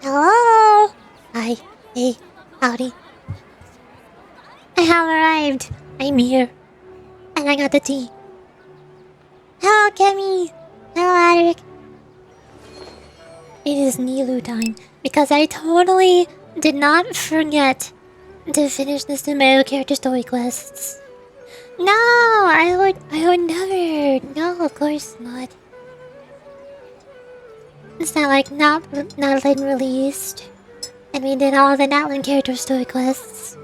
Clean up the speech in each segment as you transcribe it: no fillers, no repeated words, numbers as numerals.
Hello? Hi. Hey. Howdy. I have arrived. I'm here. And I got the tea. Hello, Kemi. Hello, Adric. It is NILOU time. Because I totally did not forget to finish the SUMERU character story quests. No, I would never. No, of course not. It's not like not been released. And we did all the NILOU character story quests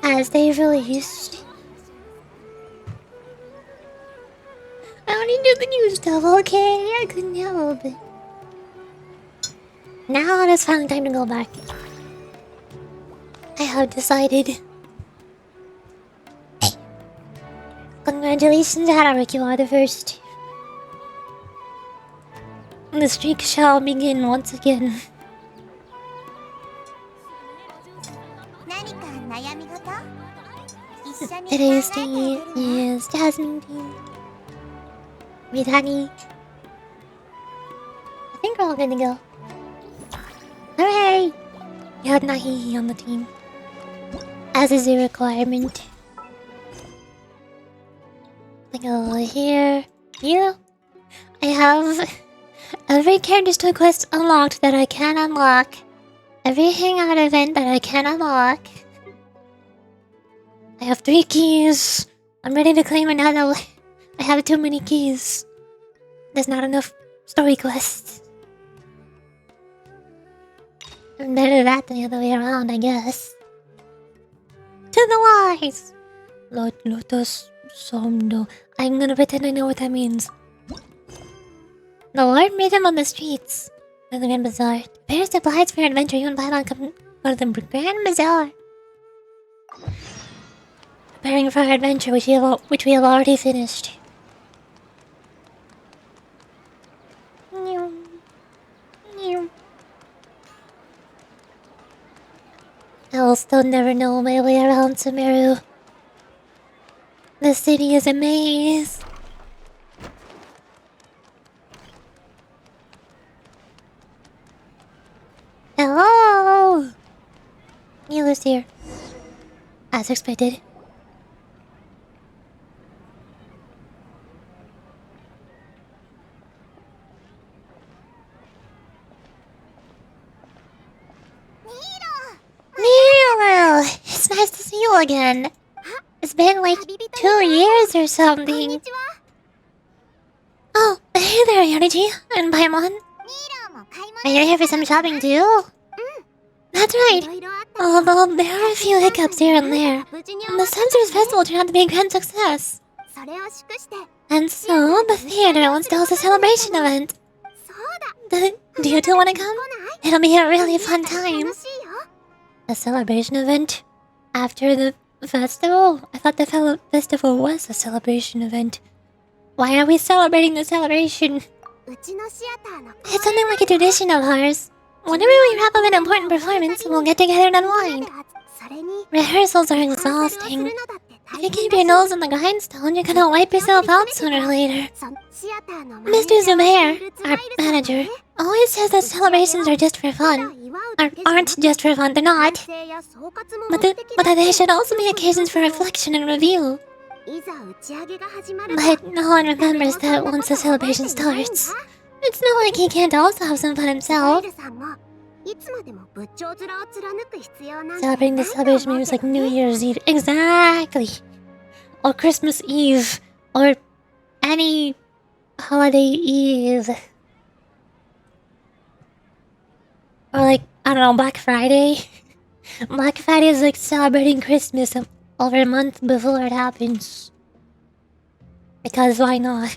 as they released. I only do the new stuff, okay? I couldn't help it. Now it is finally time to go back. I have decided. Hey. Congratulations, Hadaric, you are the first. The streak shall begin once again. Today's tea is jasmine tea. With honey. I think we're all good to go. Hooray! You have Nahihi on the team. As is a requirement. I go here. You. I have every character story quest unlocked that I can unlock. Every hangout event that I can unlock. I have 3 keys. I'm ready to claim another. I have too many keys. There's not enough story quests. I'm better at that than the other way around, I guess. To the wise! Lotus Somdo. I'm gonna pretend I know what that means. The Lord made him on the streets of the Grand Bazaar. Prepare supplies for your adventure. You and Paimon come go to the Grand Bazaar. Preparing for our adventure, which we have already finished. I will still never know my way around SUMERU. The city is a maze. Hello! NILOU's here. As expected. NILOU! It's nice to see you again. It's been like 2 years or something. Oh, hey there, Yorichi and Paimon. Are you here for some shopping too? That's right. Although there are a few hiccups here and there, and the Sunsters Festival turned out to be a grand success. And so, the theater wants to host a celebration event. Do you two want to come? It'll be a really fun time. A celebration event? After the festival? I thought the festival was a celebration event. Why are we celebrating the celebration? It's something like a tradition of ours. Whenever we wrap up an important performance, we'll get together and unwind. Rehearsals are exhausting. If you keep your nose on the grindstone, you're gonna wipe yourself out sooner or later. Mr. Zubair, our manager, always says that celebrations are just for fun. Or aren't just for fun, they're not. But that they should also be occasions for reflection and review. But no one remembers that once the celebration starts. It's not like he can't also have some fun himself. Celebrating the celebration maybe it's like New Year's Eve. Exactly! Or Christmas Eve. Or any holiday eve. Or like, I don't know, Black Friday. Black Friday is like celebrating Christmas over a month before it happens. Because why not?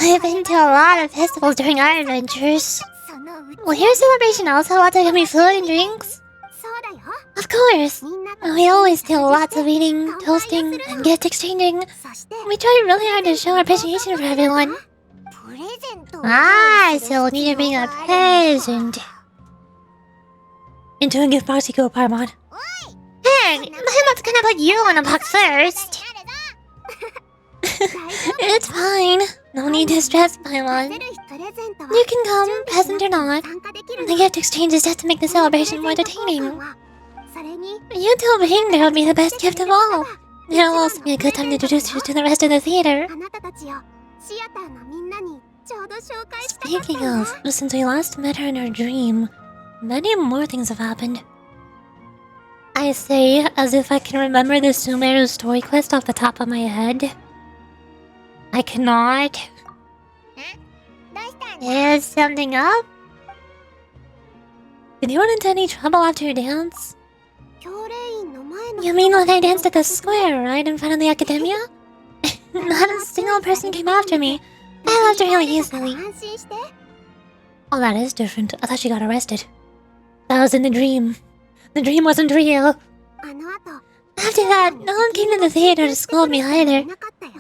I've been to a lot of festivals during our adventures. Will your celebration also want to give me food and drinks? Of course! We always do lots of eating, toasting, and gift exchanging. We try really hard to show our appreciation for everyone. Ah, so we'll need to bring a present. Into a gift box you go, Paimon. Hey, Paimon gonna put you in a box first. It's fine. No need to stress, Paimon. You can come, present or not. The gift exchange is just to make the celebration more entertaining. You told me there would be the best gift of all. It'll also be a good time to introduce you to the rest of the theater. Speaking of, since we last met her in our dream, many more things have happened. I say, as if I can remember the SUMERU story quest off the top of my head. I cannot. Is something up? Did you run into any trouble after your dance? You mean when I danced at the square, right in front of the academia? Not a single person came after me. I left really easily. Oh, that is different. I thought she got arrested. That was in the dream. The dream wasn't real. After that, no one came to the theater to scold me either.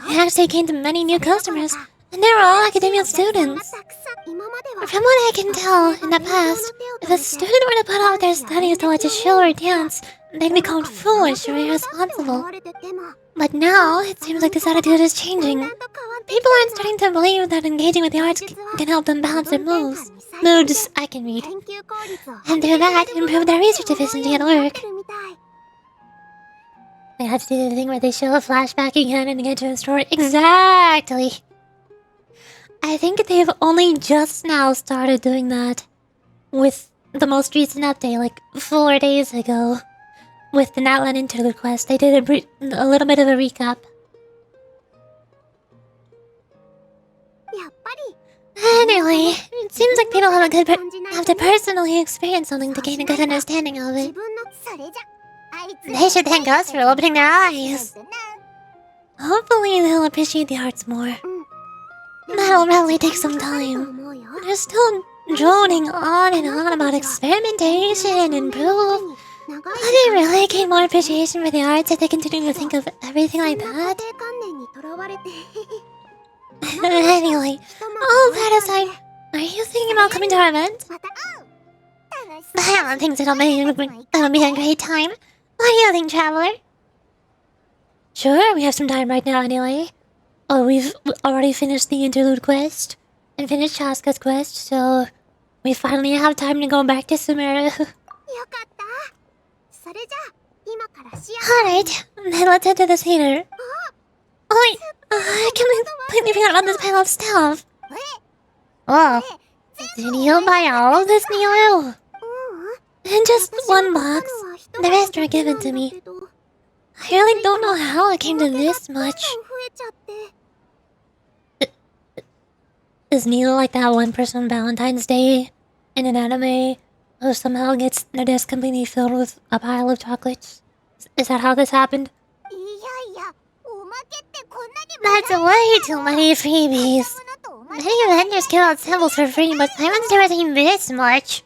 I actually gained many new customers, and they were all academia students. From what I can tell, in the past, if a student were to put off their studies to watch a show or dance, they'd be called foolish or irresponsible. But now, it seems like this attitude is changing. People aren't starting to believe that engaging with the arts can help them balance their moods. Moods, I can read. And through that, improve their research efficiency at work. They have to do the thing where they show a flashback again and get to a story. Exactly! I think they've only just now started doing that. With the most recent update, like 4 days ago. With the NILOU interlude quest, they did a little bit of a recap. Anyway, it seems like people have to personally experience something to gain a good understanding of it. They should thank us for opening their eyes. Hopefully they'll appreciate the arts more. That'll probably take some time. They're still droning on and on about experimentation and proof. Will they really gain more appreciation for the arts if they continue to think of everything like that? Anyway, all that aside, are you thinking about coming to our event? I don't think it'll be a great time. What do you think, Traveler? Sure, we have some time right now anyway. Oh, we've already finished the interlude quest and finished Chaska's quest, so we finally have time to go back to SUMERU. Alright, then let's head to the theater. Oh wait, I completely forgot about this pile of stuff. Oh, did you buy all of this, NILOU? In just one box. The rest were given to me. I really don't know how it came to this much. Is NILOU like that one person on Valentine's Day in an anime who somehow gets their desk completely filled with a pile of chocolates? Is that how this happened? That's way too many freebies. Many vendors give out samples for free, but I haven't never seen this much.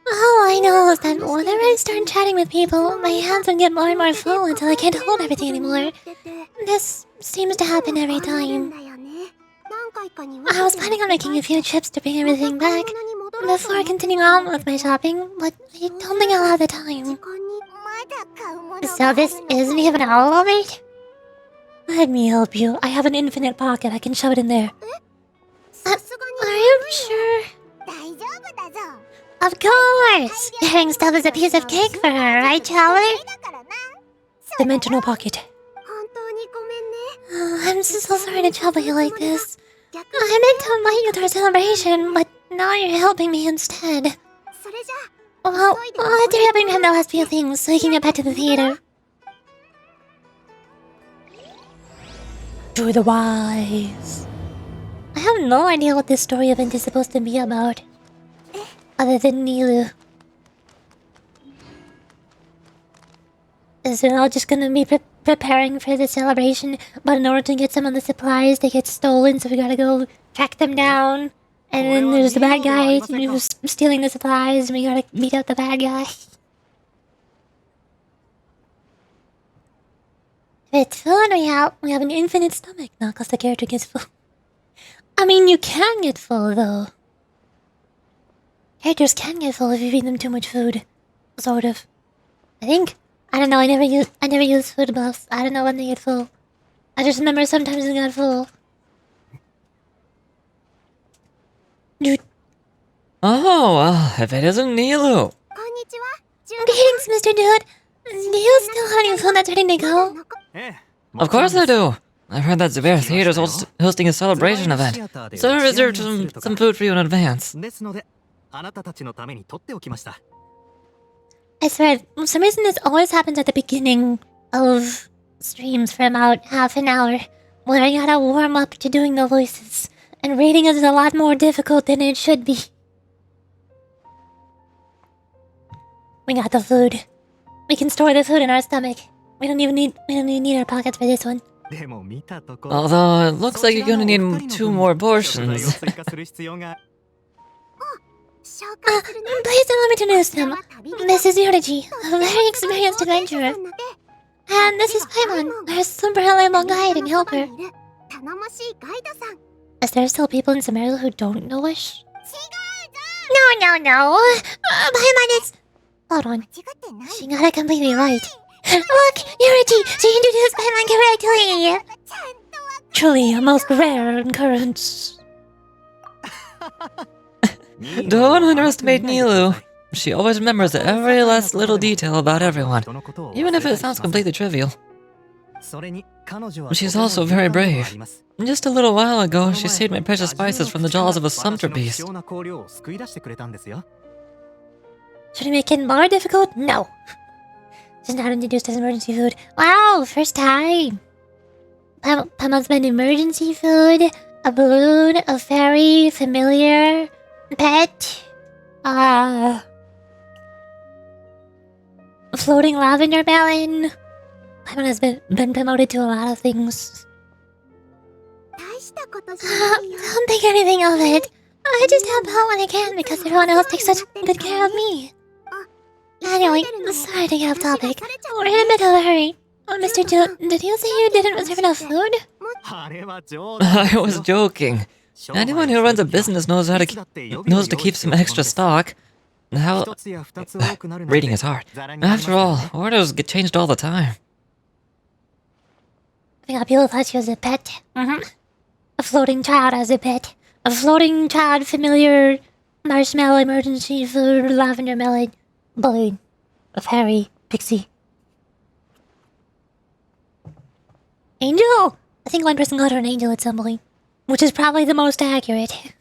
All I know is that whenever I start chatting with people, my hands would get more and more full until I can't hold everything anymore. This seems to happen every time. I was planning on making a few trips to bring everything back before continuing on with my shopping, but I don't think I'll have the time. So this isn't even all of it? Let me help you. I have an infinite pocket. I can shove it in there. Are you sure? Of course! Carrying stuff is a piece of cake for her, right, Charlie? Dimensional pocket. Oh, I'm so sorry to trouble you like this. I meant to invite you to our celebration, but now you're helping me instead. Well, let's hurry up and have the last few things so we can get back to the theater. Enjoy the wise. I have no idea what this story event is supposed to be about. Other than NILOU. Is it all just gonna be preparing for the celebration, but in order to get some of the supplies, they get stolen, so we gotta go track them down. And then there's the bad guy who's stealing the supplies, and we gotta beat up the bad guy. If it's food, we have an infinite stomach, not cause the character gets full. I mean, you can get full, though. Characters can get full if you feed them too much food. Sort of. I think. I don't know, I never use food buffs. I don't know when they get full. I just remember sometimes it got full. Dude. Oh, if it isn't NILOU. Greetings, Mr. Dude. Do you still have any food that's ready to go? Of course I do. I've heard that Zuber Theater's hosting a celebration event, so I reserved some food for you in advance. I swear, for some reason this always happens at the beginning of streams for about half an hour, where I gotta warm up to doing the voices, and reading is a lot more difficult than it should be. We got the food. We can store the food in our stomach. We don't even need our pockets for this one. Although, it looks like you're gonna need 2 more portions. Please allow me to introduce them. This is Yorichi, a very experienced adventurer. And this is Paimon, our super reliable guide and helper. Is there still people in SUMERU who don't know us? No. Paimon is... Hold on. She got it completely right. Look, Yorichi, she introduced Paimon correctly! Truly a most rare occurrence. Don't underestimate NILOU. She always remembers every last little detail about everyone, even if it sounds completely trivial. She's also very brave. Just a little while ago, she saved my precious spices from the jaws of a sumpter beast. Should we make it more difficult? No. She's not introduced as emergency food. Wow, first time. Paimon's been emergency food, a balloon, a fairy, familiar, pet, floating lavender melon. Paimon has been promoted to a lot of things. Don't think anything of it. I just help out when I can because everyone else takes such good care of me. Anyway, sorry to get off topic. We're in a bit of a hurry. Oh, Mr. Did you say you didn't reserve enough food? I was joking. Anyone who runs a business knows to keep some extra stock. How... Reading is hard. After all, orders get changed all the time. I think people thought she was a pet. A floating child as a pet. A floating child, familiar, marshmallow, emergency food, lavender melon, balloon, a fairy, pixie. Angel! I think one person called her an angel at some point, which is probably the most accurate.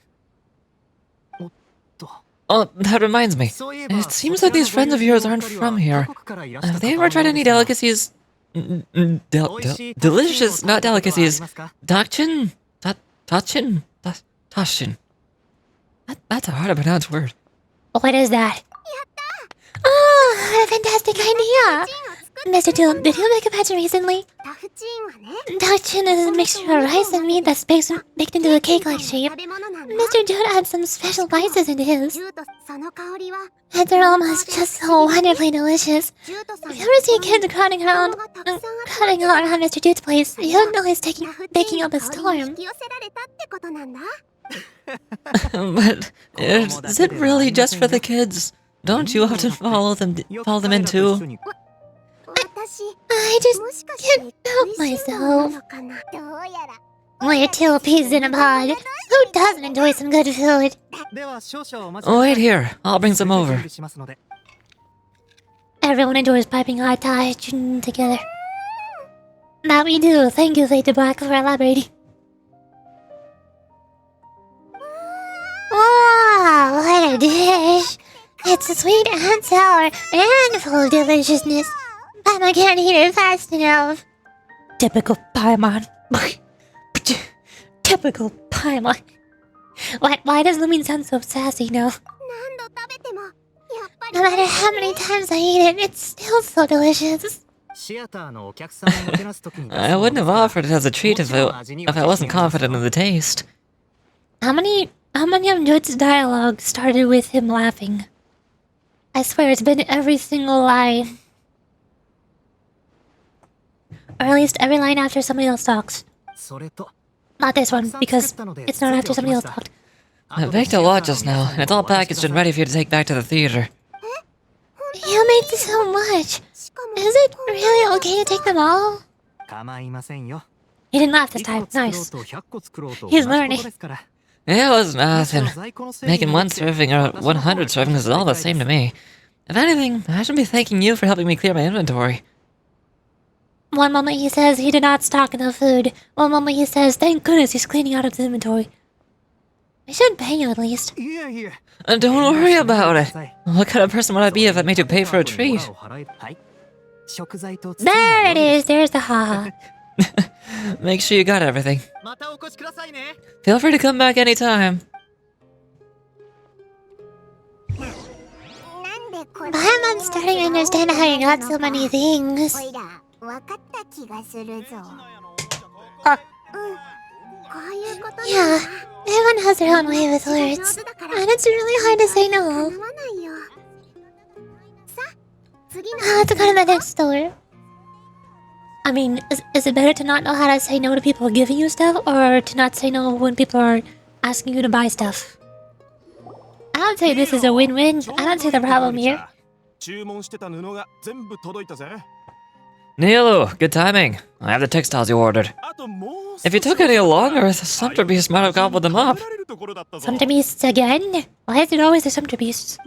Oh, that reminds me. It seems like these friends of yours aren't from here. Have they ever tried any delicacies? Delicious, not delicacies. Tachin? Tachin? Tashin. That's a hard to pronounce word. What is that? Oh, what a fantastic idea! Mr. Tool, did you make a batch recently? Tachin is a mixture of rice and meat that's baked into a cake-like shape. Mr. Jude adds some special spices into his. And they're almost just so wonderfully delicious. If you ever see kids crowding around Mr. Jude's place, you'll know he's baking up a storm. But is it really just for the kids? Don't you often follow them in too? I just can't help myself. We're 2 peas in a pod. Who doesn't enjoy some good food? Wait here, I'll bring some over. Everyone enjoys piping hot ties together. That we do. Thank you, Lady Black, for elaborating. Wow, what a dish! It's sweet and sour and full of deliciousness. I can't eat it fast enough. Typical Paimon. Typical Paimon. Why does Lumin sound so sassy now? No matter how many times I eat it, it's still so delicious. I wouldn't have offered it as a treat if I wasn't confident in the taste. How many of Jude's dialogue started with him laughing? I swear it's been every single line. Or at least every line after somebody else talks. Not this one, because it's not after somebody else talked. I baked a lot just now, and it's all packaged and ready for you to take back to the theater. You made so much. Is it really okay to take them all? He didn't laugh this time. Nice. He's learning. It was nothing. Making one serving or 100 servings is all the same to me. If anything, I should be thanking you for helping me clear my inventory. One moment he says he did not stock enough food. One moment he says, thank goodness he's cleaning out his inventory. I should pay you at least. Don't worry about it. What kind of person would I be if I made you pay for a treat? There it is. There's the haha. Make sure you got everything. Feel free to come back anytime. I'm starting to understand how you got so many things. Yeah, everyone has their own way with words. And it's really hard to say no. Let's go to the next store. I mean, is it better to not know how to say no to people giving you stuff, or to not say no when people are asking you to buy stuff? I would say this is a win-win. I don't see the problem here. NILOU, good timing. I have the textiles you ordered. If you took any longer, the Sumpter Beast might have gobbled them up. Sumpter Beasts again? Why is it always the Sumpter Beasts?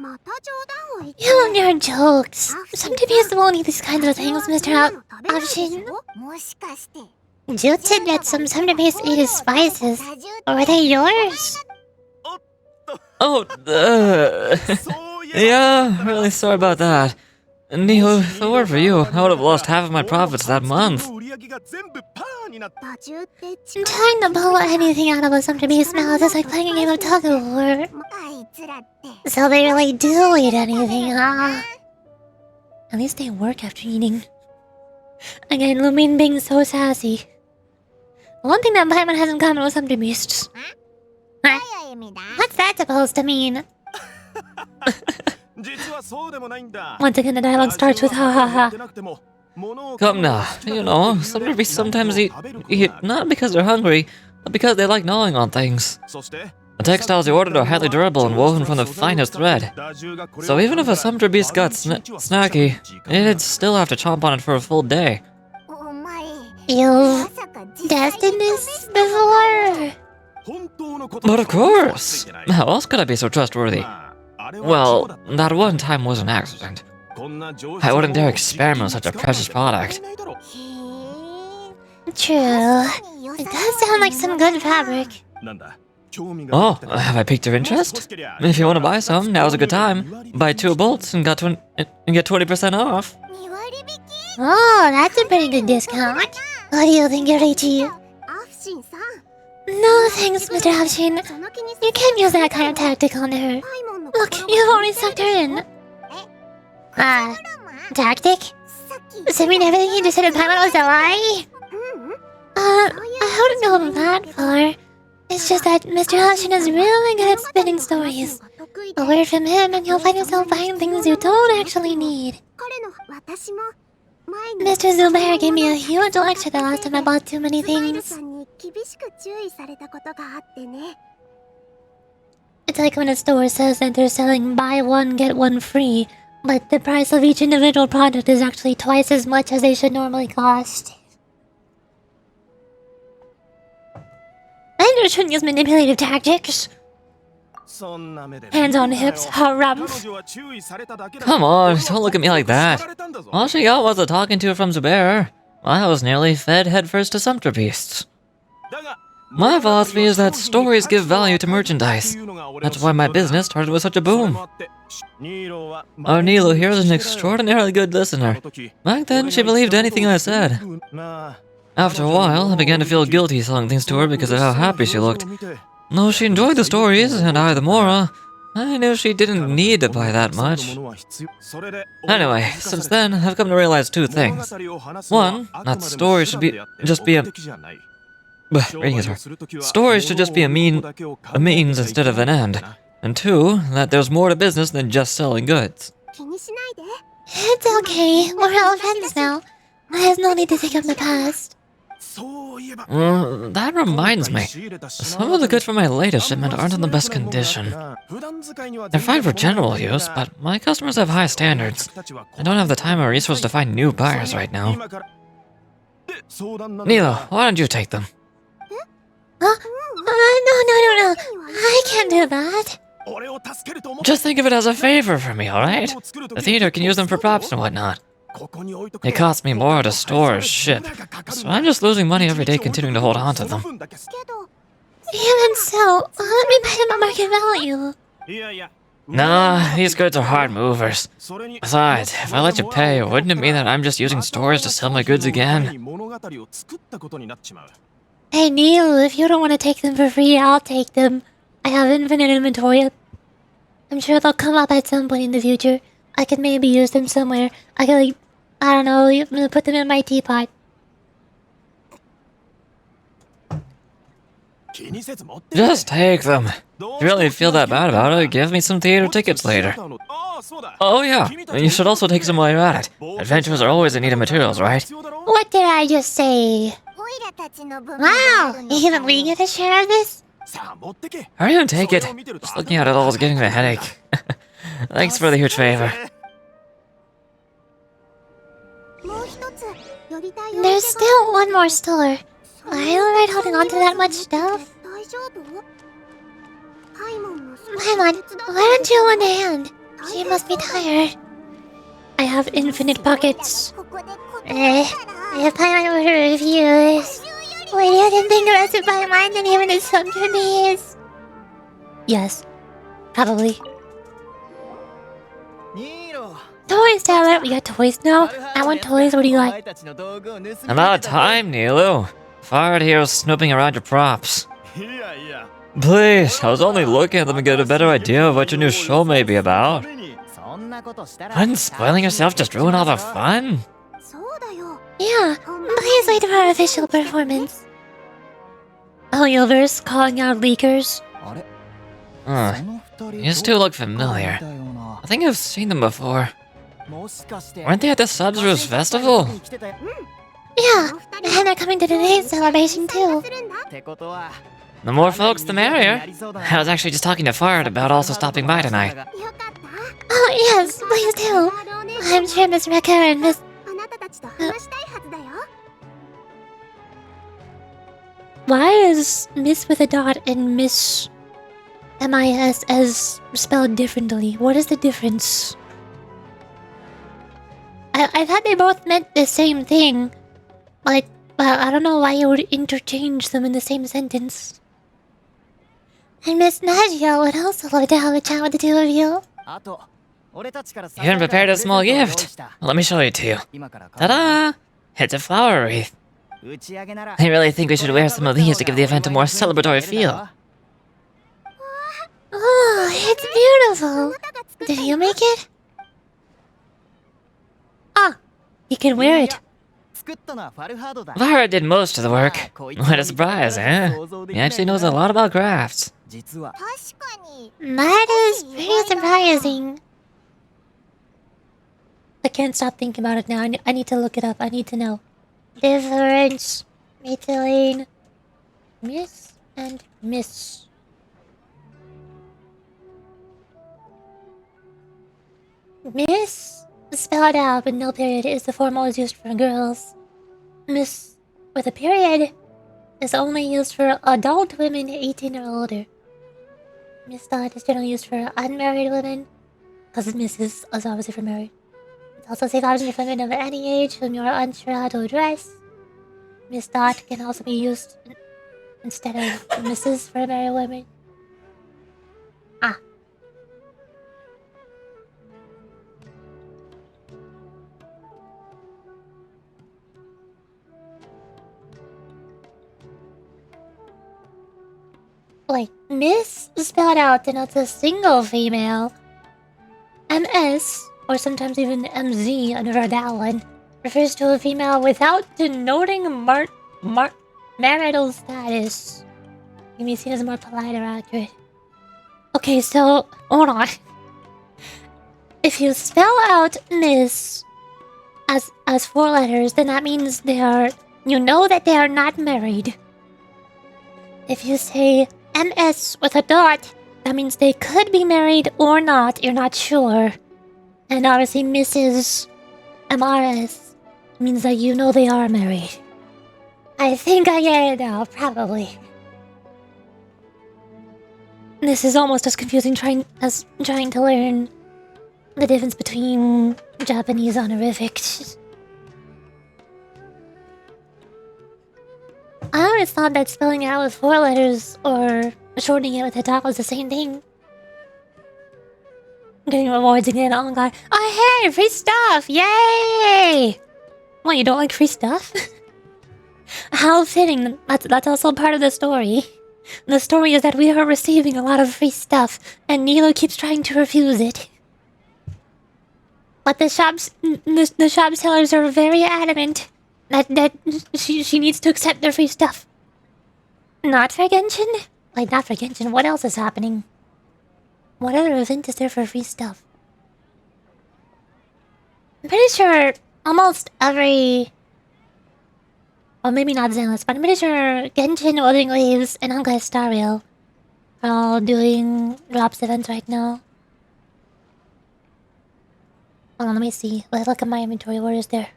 You and your jokes. Sumpter Beasts won't eat these kinds of things, Mr. Option. Jude said that some Sumpter Beasts eat his spices. Or were they yours? Oh, yeah, really sorry about that. NILOU, if it weren't for you, I would have lost half of my profits that month. Trying to pull anything out of a Sumpter Beast's mouth is like playing a game of tug-of-war. So they really do eat anything, huh? At least they work after eating. Again, Lumine being so sassy. One thing that Paimon has in common with Sumpter Beasts. Huh? What's that supposed to mean? Once again, the dialogue starts with ha ha ha. Come now, you know, Sumpter Beasts sometimes eat not because they're hungry, but because they like gnawing on things. The textiles you ordered are highly durable and woven from the finest thread. So even if a Sumpter Beast got snacky, it'd still have to chomp on it for a full day. You've tested this before? But of course! How else could I be so trustworthy? Well, that one time was an accident. I wouldn't dare experiment with such a precious product. True. It does sound like some good fabric. Oh, have I piqued your interest? If you want to buy some, now's a good time. Buy 2 bolts and get 20% off. Oh, that's a pretty good discount. What do you think, Yoriichi? No thanks, Mr. Opshin. You can't use that kind of tactic on her. Look, you've already sucked her in. Tactic? Does that mean everything you just said about Paimon was a lie? I wouldn't go that far. It's just that Mr. Opshin is really good at spinning stories. A word from him and you'll find yourself buying things you don't actually need. Mr. Zubair gave me a huge lecture the last time I bought too many things. It's like when a store says that they're selling buy one, get one free, but the price of each individual product is actually twice as much as they should normally cost. And you shouldn't use manipulative tactics. Hands on hips, harumph. Come on, don't look at me like that. All she got was a talking to from Zubair. I was nearly fed headfirst to Sumpter Beasts. My philosophy is that stories give value to merchandise. That's why my business started with such a boom. Our NILOU here is an extraordinarily good listener. Back then, she believed anything I said. After a while, I began to feel guilty selling things to her because of how happy she looked. Though she enjoyed the stories, and I the more, I knew she didn't need to buy that much. Anyway, since then, I've come to realize 2 things. One, that stories should just be a means instead of an end. And 2, that there's more to business than just selling goods. It's okay, we're all friends now. There's no need to think of the past. That reminds me. Some of the goods from my latest shipment aren't in the best condition. They're fine for general use, but my customers have high standards. I don't have the time or resources to find new buyers right now. NILOU, why don't you take them? Huh? No. I can't do that. Just think of it as a favor for me, alright? The theater can use them for props and whatnot. It costs me more to store or ship, so I'm just losing money every day continuing to hold on to them. Even so, let me buy them at market value. Nah, these goods are hard movers. Besides, if I let you pay, wouldn't it mean that I'm just using stores to sell my goods again? Hey Neil, if you don't want to take them for free, I'll take them. I have infinite inventory. I'm sure they'll come up at some point in the future. I could maybe use them somewhere. I could, like, I don't know, put them in my teapot. Just take them. If you really feel that bad about it, give me some theater tickets later. Oh yeah, and you should also take some while you're at it. Adventures are always in need of materials, right? What did I just say? Wow, even we get a share of this? Hurry and take it. Just looking at it all is giving me a headache. Thanks for the huge favor. There's still one more store. Are you alright holding on to that much stuff? Paimon, why don't you lend a hand? She must be tired. I have infinite pockets. If Paimon were to refuse... Wait, you didn't think the rest of Paimon than even his son to be is? Yes, probably. Toys, Tyler! We got toys now? I want toys, what do you like? About time, NILOU. Fired here snooping around your props. Please, I was only looking at them to get a better idea of what your new show may be about. Wouldn't spoiling yourself just ruin all the fun? Yeah, please wait for our official performance. Helioverse calling out leakers. These two look familiar. I think I've seen them before. Weren't they at the SUMERU festival? Yeah, and they're coming to today's celebration too. The more folks, the merrier. I was actually just talking to Fired about also stopping by tonight. Oh yes, please do. I'm sure Miss Rekka and Miss... Why is Miss with a dot and Miss... M-I-S-S spelled differently? What is the difference? I thought they both meant the same thing. But I don't know why you would interchange them in the same sentence. And Miss Nagia would also love to have a chat with the two of you. You even prepared a small gift. Let me show it to you. Ta-da! It's a flower wreath. I really think we should wear some of these to give the event a more celebratory feel. Oh, it's beautiful. Did you make it? Ah, you can wear it. Vara did most of the work. What a surprise, eh? He actually knows a lot about crafts. That is pretty surprising. I can't stop thinking about it now. I need to look it up. I need to know. Difference between Miss and Miss. Miss, spelled out with no period, is the form always used for girls. Miss, with a period, is only used for adult women 18 or older. Miss Dot is generally used for unmarried women, because Mrs. is obviously for married. It's also safe option for women of any age whom you are unsure how to address. Miss Dot can also be used instead of Mrs. for married women. Ah. Like, Miss spelled out denotes a single female. MS, or sometimes even MZ under that one, refers to a female without denoting marital status. It can be seen as more polite or accurate. Okay, so, hold on. If you spell out Miss as 4 letters, then that means they are... You know that they are not married. If you say MS with a dot, that means they could be married or not, you're not sure. And obviously Mrs. MRS means that you know they are married. I think I get it now, probably. This is almost as confusing as trying to learn the difference between Japanese honorifics. I always thought that spelling it out with 4 letters or shortening it with a dot was the same thing. Getting rewards again, oh god. Oh hey, free stuff! Yay! What, you don't like free stuff? How fitting. That's also part of the story. The story is that we are receiving a lot of free stuff, and NILOU keeps trying to refuse it. But the shop sellers are very adamant that she needs to accept their free stuff. Not for Genshin? Like, not for Genshin, what else is happening? What other event is there for free stuff? I'm pretty sure almost every... Well, maybe not Zenless, but I'm pretty sure Genshin, Wuthering Waves, and Honkai Star Rail are all doing drops events right now. Hold on, let me see. Let's look at my inventory. Where is there?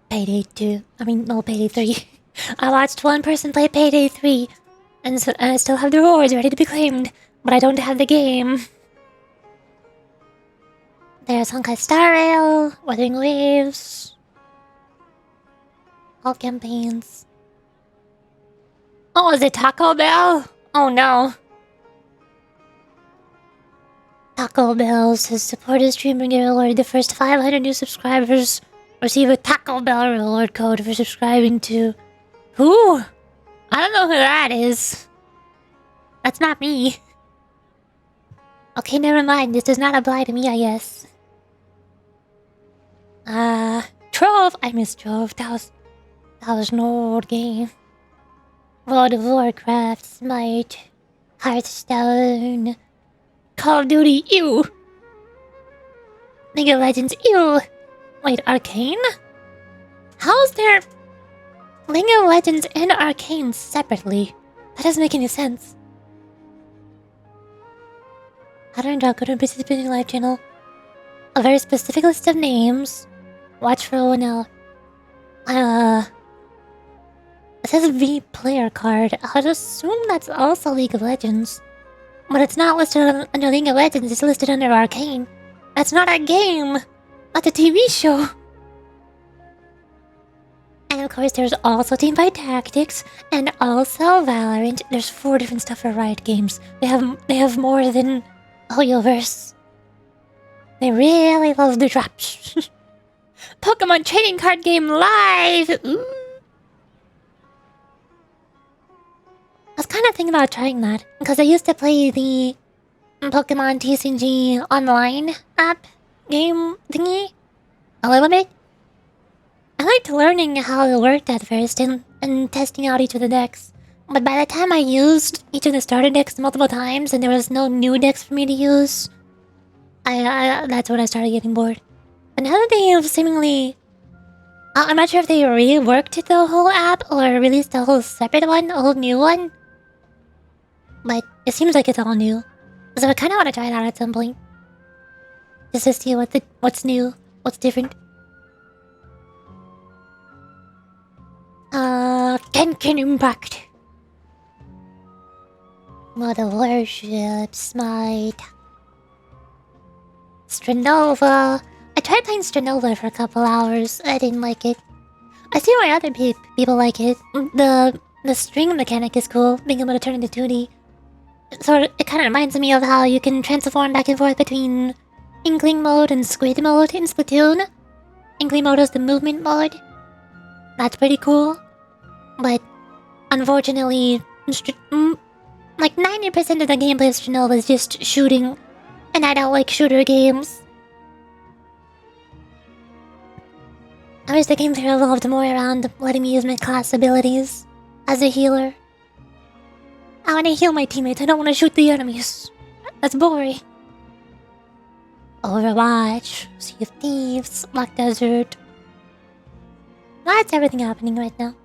Payday 2. I mean, no, Payday 3. I watched one person play Payday 3, and I still have the rewards ready to be claimed, but I don't have the game. There's Honkai Star Rail, Wuthering Waves, all campaigns. Oh, is it Taco Bell? Oh no. Taco Bell says support his stream and get rewarded. The first 500 new subscribers receive a Taco Bell reward code for subscribing to... Who? I don't know who that is. That's not me. Okay, never mind. This does not apply to me, I guess. Trove. I miss Trove. That was an old game. World of Warcraft, Smite, Hearthstone, Call of Duty, ew. League of Legends, ew. Wait, Arcane? How is there League of Legends and Arcane separately? That doesn't make any sense. How do I draw good and participating live channel? A very specific list of names. Watch for ONL. It says V player card. I'd assume that's also League of Legends. But it's not listed under League of Legends, it's listed under Arcane. That's not a game! That's a TV show! And of course there's also Teamfight Tactics, and also Valorant. There's 4 different stuff for Riot Games. They have more than Hoyoverse. They really love the drops. Pokemon trading card game live! Ooh. I was kind of thinking about trying that, because I used to play the Pokemon TCG online app game thingy a little bit. I liked learning how it worked at first and testing out each of the decks. But by the time I used each of the starter decks multiple times and there was no new decks for me to use, that's when I started getting bored. But now that they have seemingly... I'm not sure if they reworked the whole app or released a whole separate one, a whole new one. But it seems like it's all new. So I kind of want to try it out at some point. Just to see what's new, what's different. Genshin Impact. Mother Worship, Smite. Stranova. I tried playing Stranova for a couple hours. I didn't like it. I see why other people like it. The string mechanic is cool, being able to turn into 2D. So it kind of reminds me of how you can transform back and forth between Inkling mode and Squid mode in Splatoon. Inkling mode is the movement mode. That's pretty cool. But unfortunately, like 90% of the gameplay of Stranova is just shooting, and I don't like shooter games. I wish the gameplay revolved more around letting me use my class abilities as a healer. I want to heal my teammates, I don't want to shoot the enemies. That's boring. Overwatch, Sea of Thieves, Black Desert. That's everything happening right now.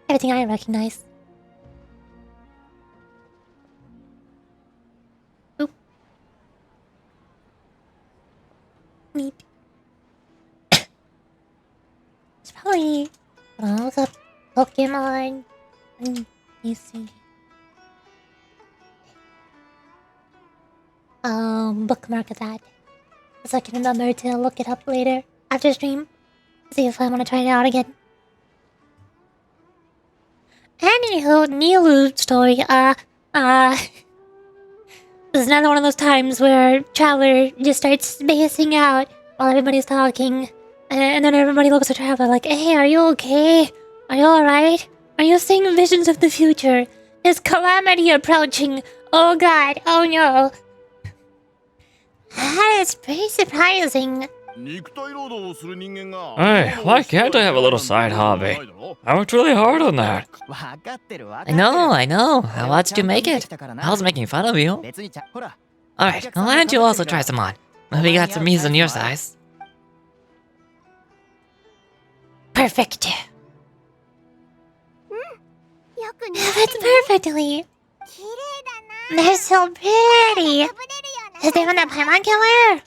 Everything I recognize. Meep. It's probably the Pokemon. You see. Bookmark that. So I can remember to look it up later after stream. See if I want to try it out again. Anywho, NILOU story. This is another one of those times where Traveler just starts spacing out while everybody's talking. And then everybody looks at Traveler like, hey, are you okay? Are you alright? Are you seeing visions of the future? Is calamity approaching? Oh god, oh no. That is pretty surprising. Hey, why can't I have a little side hobby? I worked really hard on that. I know. How watched you make it? I was making fun of you. Alright, well, why don't you also try some on? Maybe you got some me's in your size. Perfect. Fits perfectly. They're so pretty. Is there one that Paimon can wear?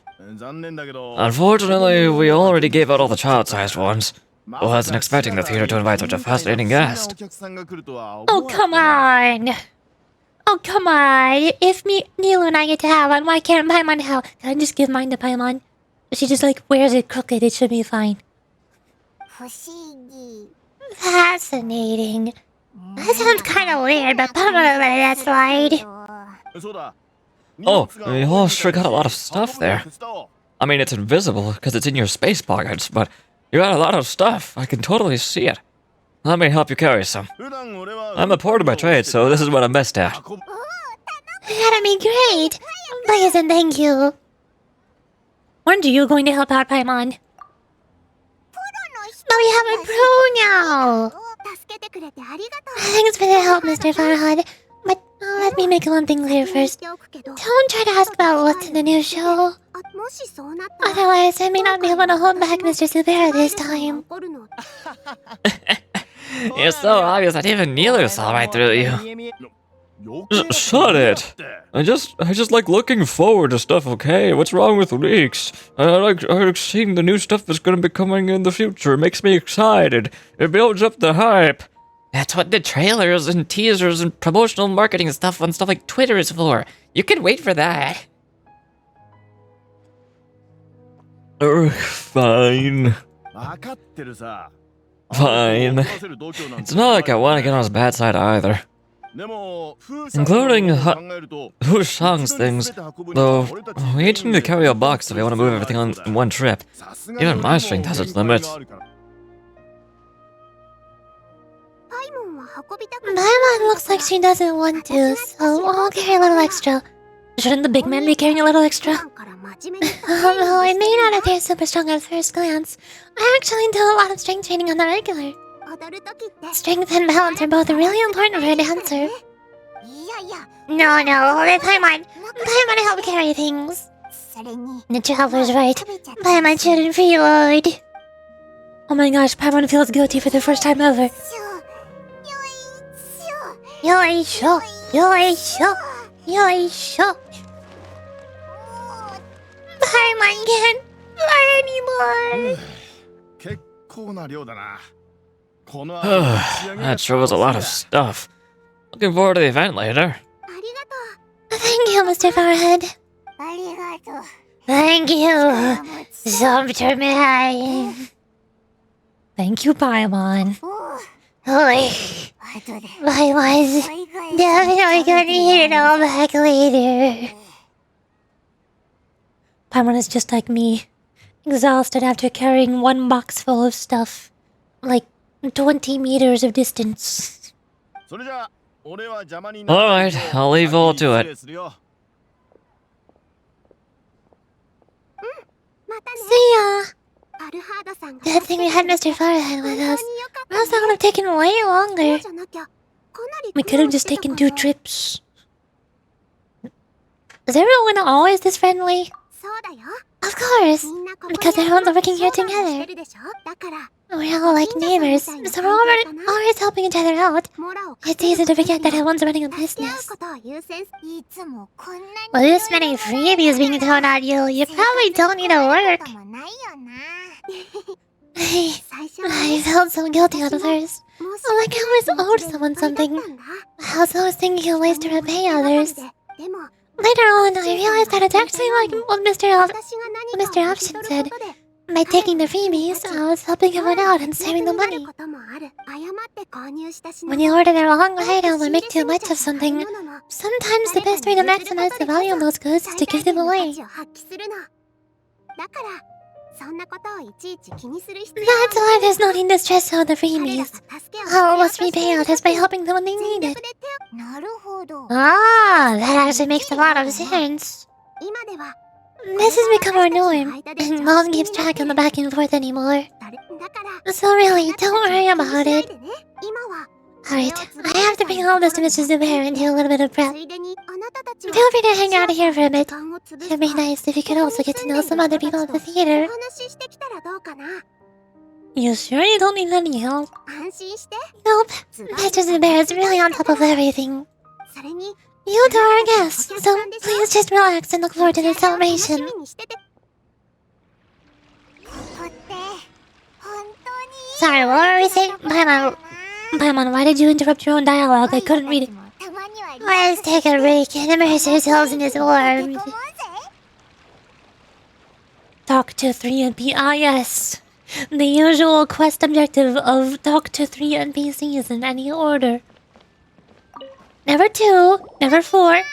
Unfortunately, we already gave out all the child-sized ones. I wasn't expecting the theater to invite such a fascinating guest. Oh, come on. Oh, come on. If NILOU and I get to have one, why can't Paimon have? Can I just give mine to Paimon? She just like wears it crooked, it should be fine. Fascinating. That sounds kind of weird, but I'm gonna let that slide. Oh, we all sure got a lot of stuff there. I mean, it's invisible because it's in your space pockets, but you got a lot of stuff. I can totally see it. Let me help you carry some. I'm a porter by trade, so this is what I'm best at. That'd be great. Please and thank you. When are you going to help out Paimon? But we have a pro now. Thanks for the help, Mr. Farhad. But let me make one thing clear first. Don't try to ask about what's in the new show. Otherwise, I may not be able to hold back Mr. SUMERU this time. You're so obvious that even NILOU saw right through you. Shut it! I just like looking forward to stuff, okay? What's wrong with leaks? I like seeing the new stuff that's gonna be coming in the future. It makes me excited. It builds up the hype. That's what the trailers and teasers and promotional marketing stuff on stuff like Twitter is for. You can wait for that. Fine. Fine. It's not like I want to get on his bad side either. Including who songs things, though we each need to carry a box if we want to move everything on one trip. Even my strength has its limits. Paimon looks like she doesn't want to, so I'll carry a little extra. Shouldn't the big man be carrying a little extra? Although I may not appear super strong at first glance, I actually do a lot of strength training on the regular. Strength and balance are both really important for a dancer. No, let Paimon help carry things. The traveler's right. Paimon shouldn't freeload. Oh my gosh, Paimon feels guilty for the first time ever. Yoisho! Paimon can't fly anymore! That sure was a lot of stuff. Looking forward to the event later. Thank you, Mr. Farhad. Thank you, Sumpter Man. Thank you, Paimon. Paimon's definitely gonna need it all back later. Paimon is just like me, exhausted after carrying one box full of stuff, like 20 meters of distance. Alright, I'll leave all to it. See ya! Good thing we had Mr. Farhad with us, or else that would have taken way longer. We could have just taken 2 trips. Is everyone always this friendly? Of course, because everyone's working here together. We're all like neighbors, so we're always helping each other out. It's easy to forget that everyone's running a business. With this many freebies being thrown at you, you probably don't need to work. I felt so guilty at first. Like I was owed someone something. I was always thinking of ways to repay others. Later on, I realized that it's actually like what Mr. Option said. By taking the freebies, I was helping everyone out and saving the money. When you order the wrong item or make too much of something, sometimes the best way to maximize the value of those goods is to give them away. That's why there's no need to stress out the freebies. I'll almost repay others by helping them when they need it. Ah, that actually makes a lot of sense. This has become our norm, and Mom keeps track of the back and forth anymore. So really, don't worry about it. Alright, I have to bring all this to Mrs. Zubair and do a little bit of prep. Feel free to hang out here for a bit. It'd be nice if you could also get to know some other people at the theater. You sure you don't need any help? Nope, Mr. Zubair is really on top of everything. You two are guests, so please just relax and look forward to the celebration. Sorry, what were we saying? Paimon, why did you interrupt your own dialogue? I couldn't read it. Let's take a break and immerse ourselves in his warmth. Talk to 3 NPCs. Ah, yes. The usual quest objective of talk to 3 NPCs in any order. Never 2, never 4.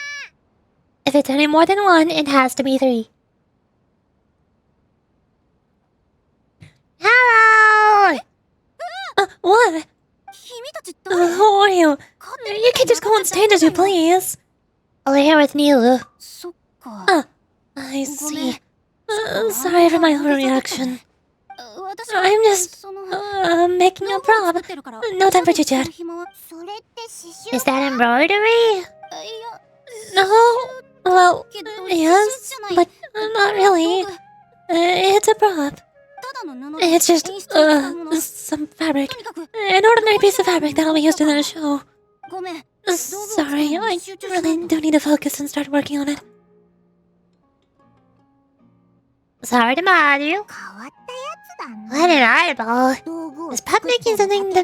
If it's any more than 1, it has to be 3. Hello! What? Who are you? You can just go on stage as you please. We're here with NILOU. I see. Sorry for my overreaction. I'm just making a prop. No time for chit-chat. Is that embroidery? No. Well, yes, but not really. It's a prop. It's just, some fabric. An ordinary piece of fabric that'll be used in the show. Sorry, I really do need to focus and start working on it. Sorry to bother you. What an eyeball. Is Pup making something to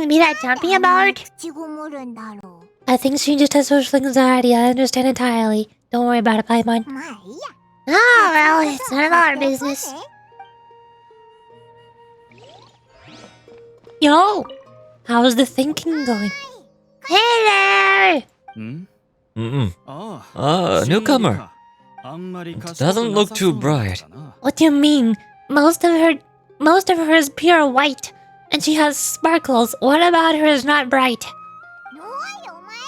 be that jumpy about? I think she just has social anxiety. I understand entirely. Don't worry about it, Paimon. Oh, well, it's none of our business. Yo! How's the thinking going? Hey there! Newcomer. It doesn't look too bright. What do you mean? Most of her is pure white, and she has sparkles. What about her is not bright?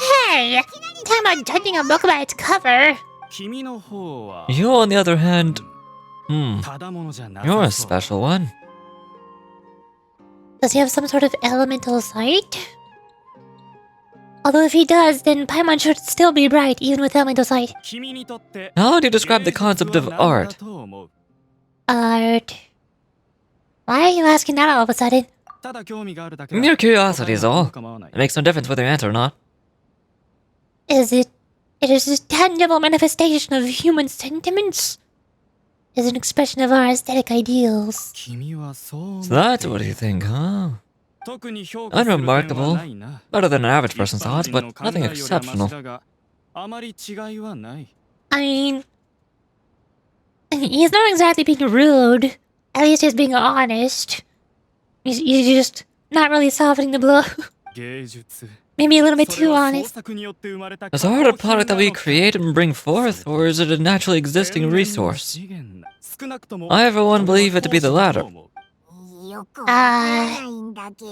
Hey! Talk about judging a book by its cover. You, on the other hand, you're a special one. Does he have some sort of elemental sight? Although if he does, then Paimon should still be bright, even with elemental sight. How would you describe the concept of art? Art... Why are you asking that all of a sudden? Mere curiosity is all. It makes no difference whether you answer or not. It is a tangible manifestation of human sentiments. It is an expression of our aesthetic ideals. So that's what you think, huh? Unremarkable. Better than an average person's thoughts, but nothing exceptional. I mean... He's not exactly being rude. At least he's being honest. He's just not really softening the blow. Maybe a little bit too honest. Is art a product that we create and bring forth, or is it a naturally existing resource? I, for one, believe it to be the latter.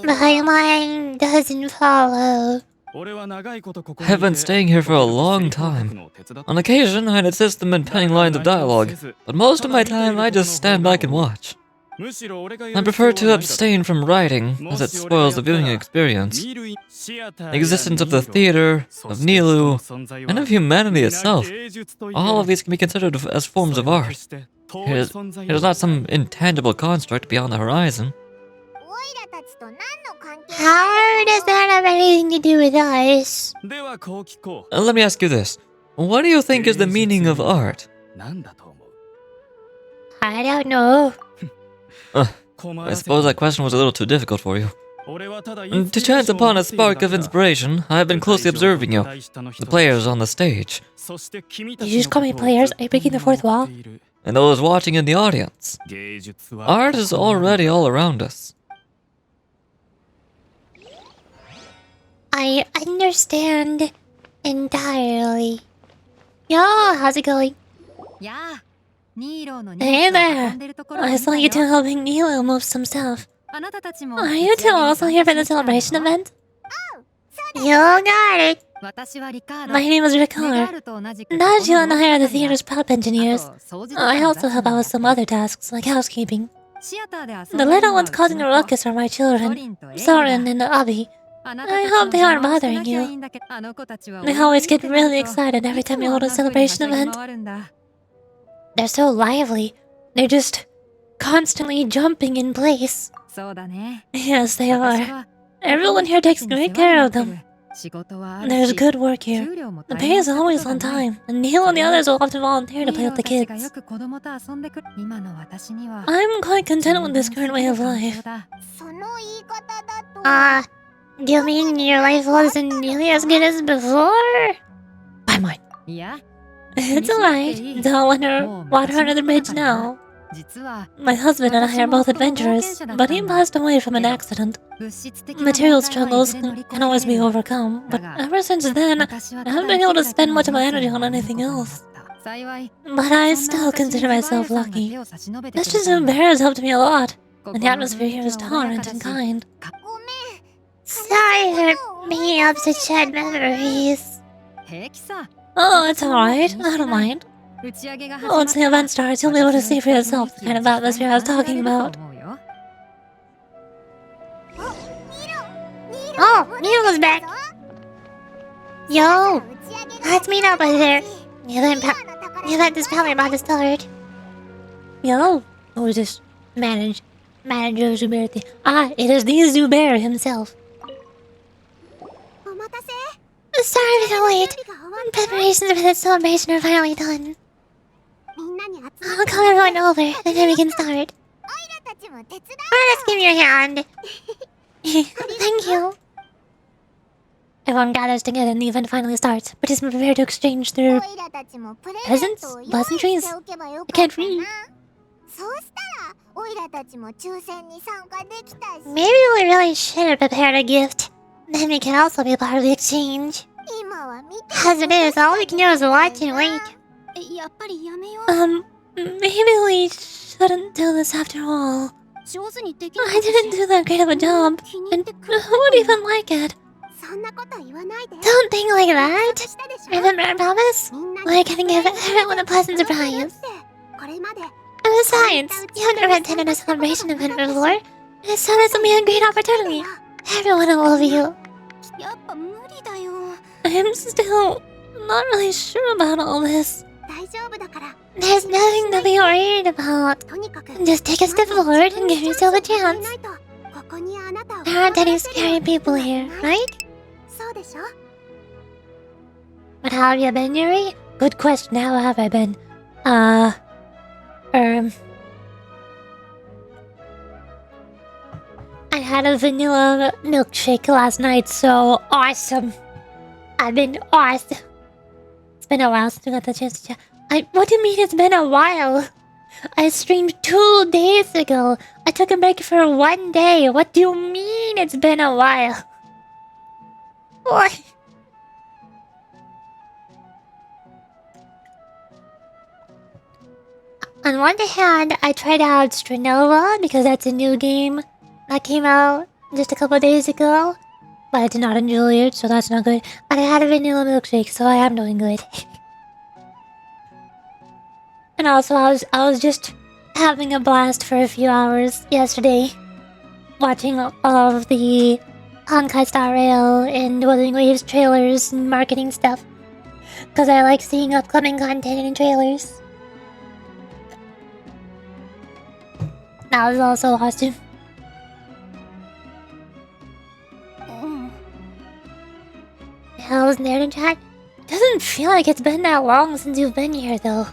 My mind doesn't follow. I have been staying here for a long time. On occasion, I'd assist them in penning lines of dialogue, but most of my time I just stand back and watch. I prefer to abstain from writing, as it spoils the viewing experience. The existence of the theater, of NILOU, and of humanity itself, all of these can be considered as forms of art. It is not some intangible construct beyond the horizon. How does that have anything to do with us? Let me ask you this. What do you think is the meaning of art? I don't know. I suppose that question was a little too difficult for you. To chance upon a spark of inspiration, I have been closely observing you, the players on the stage. Did you just call me players? Are you breaking the fourth wall? And those watching in the audience. Art is already all around us. I understand entirely. Yo, how's it going? Hey there! I saw you two helping NILOU move some stuff. Are you two also here for the celebration event? You got it! My name is Ricard. Najio and I are the theater's prop engineers. I also help out with some other tasks, like housekeeping. The little ones causing a ruckus are my children, Soren and Abi. I hope they aren't bothering you. They always get really excited every time you hold a celebration event. They're so lively. They're just constantly jumping in place. Yes, they are. Everyone here takes great care of them. There's good work here. The pay is always on time, and Neil and the others will often volunteer to play with the kids. I'm quite content with this current way of life. Do you mean your life wasn't nearly as good as before? By mine. It's alright. Don't let water under the bridge now. My husband and I are both adventurous, but he passed away from an accident. Material struggles can always be overcome, but ever since then, I haven't been able to spend much of my energy on anything else. But I still consider myself lucky. Mr. Zuber has helped me a lot, and the atmosphere here is tolerant and kind. Sorry for bringing up such sad memories. Oh, it's alright. I don't mind. Once the event starts, you'll be able to see for yourself the kind of atmosphere I was talking about. Oh, NILOU's back! Yo! Let's meet up over there. The event is probably about to start. Yo! Who is this? Manager Zuber. It is the Zuber himself. Sorry for the wait. Preparations for the celebration are finally done. I'll call everyone over, and then we can start. Let's give you a hand. Thank you. Everyone gathers together and the event finally starts. Participants prepare to exchange their presents, pleasantries. I can't read. Maybe we really should have prepared a gift. Then we can also be part of the exchange. As it is, all we can do is watch and wait. Maybe we shouldn't do this after all. I didn't do that great of a job, and who would even like it? Don't think like that. Remember our promise? We're gonna give everyone a pleasant surprise. And besides, you've never attended a celebration event before, so this will be a great opportunity. Everyone will love you. I'm still not really sure about all this. There's nothing to be worried about. Just take a step forward and give yourself a chance. There aren't any scary people here, right? But how have you been, Yuri? Good question, how have I been? I had a vanilla milkshake last night, so awesome. I've been awesome. It's been a while since we got the chance to chat. What do you mean it's been a while? I streamed 2 days ago. I took a break for 1 day. What do you mean it's been a while? What? On one hand, I tried out Stranova because that's a new game that came out just a couple days ago. But I did not enjoy it, so that's not good. But I had a vanilla milkshake, so I am doing good. And also, I was just having a blast for a few hours yesterday, watching all of the Honkai Star Rail and Wuthering Waves trailers and marketing stuff, because I like seeing upcoming content and trailers. That was also awesome. Hell's there in chat? Doesn't feel like it's been that long since you've been here, though.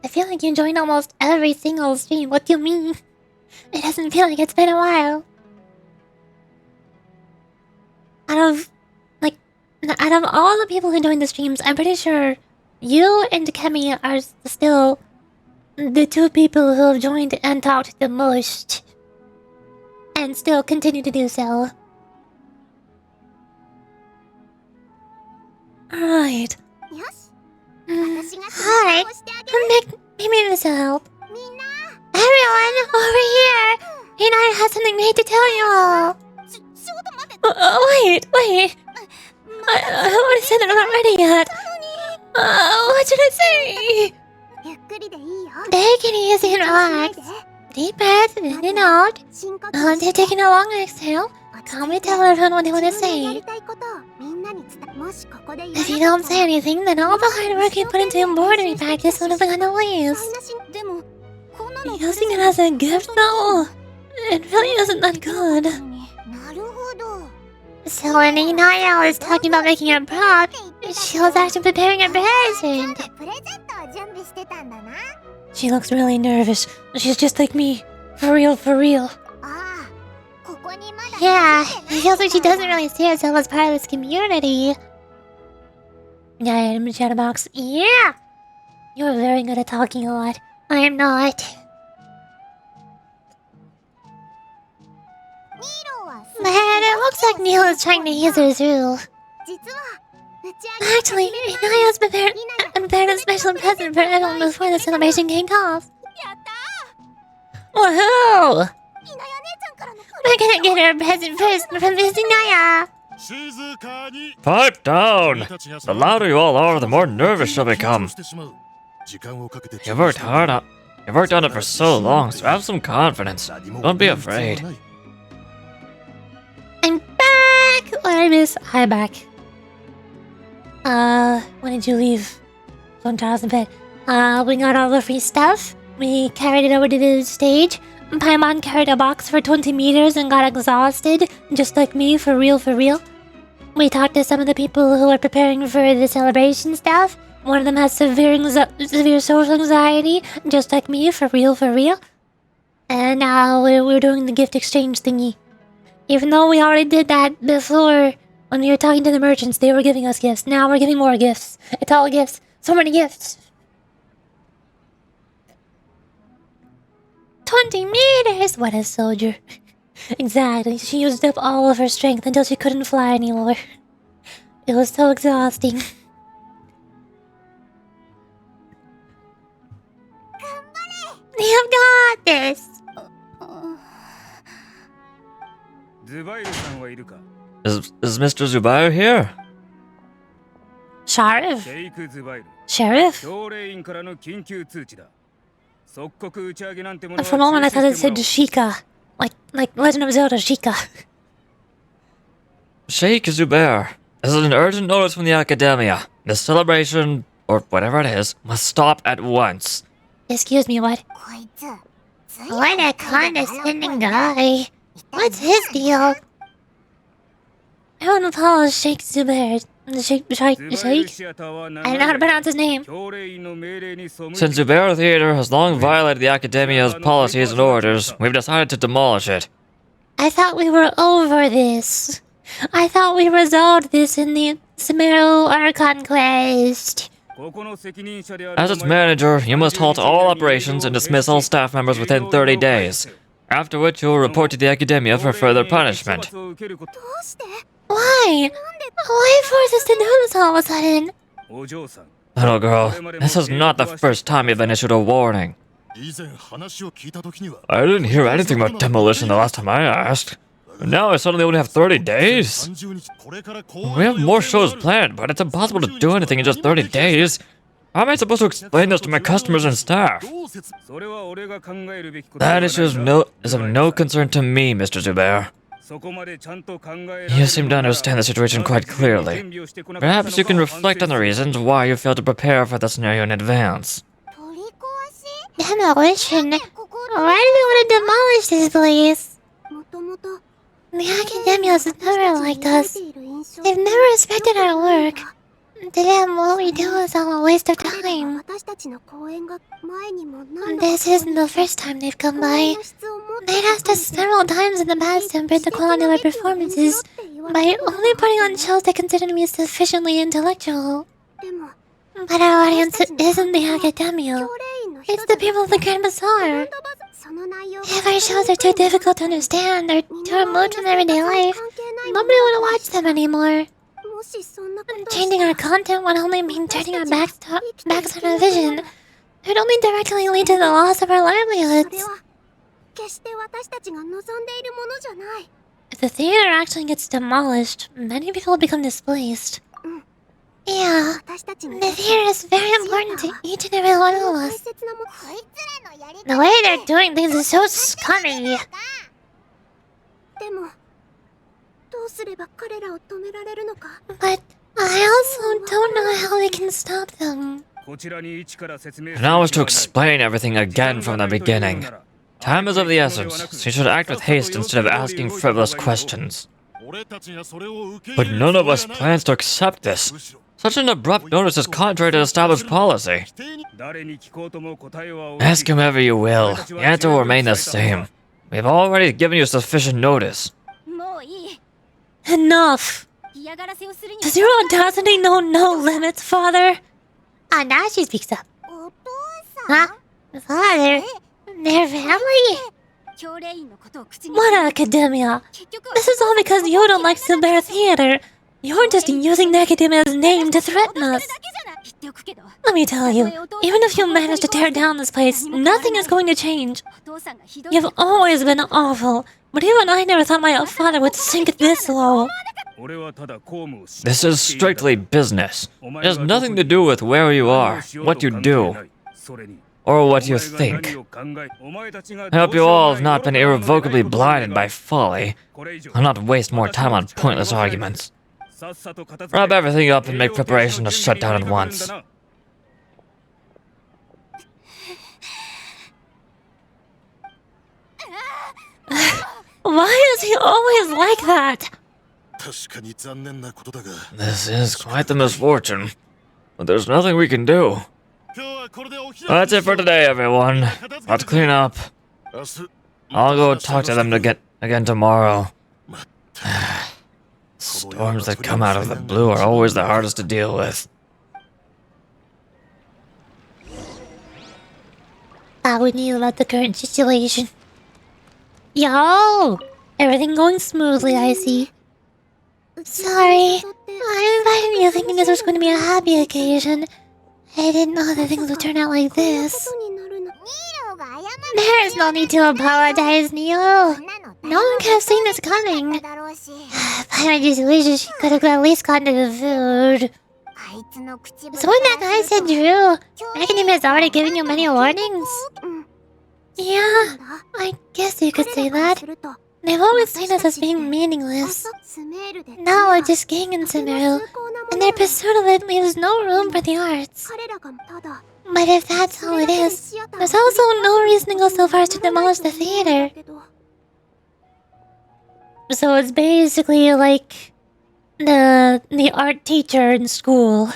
I feel like you joined almost every single stream. What do you mean? It doesn't feel like it's been a while. Out of all the people who joined the streams, I'm pretty sure you and Kemi are still the two people who have joined and talked the most. And still continue to do so. Alright. Hi. Maybe this will help. Everyone, over here! Hinai has something great to tell you all. Wait. I want to say that I'm not ready yet. What should I say? Take it easy and relax. Deep breath in and out. Once you've taken a long exhale, calmly tell everyone what you want to say. If you don't say anything, then all the hard work you put into embroidery practice would have gone to waste. Using it as a gift, though, it really isn't that good. So when Inaya was talking about making a prop, she was actually preparing a present. She looks really nervous. She's just like me. For real. Yeah, it feels like she doesn't really see herself as part of this community. Yeah, in the chat box. Yeah! You're very good at talking a lot. I am not. Man, it looks like NILOU is trying to ease her through. Actually, Inaya's prepared a special present for everyone before the celebration kicked off. Woohoo! We're gonna get her a present first from Miss Inaya. Pipe down! The louder you all are, the more nervous you'll become. You've worked on it for so long, so have some confidence. Don't be afraid. I'm back! Or I miss. Hi, back. When did you leave? Phone Charles in bed. We got all the free stuff. We carried it over to the stage. Paimon carried a box for 20 meters and got exhausted, just like me, for real. We talked to some of the people who are preparing for the celebration stuff. One of them has severe social anxiety, just like me, for real. And now we're doing the gift exchange thingy. Even though we already did that before, when we were talking to the merchants, they were giving us gifts. Now we're giving more gifts. It's all gifts. So many gifts. 20 meters! What a soldier. Exactly. She used up all of her strength until she couldn't fly anymore. It was so exhausting. You've got this! Is Mr. Zubair here? Sheriff? For a moment I thought it said Sheikah. Like Legend of Zelda Sheikah. Sheikh Zubair, this is an urgent notice from the Academia. The celebration, or whatever it is, must stop at once. Excuse me, what? What a condescending guy. What's his deal? I want to follow Sheikh Zubair. Sheikh? I don't know how to pronounce his name. Since Zubair Theater has long violated the Academia's policies and orders, we've decided to demolish it. I thought we were over this. I thought we resolved this in the SUMERU Archon quest. As its manager, you must halt all operations and dismiss all staff members within 30 days. After which you will report to the Academia for further punishment. Why? Why force us to do this all of a sudden? Little girl, this is not the first time you've been issued a warning. I didn't hear anything about demolition the last time I asked. Now I suddenly only have 30 days. We have more shows planned, but it's impossible to do anything in just 30 days. How am I supposed to explain this to my customers and staff? That issue is of no concern to me, Mr. Zubair. You seem to understand the situation quite clearly. Perhaps you can reflect on the reasons why you failed to prepare for the scenario in advance. Demolition? Why do they want to demolish this place? The Academia's never liked us. They've never respected our work. To them, what we do is all a waste of time. This isn't the first time they've come by. They'd asked us several times in the past to improve the quality of our performances by only putting on shows they consider to be sufficiently intellectual. But our audience isn't the Academia. It's the people of the Grand Bazaar. If our shows are too difficult to understand or too removed from everyday life, nobody would watch them anymore. Changing our content would only mean turning our backs on our vision. It would only directly lead to the loss of our livelihoods. If the theater actually gets demolished, many people will become displaced. Yeah, the theater is very important to each and every one of us. The way they're doing things is so scummy. But I also don't know how we can stop them. Now is to explain everything again from the beginning. Time is of the essence, so you should act with haste instead of asking frivolous questions. But none of us plans to accept this. Such an abrupt notice is contrary to established policy. Ask whomever you will, the answer will remain the same. We have already given you sufficient notice. Enough! Does your audacity know no limits, father? Ah, now she speaks up. Huh? Father? Their family? What Academia? This is all because you don't like SUMERU Theater. You're just using the Academia's name to threaten us. Let me tell you, even if you manage to tear down this place, nothing is going to change. You've always been awful, but even I never thought my father would sink this low. This is strictly business. It has nothing to do with where you are, what you do, or what you think. I hope you all have not been irrevocably blinded by folly. I'll not waste more time on pointless arguments. Wrap everything up and make preparation to shut down at once. Why is he always like that? This is quite the misfortune, but there's nothing we can do. That's it for today, everyone. Let's clean up. I'll go talk to them again tomorrow. Storms that come out of the blue are always the hardest to deal with. How we knew about the current situation. Yo! Everything going smoothly, I see. Sorry, I invited you thinking this was going to be a happy occasion. I didn't know that things would turn out like this. There is no need to apologize, NILOU. No one could have seen this coming. I just wish she could have at least gotten to the food. So when that guy said Drew, Academia's already given you many warnings? Yeah, I guess you could say that. They've always seen us as being meaningless. Now we're just gang in SUMERU, and their pursuit of it leaves no room for the arts. But if that's all it is, there's also no reason to go so far as to demolish the theater. So it's basically like the art teacher in school.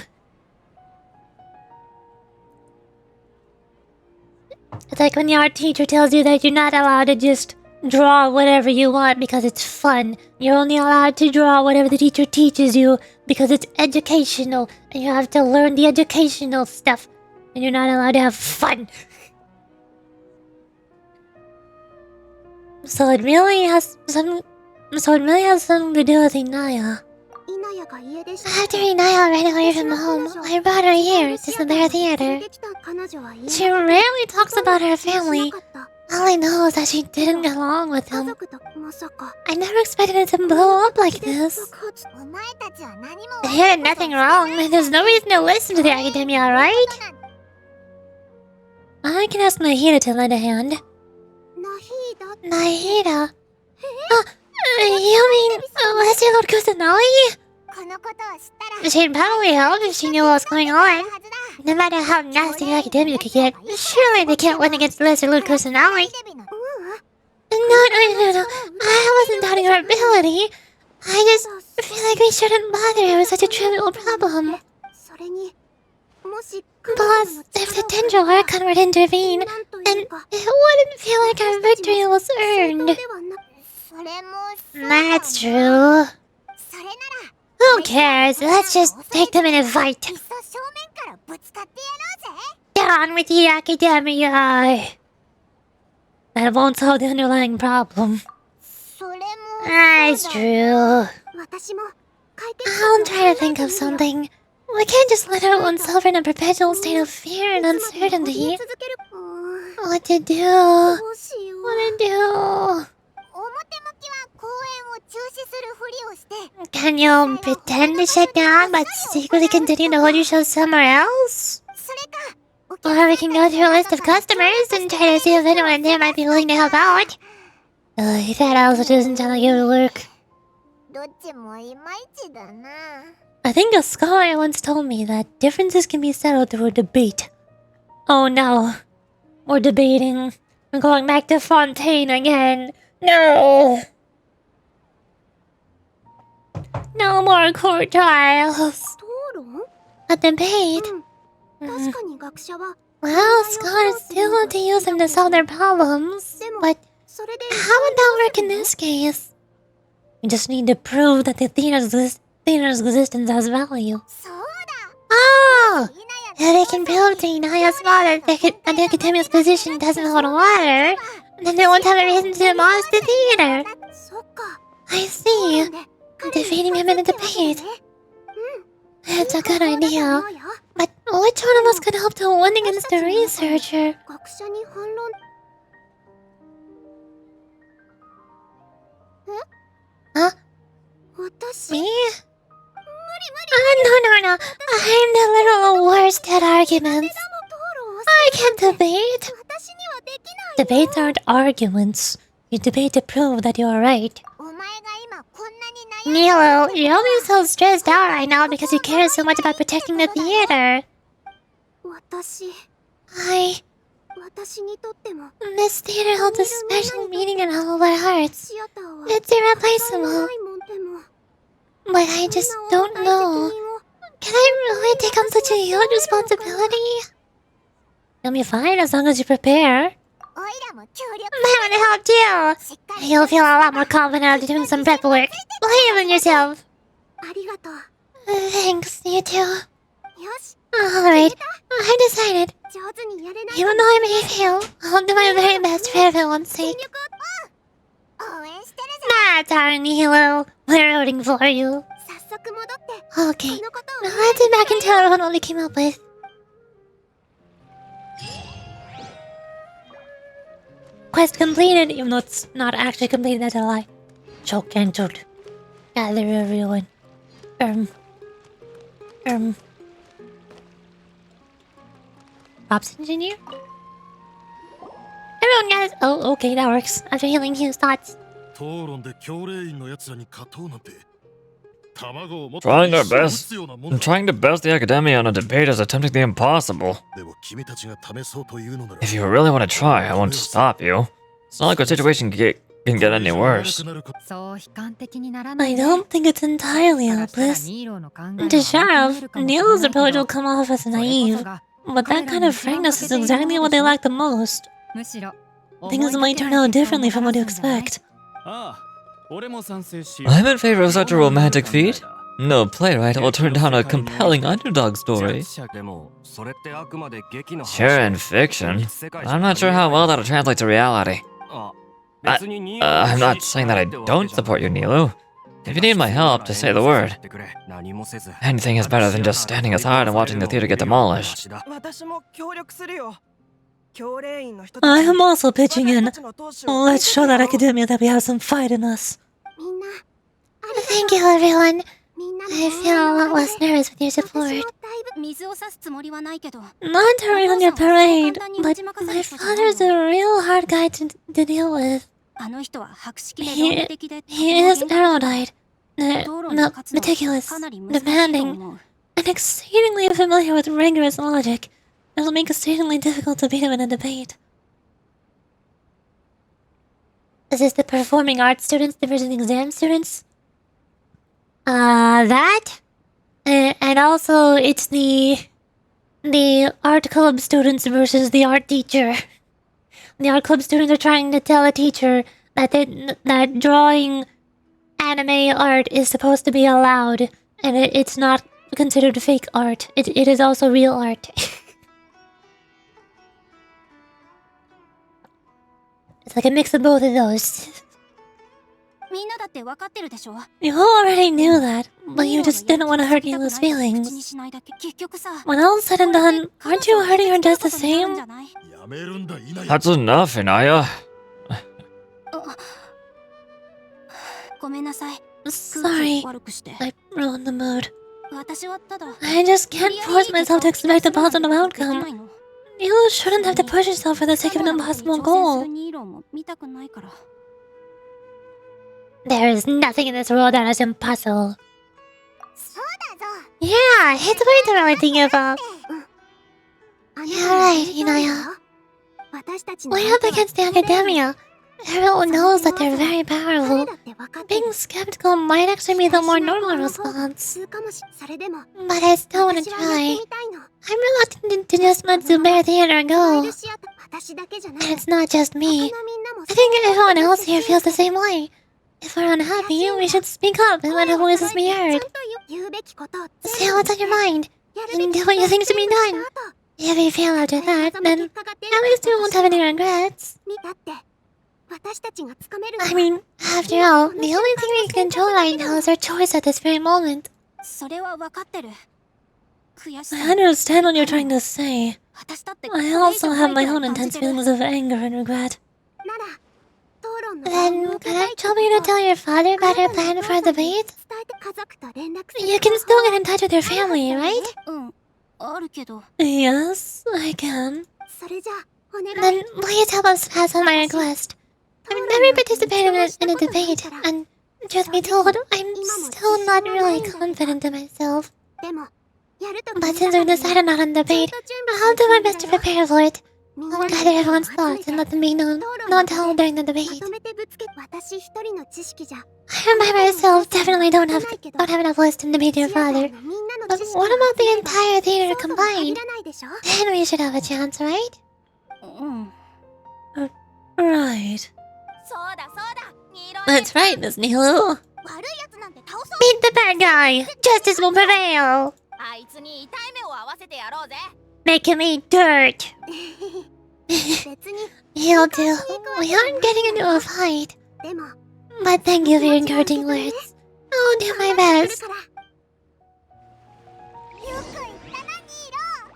It's like when the art teacher tells you that you're not allowed to just draw whatever you want because it's fun. You're only allowed to draw whatever the teacher teaches you because it's educational, and you have to learn the educational stuff, and you're not allowed to have fun. So it really has something to do with Inaya. After Inaya ran away from home, I brought her here to SUMERU Theater. She rarely talks about her family. All I know is that she didn't get along with them. I never expected it to blow up like this. They did nothing wrong, and there's no reason to listen to the Academia, right? I can ask Nahida to lend a hand. Nahida? You mean Leslie Lord Kusanagi? She'd probably help if she knew what was going on. No matter how nasty academia could get, surely they can't win against Lesser Lucas and Ally. No. I wasn't doubting her ability. I just feel like we shouldn't bother her with such a trivial problem. Plus, if the Tendril Archon were to intervene, then it wouldn't feel like our victory was earned. That's true. Who cares? Let's just take them in a fight. Down with the academia. That won't solve the underlying problem. That's true. I'll try to think of something. We can't just let everyone suffer in a perpetual state of fear and uncertainty. What to do? Can you pretend to shut down but secretly continue to hold your show somewhere else? Or we can go through a list of customers and try to see if anyone there might be willing to help out. That also doesn't sound like it would work. I think a scholar once told me that differences can be settled through a debate. Oh no. We're debating. We're going back to Fontaine again. No! No more court trials. A debate? Well, scholars still want to use them to solve their problems. But how would that work in this case? We just need to prove that the theater's existence has value. Oh! If they can prove to Inaya's father that the Academia's position doesn't hold water, then they won't have a reason to demolish the theater. I see. Defeating him in a debate. That's a good idea. But which one of us could help to win against the researcher? Huh? Me? No. I'm the literal worst at arguments. I can't debate. Debates aren't arguments. You debate to prove that you are right. NILOU, you're only so stressed out right now because you care so much about protecting the theater. This theater holds a special meaning in all of our hearts. It's irreplaceable. But I just don't know. Can I really take on such a huge responsibility? You'll be fine as long as you prepare. That would help too. You'll feel a lot more confident after doing some prep work. Believe in yourself. Thanks, you too. Alright, I decided. Even though I may fail, I'll do my very best for everyone's sake. That's our NILOU. We're rooting for you. Okay, now let's get back and tell everyone what we came up with. Quest completed, even though it's not actually completed, that's a lie. Show cancelled. Gather everyone. Ops engineer? Everyone guys. Oh, okay, that works. After healing Hugh's thoughts. Trying our best. Trying to best the Academia on a debate is attempting the impossible. If you really want to try, I won't stop you. It's not like our situation can get any worse. I don't think it's entirely hopeless. To Sheriff, NILOU's approach will come off as naive, but that kind of frankness is exactly what they lack the most. Things might turn out differently from what you expect. I'm in favor of such a romantic feat. No playwright will turn down a compelling underdog story. Sure, in fiction. I'm not sure how well that'll translate to reality. I'm not saying that I don't support you, NILOU. If you need my help, just say the word. Anything is better than just standing aside and watching the theater get demolished. I am also pitching in. Let's show that Academia that we have some fight in us. Thank you, everyone. I feel a lot less nervous with your support. Not to rain on your parade, but my father's a real hard guy to deal with. He is erudite, meticulous, demanding, and exceedingly familiar with rigorous logic. It'll make it exceedingly difficult to beat him in a debate. Is this the performing arts students versus exam students? That? And also, it's the art club students versus the art teacher. The art club students are trying to tell a teacher that drawing anime art is supposed to be allowed, and it's not considered fake art. It is also real art. It's like a mix of both of those. You all already knew that, but you just didn't want to hurt Nilou's feelings. When all's said and done, aren't you hurting her just the same? That's enough, Inaya. Sorry, I ruined the mood. I just can't force myself to expect a positive outcome. You shouldn't have to push yourself for the sake of an impossible goal. There is nothing in this world that is impossible. Yeah, it's way too early to give up. Yeah, right, Inaya. We're up against the academia. Everyone knows that they're very powerful. Being skeptical might actually be the more normal response. But I still want to try. I'm reluctant to just let Zubair Theater go. And it's not just me. I think everyone else here feels the same way. If we're unhappy, we should speak up and let our voices be heard. Say what's on your mind, and do what you think should be done. If we fail after that, then at least we won't have any regrets. I mean, after all, the only thing we can control right now is our choice at this very moment. I understand what you're trying to say. I also have my own intense feelings of anger and regret. Then, could I trouble you to tell your father about our plan for the debate? You can still get in touch with your family, right? Yes, I can. Then, please help us pass on my request. I've never participated in a debate, and truth be told, I'm still not really confident in myself. But since we've decided not on debate, I'll do my best to prepare for it. I'll gather everyone's thoughts and let them be known, not told during the debate. I by myself definitely don't have enough wisdom to beat your father. But what about the entire theater combined? Then we should have a chance, right? Right. That's right, Miss NILOU. Beat the bad guy! Justice will prevail! Make him eat dirt! He'll do. We aren't getting into a fight. But thank you for your encouraging words. I'll do my best.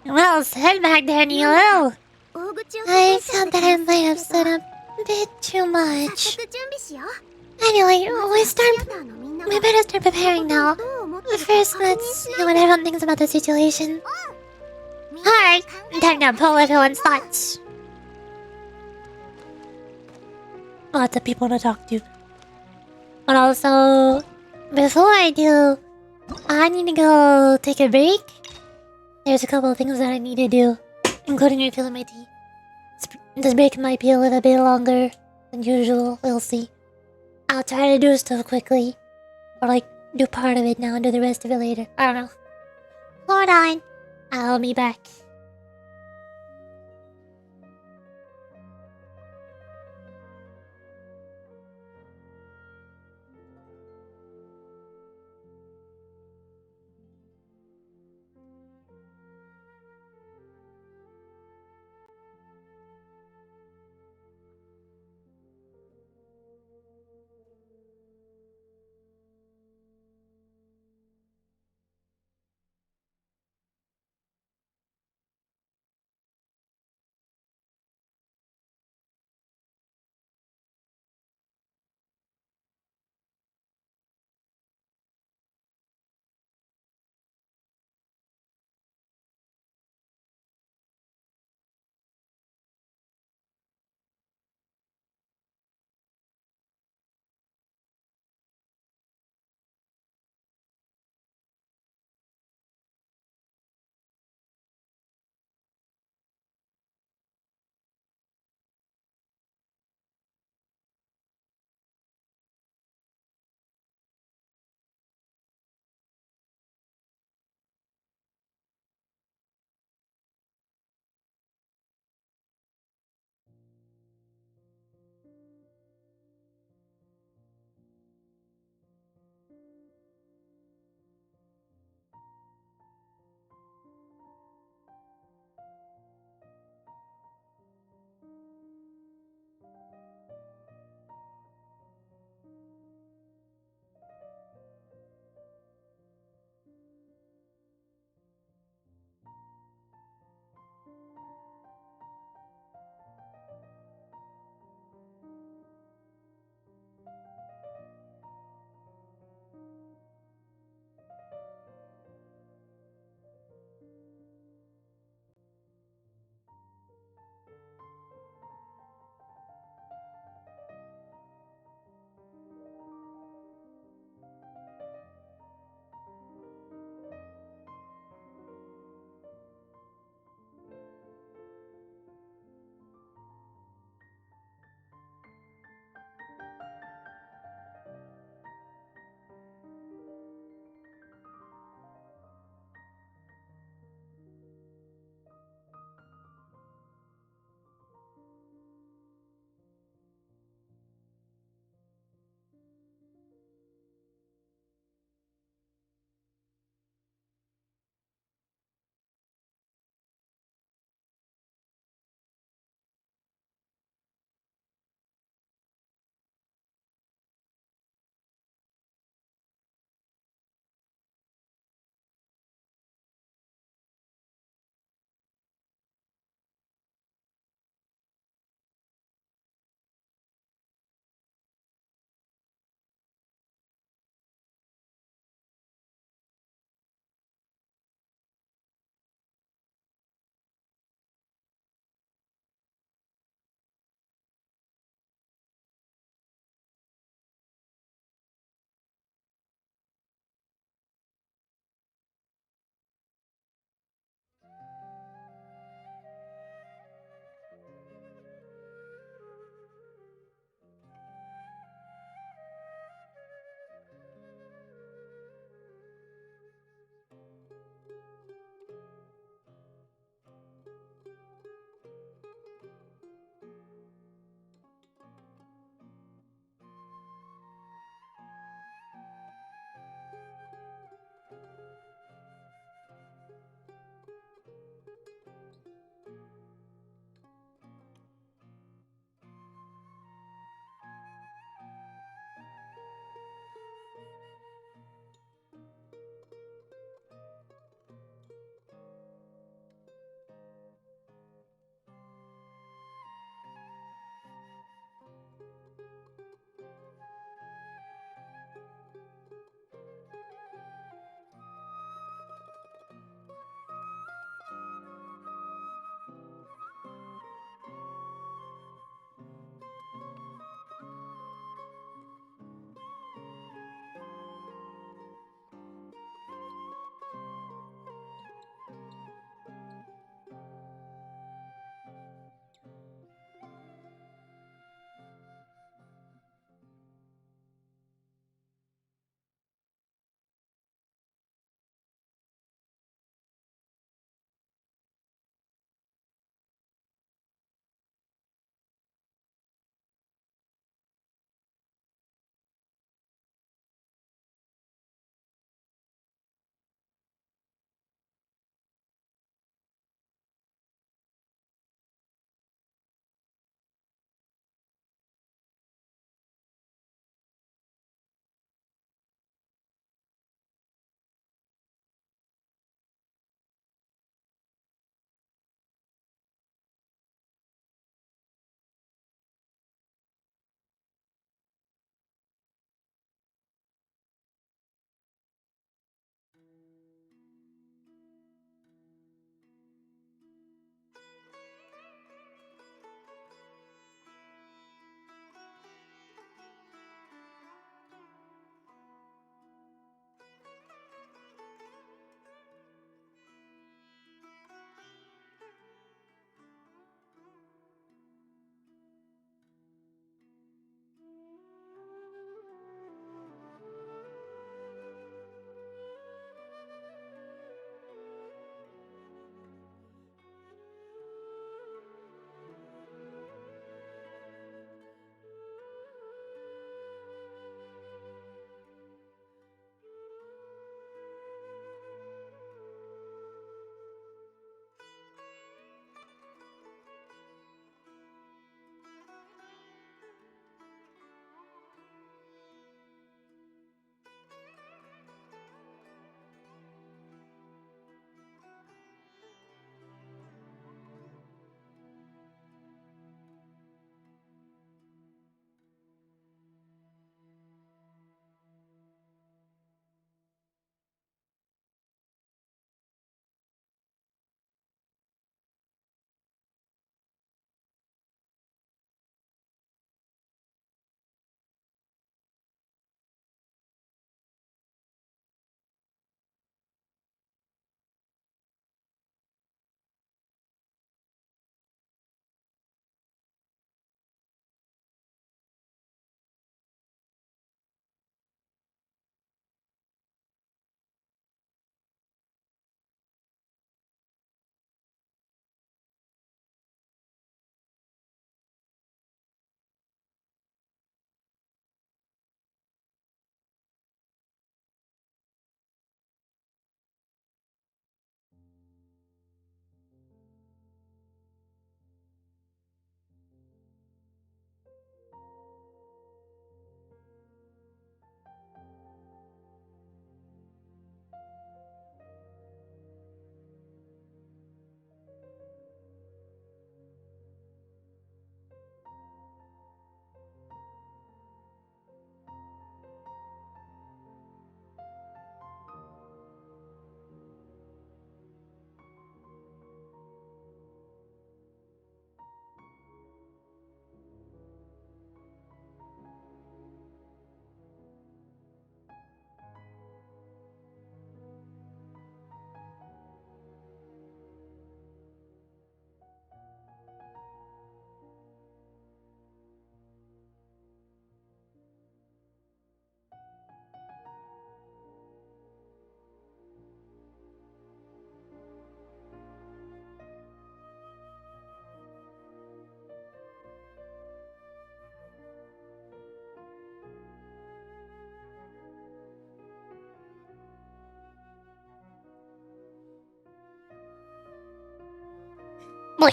Well said back there, NILOU. I felt that I might have stood up a bit too much. Anyway, we better start preparing now. First, let's see what everyone thinks about the situation. Alright, time to poll everyone's thoughts. Lots of people to talk to. But also, before I do, I need to go take a break. There's a couple of things that I need to do, including refilling my tea. This break might be a little bit longer than usual, we'll see. I'll try to do stuff quickly. Or like, do part of it now and do the rest of it later. I don't know. Hold on. I'll be back. Boy.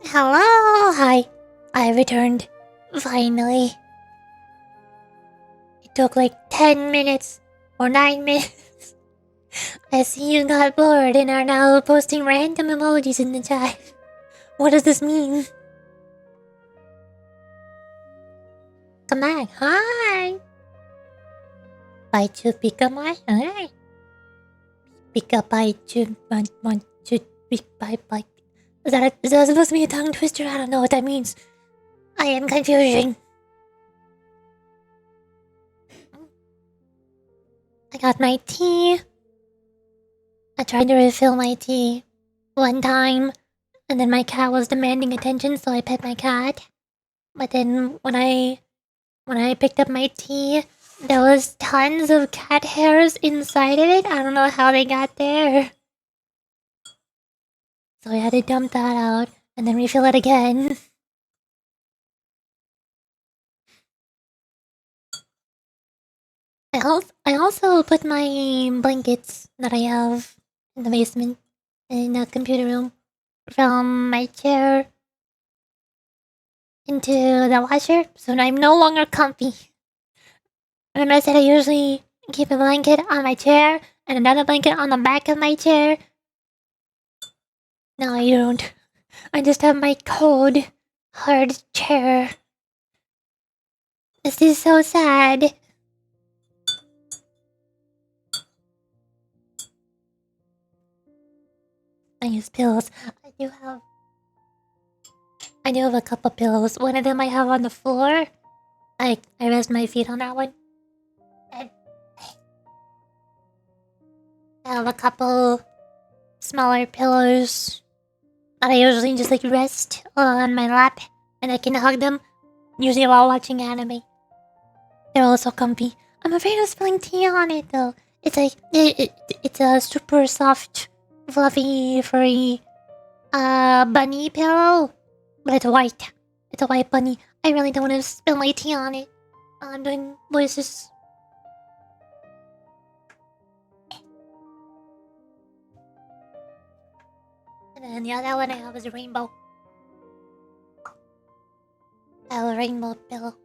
Hello, hi. I returned. Finally. It took like 10 minutes or 9 minutes. I see you got bored and are now posting random emojis in the chat. What does this mean? Come back. Hi. Bite you, pick up my. Hi. Pick up, bite you, want you, bite. Is that supposed to be a tongue twister? I don't know what that means. I am confusion. I got my tea. I tried to refill my tea one time, and then my cat was demanding attention, so I pet my cat. But then when I picked up my tea, there was tons of cat hairs inside of it. I don't know how they got there. So I had to dump that out and then refill it again. I also put my blankets that I have in the basement in the computer room from my chair into the washer, so I'm no longer comfy. Remember I said I usually keep a blanket on my chair and another blanket on the back of my chair? No, I don't. I just have my cold, hard chair. This is so sad. I use pillows. I do have a couple pillows. One of them I have on the floor. I rest my feet on that one. And I have a couple smaller pillows that I usually just like rest on my lap, and I can hug them, usually while watching anime. They're also comfy. I'm afraid of spilling tea on it though. It's like it's a super soft, fluffy, furry, bunny pillow, but it's white. It's a white bunny. I really don't want to spill my tea on it. I'm doing voices. And then the other one I have is a rainbow. I have a rainbow pillow.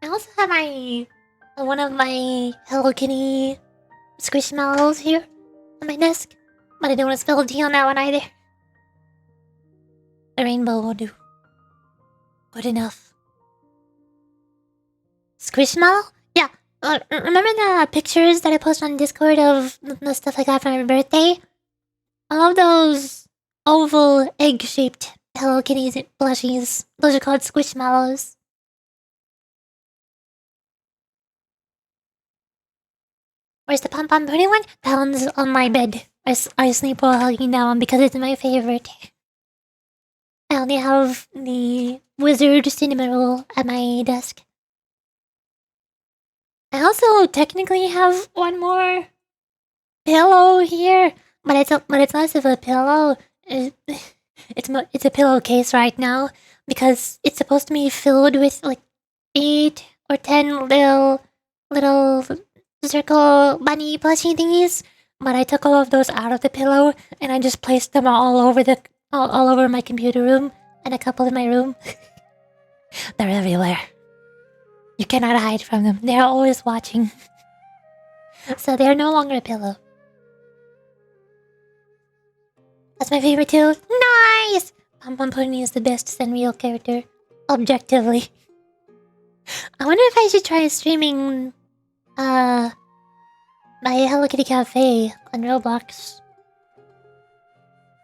I also have one of my Hello Kitty squishmallows here on my desk, but I don't want to spill tea on that one either. The rainbow will do. Good enough. Squishmallow? Yeah. Remember the pictures that I posted on Discord of the stuff I got for my birthday? All of those oval egg-shaped Hello Kitties plushies. Those are called squishmallows. Where's the pom-pom pretty one? That one's on my bed. I sleep while hugging that one because it's my favorite. I only have the wizard cinnamon roll at my desk. I also technically have one more pillow here, but it's less of a pillow. It's a pillowcase right now because it's supposed to be filled with like 8 or 10 little circle bunny plushie thingies. But I took all of those out of the pillow and I just placed them all over my computer room and a couple in my room. They're everywhere. You cannot hide from them. They're always watching. So they're no longer a pillow. That's my favorite too. Nice! Pom-Pom Pony is the best Sanrio character. Objectively. I wonder if I should try streaming my Hello Kitty Cafe on Roblox.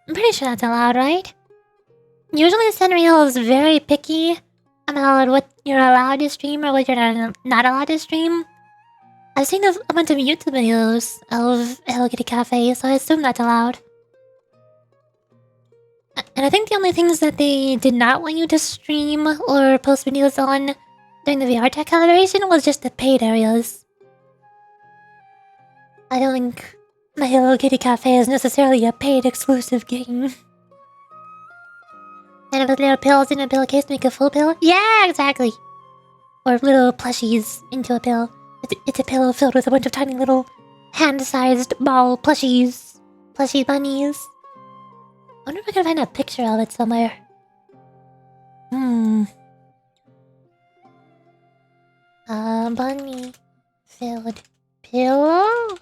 I'm pretty sure that's allowed, right? Usually Sanrio is very picky about what you're allowed to stream or what you're not allowed to stream. I've seen a bunch of YouTube videos of Hello Kitty Cafe, so I assume that's allowed. And I think the only things that they did not want you to stream or post videos on during the VR Tech Celebration was just the paid areas. I don't think my Hello Kitty Cafe is necessarily a paid exclusive game. And with little pills in a pillowcase to make a full pillow? Yeah, exactly! Or little plushies into a pillow. It's a pillow filled with a bunch of tiny little hand-sized ball plushies. Plushy bunnies. I wonder if I can find a picture of it somewhere. Bunny filled pillow.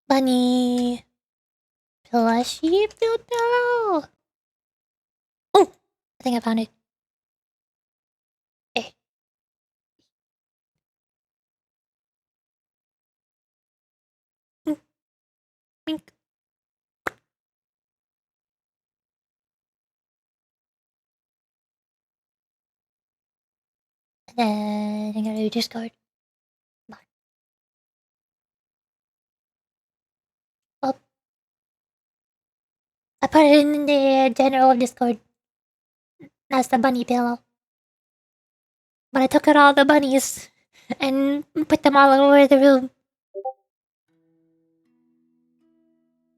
Bunny plushy filled pillow. Oh, I think I found it. Eh. Mink. And then I'm gonna Discord. Oh, I put it in the general Discord. That's the bunny pillow. But I took out all the bunnies and put them all over the room.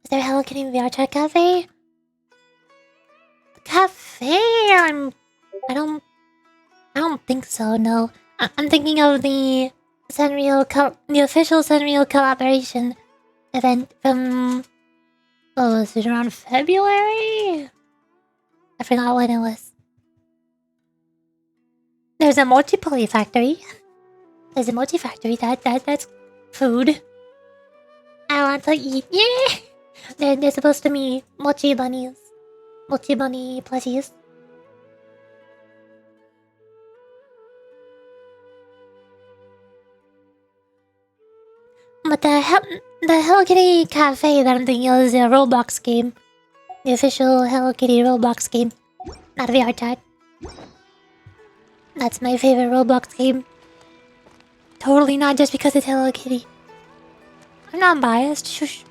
Is there a Hello Kitty VR chat cafe? Cafe? I don't think so. No, I'm thinking of the the official Sanrio collaboration event from. Oh, was it around February? I forgot when it was. There's a mochi poly factory. There's a mochi factory. That's food. I want to eat. Yeah. They're supposed to be mochi bunnies. Mochi bunny plushies. But the Hello Kitty cafe that I'm thinking of is a Roblox game. The official Hello Kitty Roblox game. Not a VR chat. That's my favorite Roblox game. Totally not just because it's Hello Kitty. I'm not biased. Shush.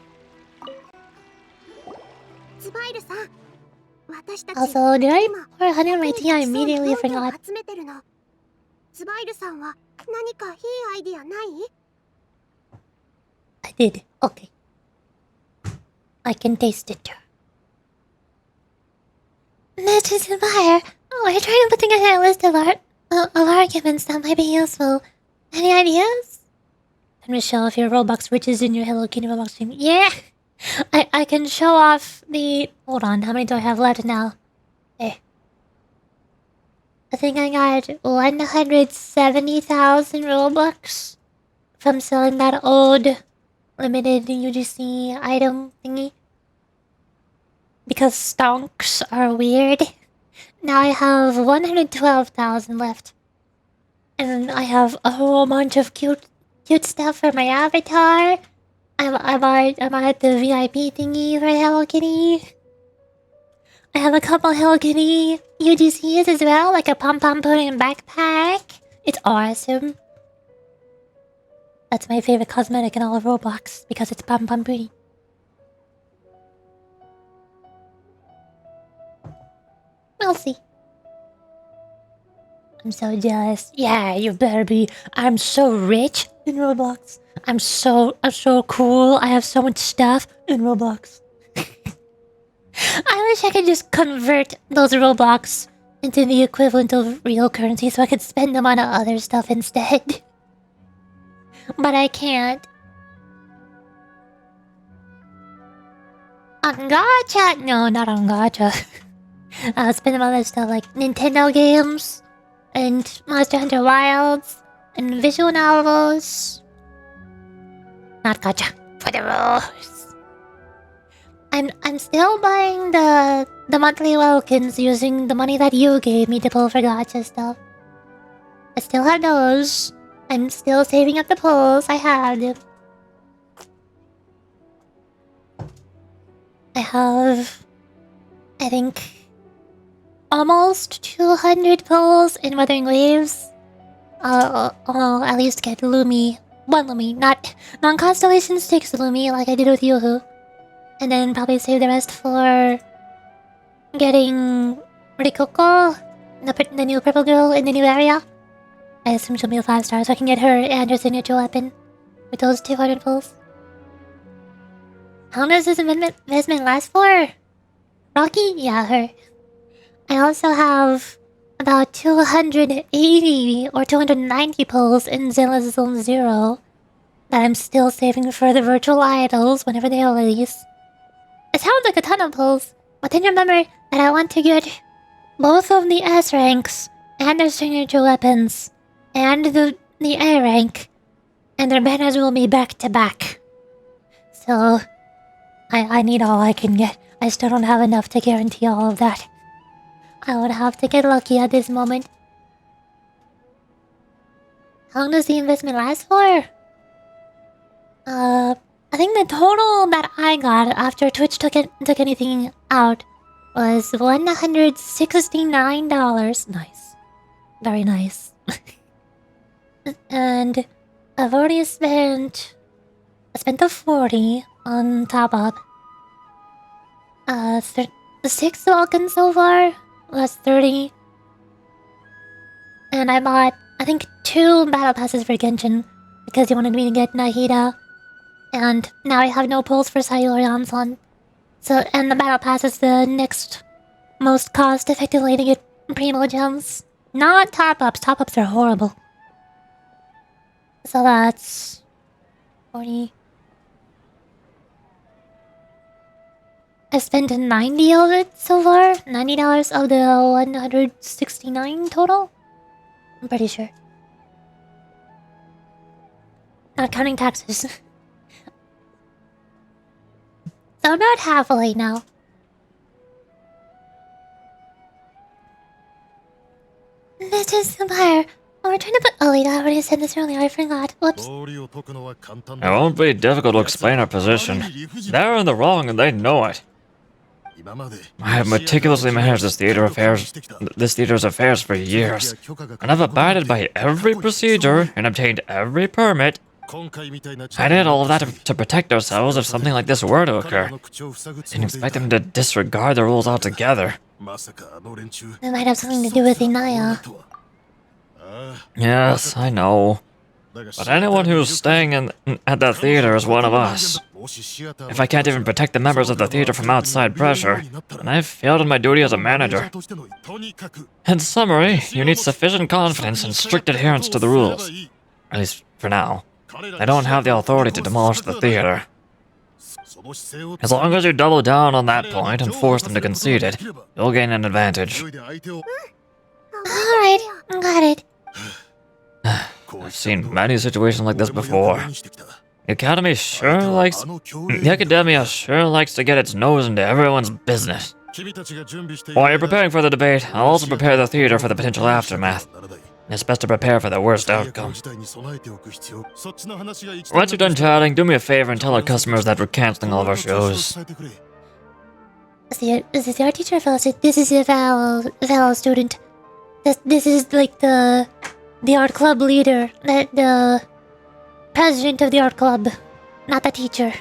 Also, did I pour honey on my tea? I immediately forgot. I did. Okay. I can taste it. This is fire. Oh, we're trying to put together a list of arguments that might be useful. Any ideas? Can we show off your Robux riches in your Hello Kitty Roblox stream? Yeah! I can show off the... Hold on, how many do I have left now? Okay. I think I got 170,000 Robux from selling that old limited UGC item thingy. Because stonks are weird. Now I have 112,000 left. And I have a whole bunch of cute stuff for my avatar. I bought the VIP thingy for Hello Kitty. I have a couple Hello Kitty UGCs as well, like a pom-pom pudding backpack. It's awesome. That's my favorite cosmetic in all of Roblox, because it's pom-pom pudding. We'll see. I'm so jealous. Yeah, you better be. I'm so rich in Roblox. I'm so cool. I have so much stuff in Roblox. I wish I could just convert those Roblox into the equivalent of real currency so I could spend them on other stuff instead. But I can't. On gacha? No, not on gacha. I'll spend them on other stuff like Nintendo games and Monster Hunter Wilds and visual novels. Not gacha. For the rules. I'm still buying the monthly Welkins using the money that you gave me to pull for gacha stuff. I still have those. I'm still saving up the pulls. I have. I have, I think, almost 200 pulls in Wuthering Waves. I'll at least get Lumi. One Lumi, not non-constellation 6 Lumi like I did with Yoo-Hoo. And then probably save the rest for getting Rikoko, the new purple girl in the new area. I assume she'll be a 5-star, so I can get her and her signature weapon with those 200 pulls. How long does this investment last for? Rocky? Yeah, her. I also have about 280 or 290 pulls in Zilla's Zone 0 that I'm still saving for the virtual idols whenever they release. It sounds like a ton of pulls, but then remember that I want to get both of the S ranks and their signature weapons and the A rank, and their banners will be back to back. So I need all I can get. I still don't have enough to guarantee all of that. I would have to get lucky at this moment. How long does the investment last for? I think the total that I got after Twitch took anything out was $169. Nice. Very nice. And I've already spent... I spent the 40 on top up. 6 Vulcan so far. That's 30. And I bought, I think, 2 battle passes for Genshin because he wanted me to get Nahida. And now I have no pulls for Sayori Anson. So, and the battle pass is the next most cost-effective way to get Primo gems. Not top-ups. Top-ups are horrible. So that's 40. I spent 90 of it so far. $90 of the 169 total. I'm pretty sure. Not counting taxes. So about halfway now. This is Empire. Oh, we're trying to put... Oh wait, I already said this earlier, I forgot. Whoops. It won't be difficult to explain our position. They're in the wrong and they know it. I have meticulously managed this theater's affairs for years, and I've abided by every procedure and obtained every permit. I did all of that to protect ourselves if something like this were to occur. Didn't expect them to disregard the rules altogether. It might have something to do with Inaya. Yes, I know. But anyone who's staying at that theater is one of us. If I can't even protect the members of the theater from outside pressure, then I've failed in my duty as a manager. In summary, you need sufficient confidence and strict adherence to the rules. At least for now. I don't have the authority to demolish the theater. As long as you double down on that point and force them to concede it, you'll gain an advantage. Alright, got it. I've seen many situations like this before. The Academia sure likes to get its nose into everyone's business. While you're preparing for the debate, I'll also prepare the theater for the potential aftermath. It's best to prepare for the worst outcome. Once you're done chatting, do me a favor and tell our customers that we're canceling all of our shows. Is this our teacher or fellow student? This is a fellow student. This is like the art club leader, the president of the art club, not the teacher.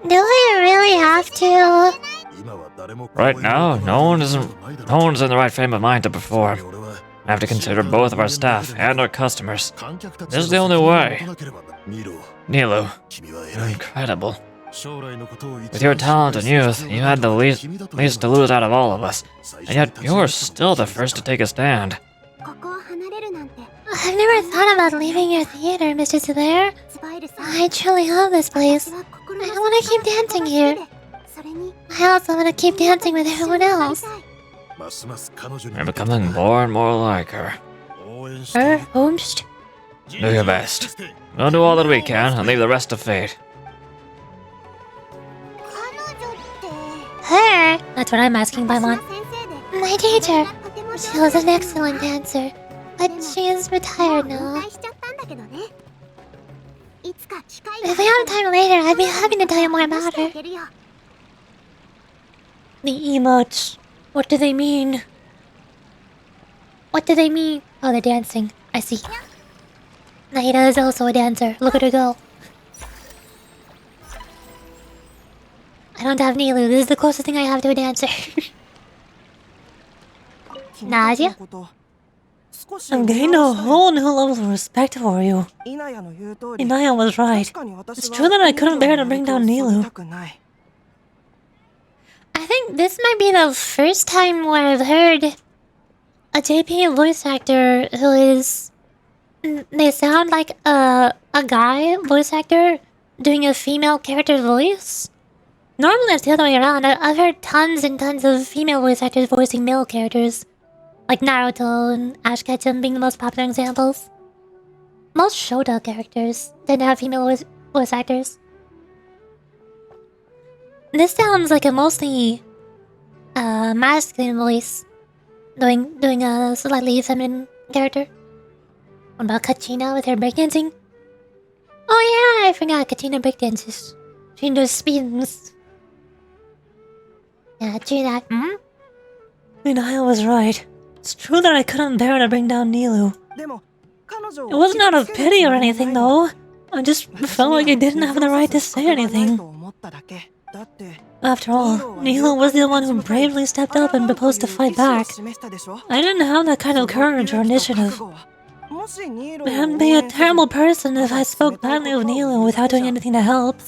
Do I really have to? Right now, no one's in the right frame of mind to perform. I have to consider both of our staff and our customers. This is the only way. NILOU, you're incredible. With your talent and youth, you had the least to lose out of all of us, and yet you're still the first to take a stand. I've never thought about leaving your theater, Mr. Sumer. I truly love this place. I want to keep dancing here. I also want to keep dancing with everyone else. You're becoming more and more like her. Her? Whomst? Do your best. We'll do all that we can and leave the rest to fate. Her? That's what I'm asking, Paimon. My teacher. She was an excellent dancer, but she is retired now. If we have time later, I'd be happy to tell you more about her. The emotes. What do they mean? What do they mean? Oh, they're dancing. I see. Nahida is also a dancer. Look at her go. I don't have NILOU. This is the closest thing I have to a dancer. Nadia? I'm getting a whole new level of respect for you. Inaya was right. It's true that I couldn't bear to bring down NILOU. I think this might be the first time where I've heard a JP voice actor who is they sound like a guy voice actor doing a female character's voice. Normally it's the other way around. I've heard tons and tons of female voice actors voicing male characters. Like Naruto and Ash Ketchum being the most popular examples. Most Shota characters tend to have female voice actors. This sounds like a mostly masculine voice doing a slightly feminine character. What about Kachina with her breakdancing? Oh yeah, I forgot Kachina breakdances. She does spins. Yeah, true that. Hmm? NILOU was right. It's true that I couldn't bear to bring down NILOU. It wasn't out of pity or anything, though. I just felt like I didn't have the right to say anything. After all, NILOU was the one who bravely stepped up and proposed to fight back. I didn't have that kind of courage or initiative. I'd be a terrible person if I spoke badly of NILOU without doing anything to help.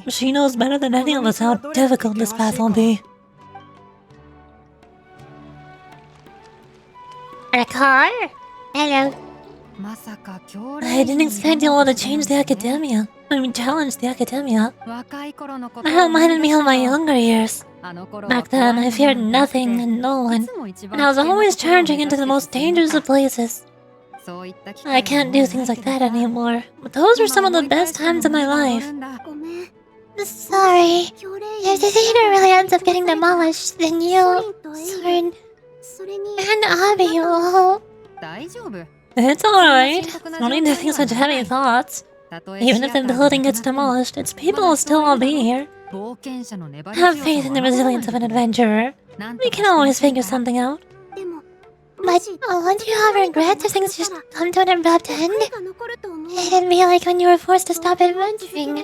She knows better than any of us how difficult this path will be. A car? Hello. I didn't expect you all to change the academia. I mean, challenge the academia. That reminded me of my younger years. Back then, I feared nothing and no one, and I was always charging into the most dangerous of places. I can't do things like that anymore, but those were some of the best times of my life. Sorry. If the theater really ends up getting demolished, then you, Soren, and Abby will... It's alright. No need to think such heavy thoughts. Even if the building gets demolished, its people will still all be here. Have faith in the resilience of an adventurer. We can always figure something out. But won't you have regrets if things just come to an abrupt end? It'd be like when you were forced to stop adventuring.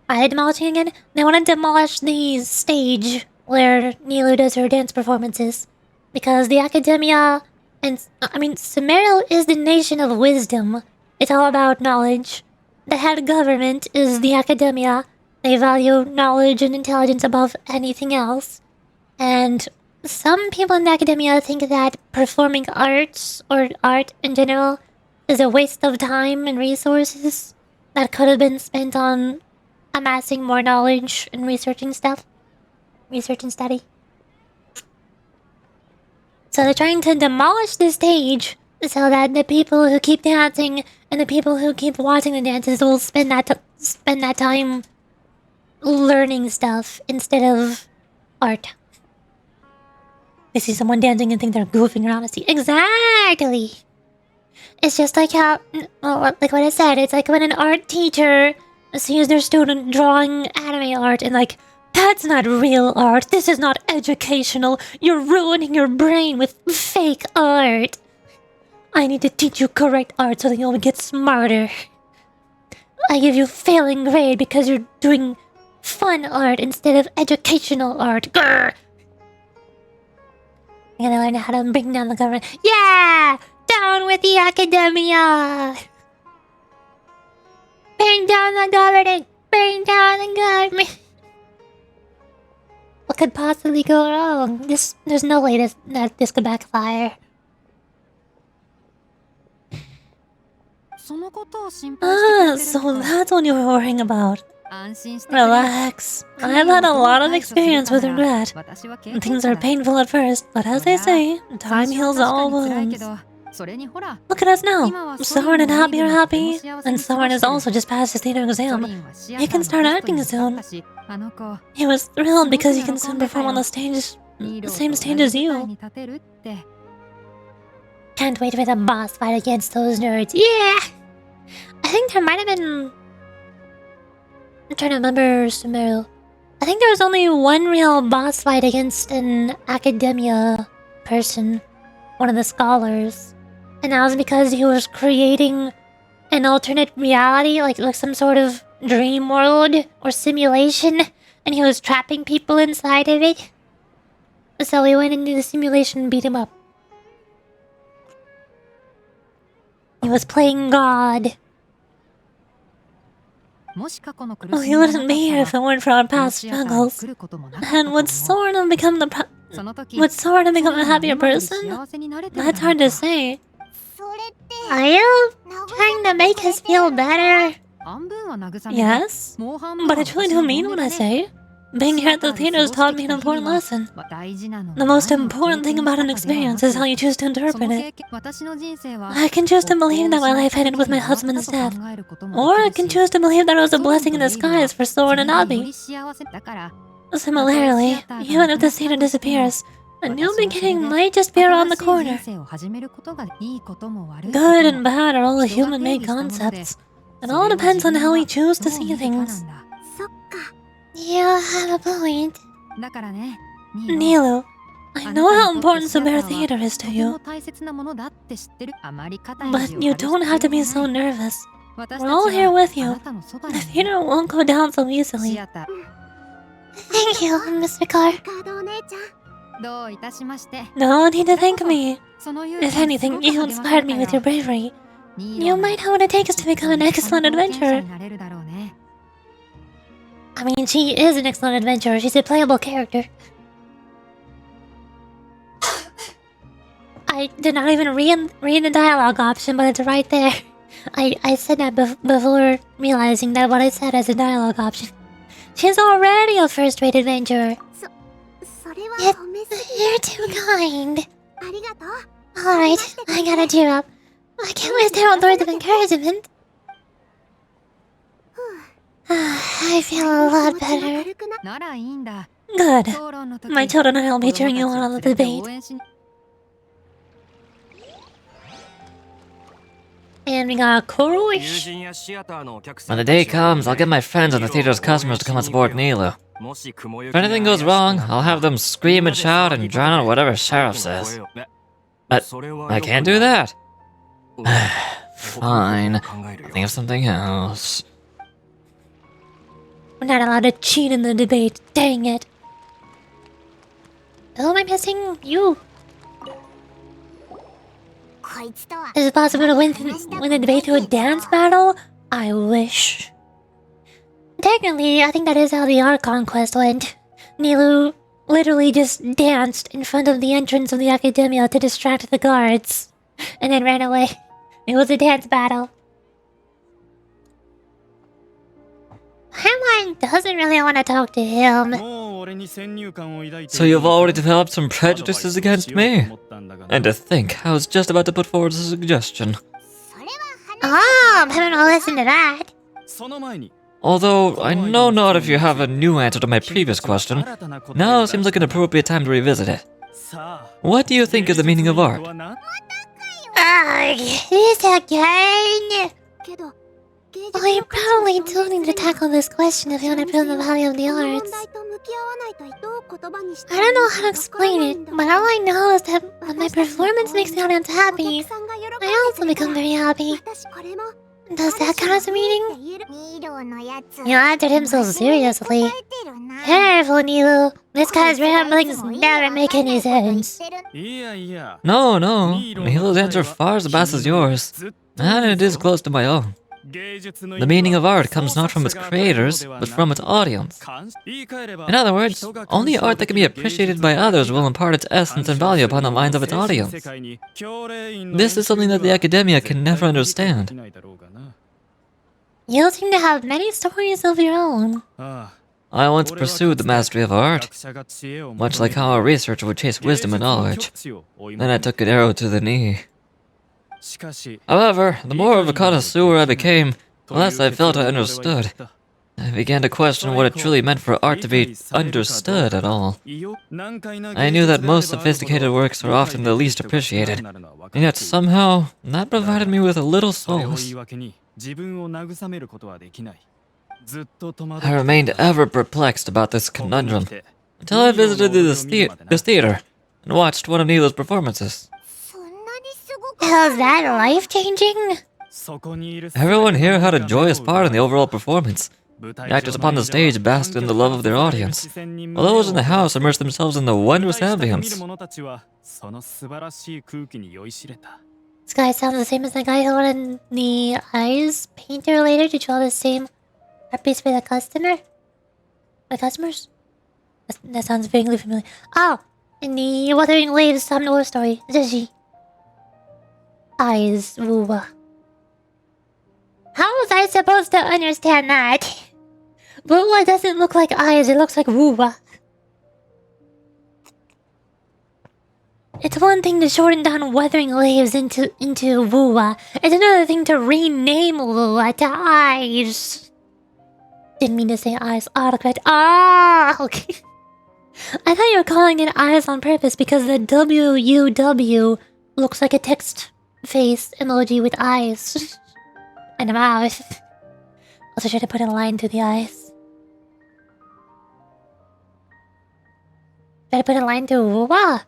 Are they demolishing again? They want to demolish the stage where NILOU does her dance performances. Because the academia... SUMERU is the nation of wisdom. It's all about knowledge. The head government is the academia. They value knowledge and intelligence above anything else. And some people in the academia think that performing arts, or art in general, is a waste of time and resources that could have been spent on amassing more knowledge and researching stuff. Research and study. So they're trying to demolish the stage so that the people who keep dancing and the people who keep watching the dances will spend that time learning stuff instead of art. They see someone dancing and think they're goofing around. Exactly. It's just like how, like what I said. It's like when an art teacher sees their student drawing anime art and like, that's not real art. This is not educational. You're ruining your brain with fake art. I need to teach you correct art so that you'll get smarter. I give you failing grade because you're doing fun art instead of educational art. Grr! You gotta learn how to bring down the government. Yeah! Down with the academia! Bring down the government! Bring down the government! What could possibly go wrong? There's no way that this could backfire. So that's what you were worrying about. Relax. I've had a lot of experience with regret. Things are painful at first, but as they say, time heals all wounds. Look at us now. Soren and Happy are happy, and Soren has also just passed his theater exam. He can start acting soon. He was thrilled because he can soon perform on the same stage as you. Can't wait for the boss fight against those nerds. Yeah! I think there might have been... I'm trying to remember SUMERU. I think there was only one real boss fight against an academia person. One of the scholars. And that was because he was creating an alternate reality, like some sort of dream world or simulation. And he was trapping people inside of it. So we went into the simulation and beat him up. He was playing God. Well, he wouldn't be here if it weren't for our past struggles. And would Soren have become the Would Sora become a happier person? That's hard to say. Are you trying to make us feel better? Yes, but I truly do mean what I say. Being here at the theater has taught me an important lesson. The most important thing about an experience is how you choose to interpret it. I can choose to believe that my life ended with my husband's death, or I can choose to believe that it was a blessing in disguise for Sora and Abi. Similarly, even if the theater disappears, a new beginning might just be around the corner. Good and bad are all human-made concepts. It all depends on how we choose to see things. You have a point. NILOU, I know how important SUMERU Theater is to you, but you don't have to be so nervous. We're all here with you. The theater won't go down so easily. Thank you, Mr. Carr. No need to thank me. If anything, you inspired me with your bravery. You might have what it takes to become an excellent adventurer. I mean, she is an excellent adventurer. She's a playable character. I did not even read the dialogue option, but it's right there. I said that before realizing that what I said as a dialogue option. She's already a first-rate adventurer. You're too kind. Alright, I gotta cheer up. I can't waste out words of encouragement. I feel a lot better. Good. My children and I will be cheering you on the debate. And we got a Kuroish. When the day comes, I'll get my friends and the theater's customers to come and support NILOU. If anything goes wrong, I'll have them scream and shout and drown out whatever Sheriff says. But I can't do that. Fine. I'll think of something else. We're not allowed to cheat in the debate. Dang it. Who am I missing? You. Is it possible to win the debate through a dance battle? I wish. Technically, I think that is how the art conquest went. NILOU literally just danced in front of the entrance of the academia to distract the guards, and then ran away. It was a dance battle. Paimon doesn't really want to talk to him. So you've already developed some prejudices against me? And to think, I was just about to put forward a suggestion. Oh, Paimon will listen to that. Although, I know not if you have a new answer to my previous question, now seems like an appropriate time to revisit it. What do you think is the meaning of art? This again. We probably do need to tackle this question if you want to prove the value of the arts. I don't know how to explain it, but all I know is that when my performance makes the audience happy, I also become very happy. Does that count as a meaning? You answered him so seriously. Careful, NILOU. This guy's ramblings never make any sense. No, NILOU's answer far surpasses yours, and it is close to my own. The meaning of art comes not from its creators, but from its audience. In other words, only art that can be appreciated by others will impart its essence and value upon the minds of its audience. This is something that the academia can never understand. You seem to have many stories of your own. I once pursued the mastery of art, much like how a researcher would chase wisdom and knowledge. Then I took an arrow to the knee. However, the more of a connoisseur I became, the less I felt I understood. I began to question what it truly meant for art to be understood at all. I knew that most sophisticated works are often the least appreciated, and yet somehow, that provided me with a little solace. I remained ever perplexed about this conundrum, until I visited this theater, and watched one of NILOU's performances. Was that life-changing? Everyone here had a joyous part in the overall performance. The actors upon the stage basked in the love of their audience, while those in the house immersed themselves in the wondrous ambience. This guy sounds the same as the guy who wanted the eyes painter later to draw the same art piece for the customer? The customers? That sounds vaguely familiar. Oh, In the Wuthering Waves Summer story, Zizi. Eyes, woowa. How was I supposed to understand that? Woowa doesn't look like eyes, it looks like woowa. It's one thing to shorten down Wuthering Waves into woowa. It's another thing to rename woowa to eyes. Didn't mean to say eyes. Autocorrect. Ah, okay. I thought you were calling it eyes on purpose because the WUW looks like a text face emoji with eyes. And a mouth. Also should have put a line through the eyes. Should I put a line through woowa?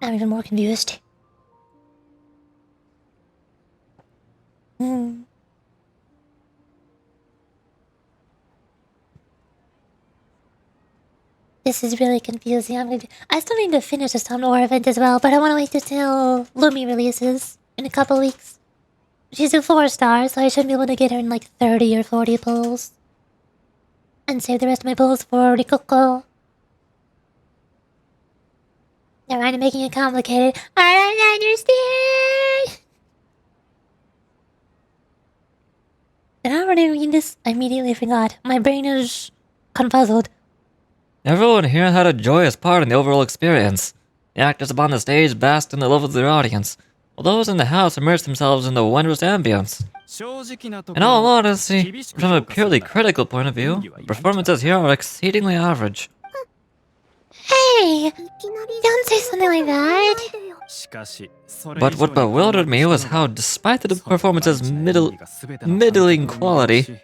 Now I'm even more confused. This is really confusing. I still need to finish the Somnor event as well, but I want to wait until Lumi releases in a couple weeks. She's a 4-star, so I should be able to get her in like 30 or 40 pulls. And save the rest of my pulls for Rikoko. Never mind making it complicated. I don't understand! Did I already read this? I immediately forgot. My brain is confuzzled. Everyone here had a joyous part in the overall experience. The actors upon the stage basked in the love of their audience, while those in the house immersed themselves in the wondrous ambience. In all honesty, from a purely critical point of view, performances here are exceedingly average. Hey! Don't say something like that! But what bewildered me was how, despite the performance's middling quality,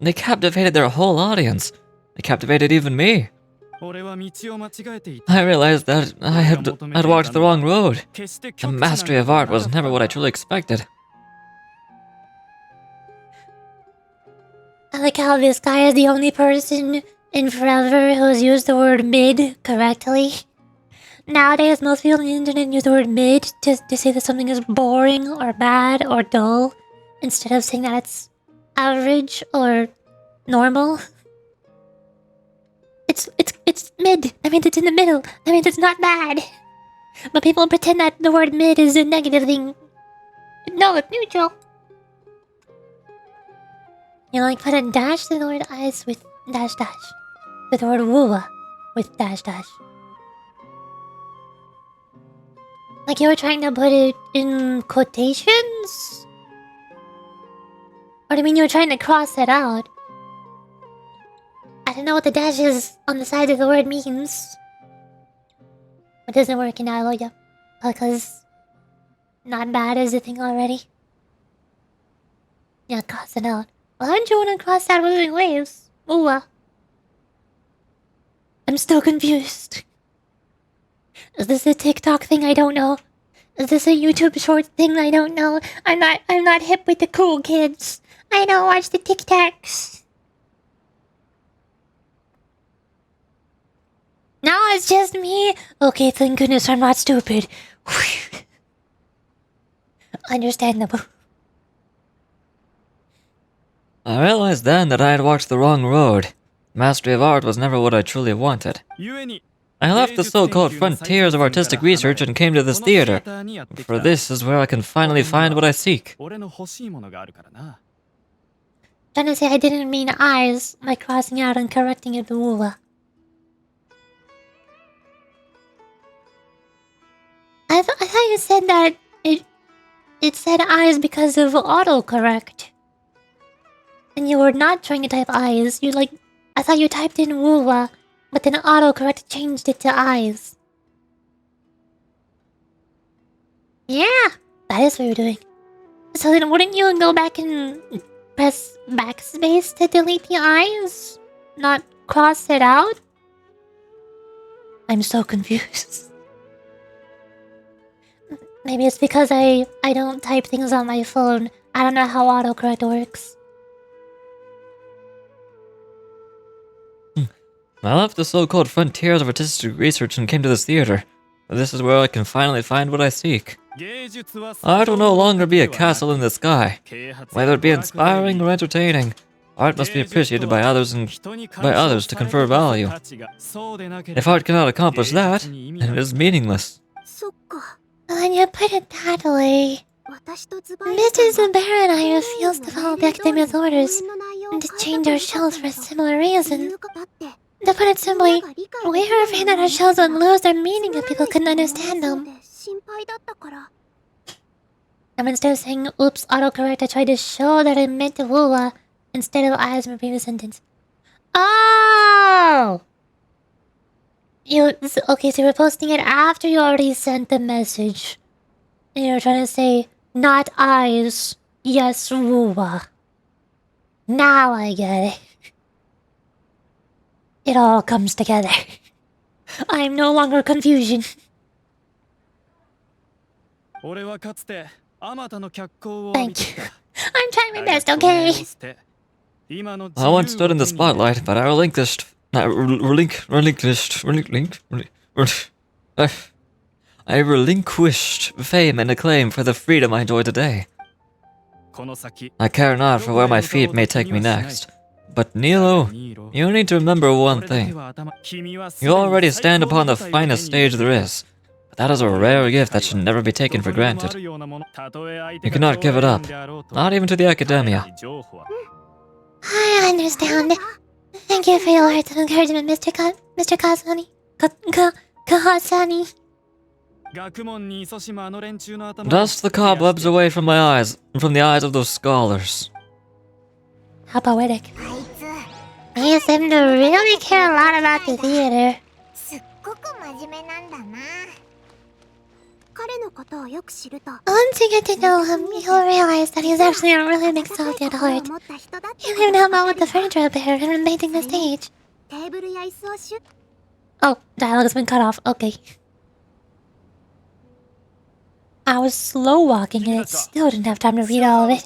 they captivated their whole audience. They captivated even me. I realized that I'd walked the wrong road. The mastery of art was never what I truly expected. I like how this guy is the only person in forever who has used the word mid correctly. Nowadays, most people on the internet use the word mid to say that something is boring or bad or dull, instead of saying that it's average or normal. It's mid. That means it's in the middle. That means it's not bad. But people pretend that the word mid is a negative thing. No, it's neutral. You know, like put a dash to the word eyes with dash dash. With the word woowa with dash dash. Like you were trying to put it in quotations? Or do you mean you were trying to cross it out? I don't know what the dashes on the side of the word means. It doesn't work in NILOU, because not bad is the thing already. Yeah, cross it out. Why don't you want to cross out Wuthering Waves? Ooh. I'm still confused. Is this a TikTok thing I don't know? Is this a YouTube short thing I don't know? I'm not hip with the cool kids. I don't watch the TikToks. Now it's just me? Okay, thank goodness I'm not stupid. Understandable. I realized then that I had walked the wrong road. Mastery of art was never what I truly wanted. I left the so-called frontiers of artistic research and came to this theater. For this is where I can finally find what I seek. Trying to say I didn't mean eyes by crossing out and correcting it to woowa. I thought you said that it said eyes because of autocorrect. And you were not trying to type eyes. I thought you typed in woowa, but then autocorrect changed it to eyes. Yeah, that is what you're doing. So then wouldn't you go back and press backspace to delete the eyes? Not cross it out? I'm so confused. Maybe it's because I don't type things on my phone. I don't know how autocorrect works. I left the so-called frontiers of artistic research and came to this theater. This is where I can finally find what I seek. Art will no longer be a castle in the sky. Whether it be inspiring or entertaining, art must be appreciated by others and by others to confer value. If art cannot accomplish that, then it is meaningless. When you put it that way, Mr. Zumbera and I refuse to follow the Academia's orders and to change our shows for a similar reason. To put it simply, we are afraid that our shows would lose their meaning if people couldn't understand them. And instead of saying, oops, autocorrect, I tried to show that I meant to woowa instead of eyes in my previous sentence. Oh! Okay, so you're posting it after you already sent the message. And you're trying to say, not eyes, yes, woowa. Now I get it. It all comes together. I'm no longer confusion. Thank you. I'm trying my best, okay? I once stood in the spotlight, but I relinquished fame and acclaim for the freedom I enjoy today. I care not for where my feet may take me next. But NILOU, you need to remember one thing. You already stand upon the finest stage there is. But that is a rare gift that should never be taken for granted. You cannot give it up, not even to the Academia. I understand. Thank you for your words of encouragement, Mr. Kazani. Kahasani. Dust the cobwebs away from my eyes, and from the eyes of those scholars. How poetic. You seem to really care a lot about the theater. Once you get to know him, you'll realize that he's actually a really big softy at heart. He'll even help out with the furniture repair and painting the stage. Oh, dialogue has been cut off. Okay. I was slow walking and I still didn't have time to read all of it.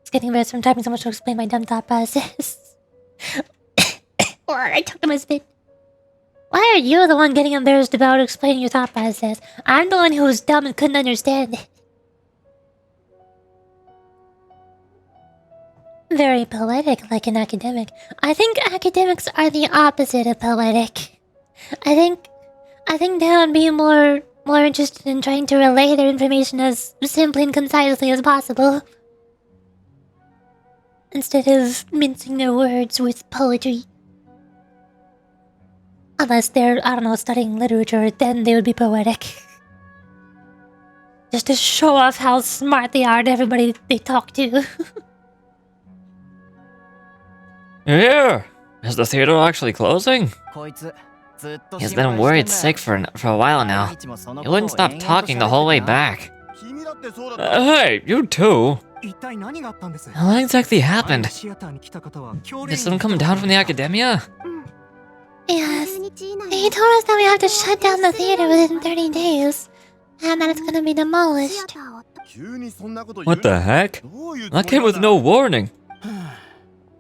It's getting better from typing so much to explain my dumb thought process. Or I took him a spit. Why are you the one getting embarrassed about explaining your thought process? I'm the one who was dumb and couldn't understand it. Very poetic, like an academic. I think academics are the opposite of poetic. I think they would be more interested in trying to relay their information as simply and concisely as possible, instead of mincing their words with poetry. Unless they're, I don't know, studying literature, then they would be poetic. Just to show off how smart they are to everybody they talk to. Here! Is the theater actually closing? He's been worried sick for a while now. He wouldn't stop talking the whole way back. Hey, you too! What exactly happened? Did someone come down from the Academia? Yes. He told us that we have to shut down the theater within 30 days. And that it's gonna be demolished. What the heck? That came with no warning.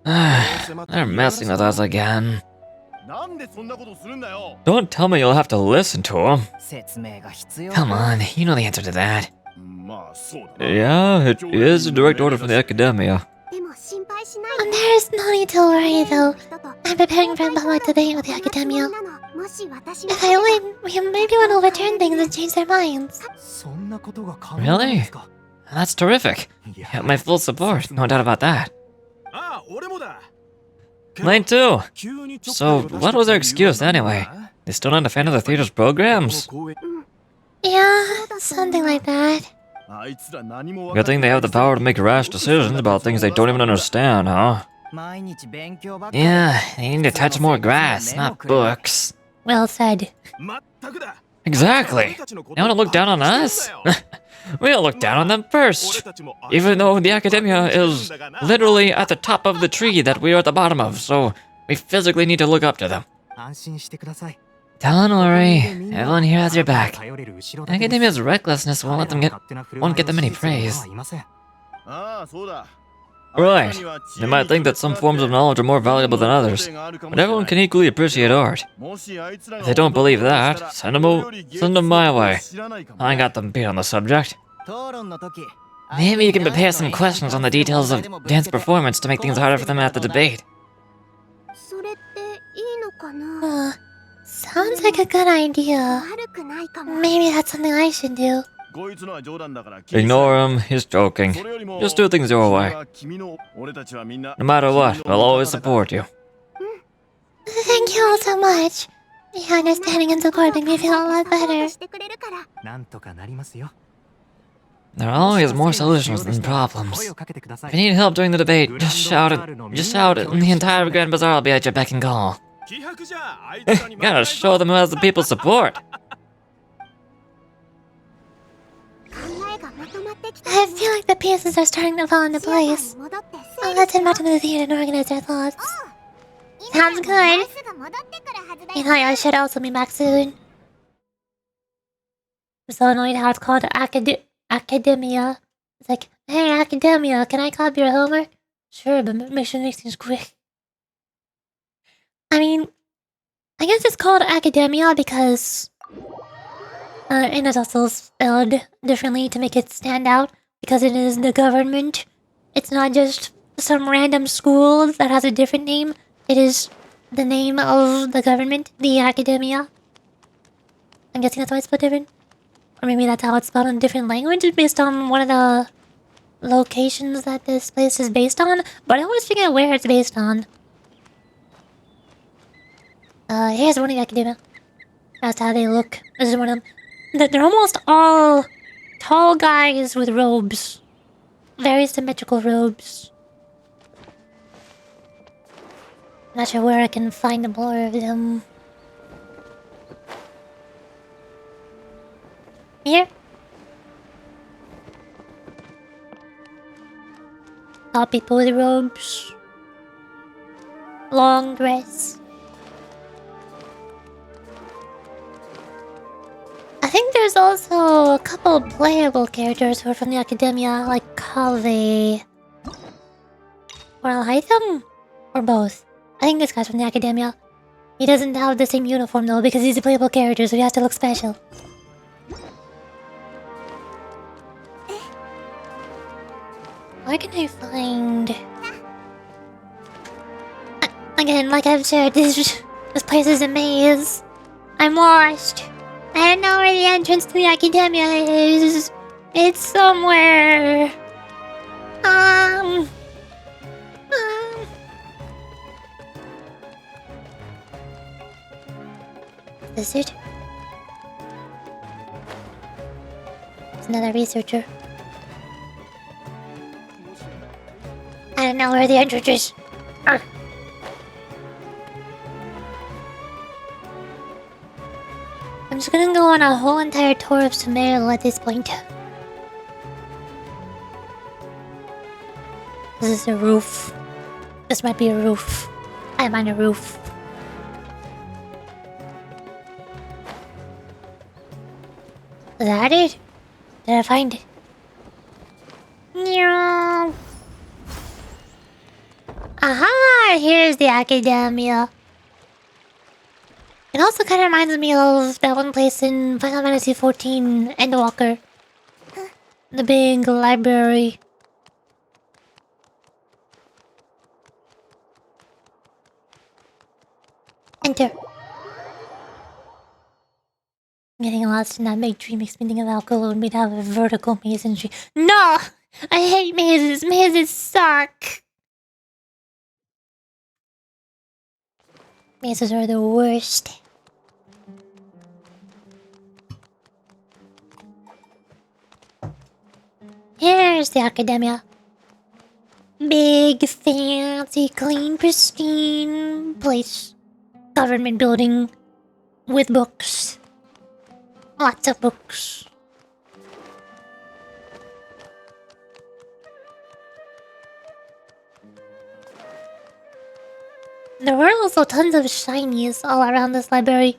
They're messing with us again. Don't tell me you'll have to listen to him. Come on, you know the answer to that. Yeah, it is a direct order from the Academia. There's no need to worry, though. I'm preparing for a public debate with the Academia. If I win, we maybe want to overturn things and change their minds. Really? That's terrific. You have my full support, no doubt about that. Mine too. So, what was their excuse anyway? They still not a fan of the theater's programs? Yeah, something like that. Good thing they have the power to make rash decisions about things they don't even understand, huh? Yeah, they need to touch more grass, not books. Well said. Exactly. They want to look down on us? We'll look down on them first. Even though the Academia is literally at the top of the tree that we are at the bottom of, so we physically need to look up to them. Don't worry, everyone here has your back. Academia's recklessness won't get them any praise. Right. They might think that some forms of knowledge are more valuable than others, but everyone can equally appreciate art. If they don't believe that, send them my way. I got them beat on the subject. Maybe you can prepare some questions on the details of dance performance to make things harder for them at the debate. Sounds like a good idea. Maybe that's something I should do. Ignore him, he's joking. Just do things your way. No matter what, I'll always support you. Thank you all so much. Your understanding and support make me feel a lot better. There are always more solutions than problems. If you need help during the debate, just shout it, and the entire Grand Bazaar will be at your beck and call. Gotta show them who has the people's support. I feel like the pieces are starting to fall into place. Let's head back to the theater and organize our thoughts. Sounds good. I should also be back soon. I'm so annoyed how it's called Academia. It's like, hey Academia, can I copy your homework? Sure, but make sure it makes things quick. I mean, I guess it's called Academia because and it's also spelled differently to make it stand out because it is the government. It's not just some random school that has a different name. It is the name of the government, the Academia. I'm guessing that's why it's spelled different. Or maybe that's how it's spelled in a different language based on one of the locations that this place is based on. But I always forget where it's based on. Here's one of the Academia. That's how they look. This is one of them. They're almost all tall guys with robes. Very symmetrical robes. Not sure where I can find more of them. Here? Tall people with robes. Long dress. I think there's also a couple playable characters who are from the Academia, like Kave. Or Alhaitham? Or both. I think this guy's from the Academia. He doesn't have the same uniform though because he's a playable character, so he has to look special. Where can I find... Again, like I've said, this place is a maze. I'm lost. I don't know where the entrance to the Academia is. It's somewhere. Is it? It's another researcher. I don't know where the entrance is. I'm just gonna go on a whole entire tour of SUMERU at this point. This is a roof. This might be a roof. I'm on a roof. Is that it? Did I find it? No. Aha! Here's the Academia. It also kind of reminds me of that one place in Final Fantasy XIV Endwalker. The big library. Enter. Getting lost in that big tree makes me think of how cool it would be to have a vertical maze in a tree. No! I hate mazes! Mazes suck! Mazes are the worst. Here's the Academia. Big, fancy, clean, pristine place. Government building with books. Lots of books. There were also tons of shinies all around this library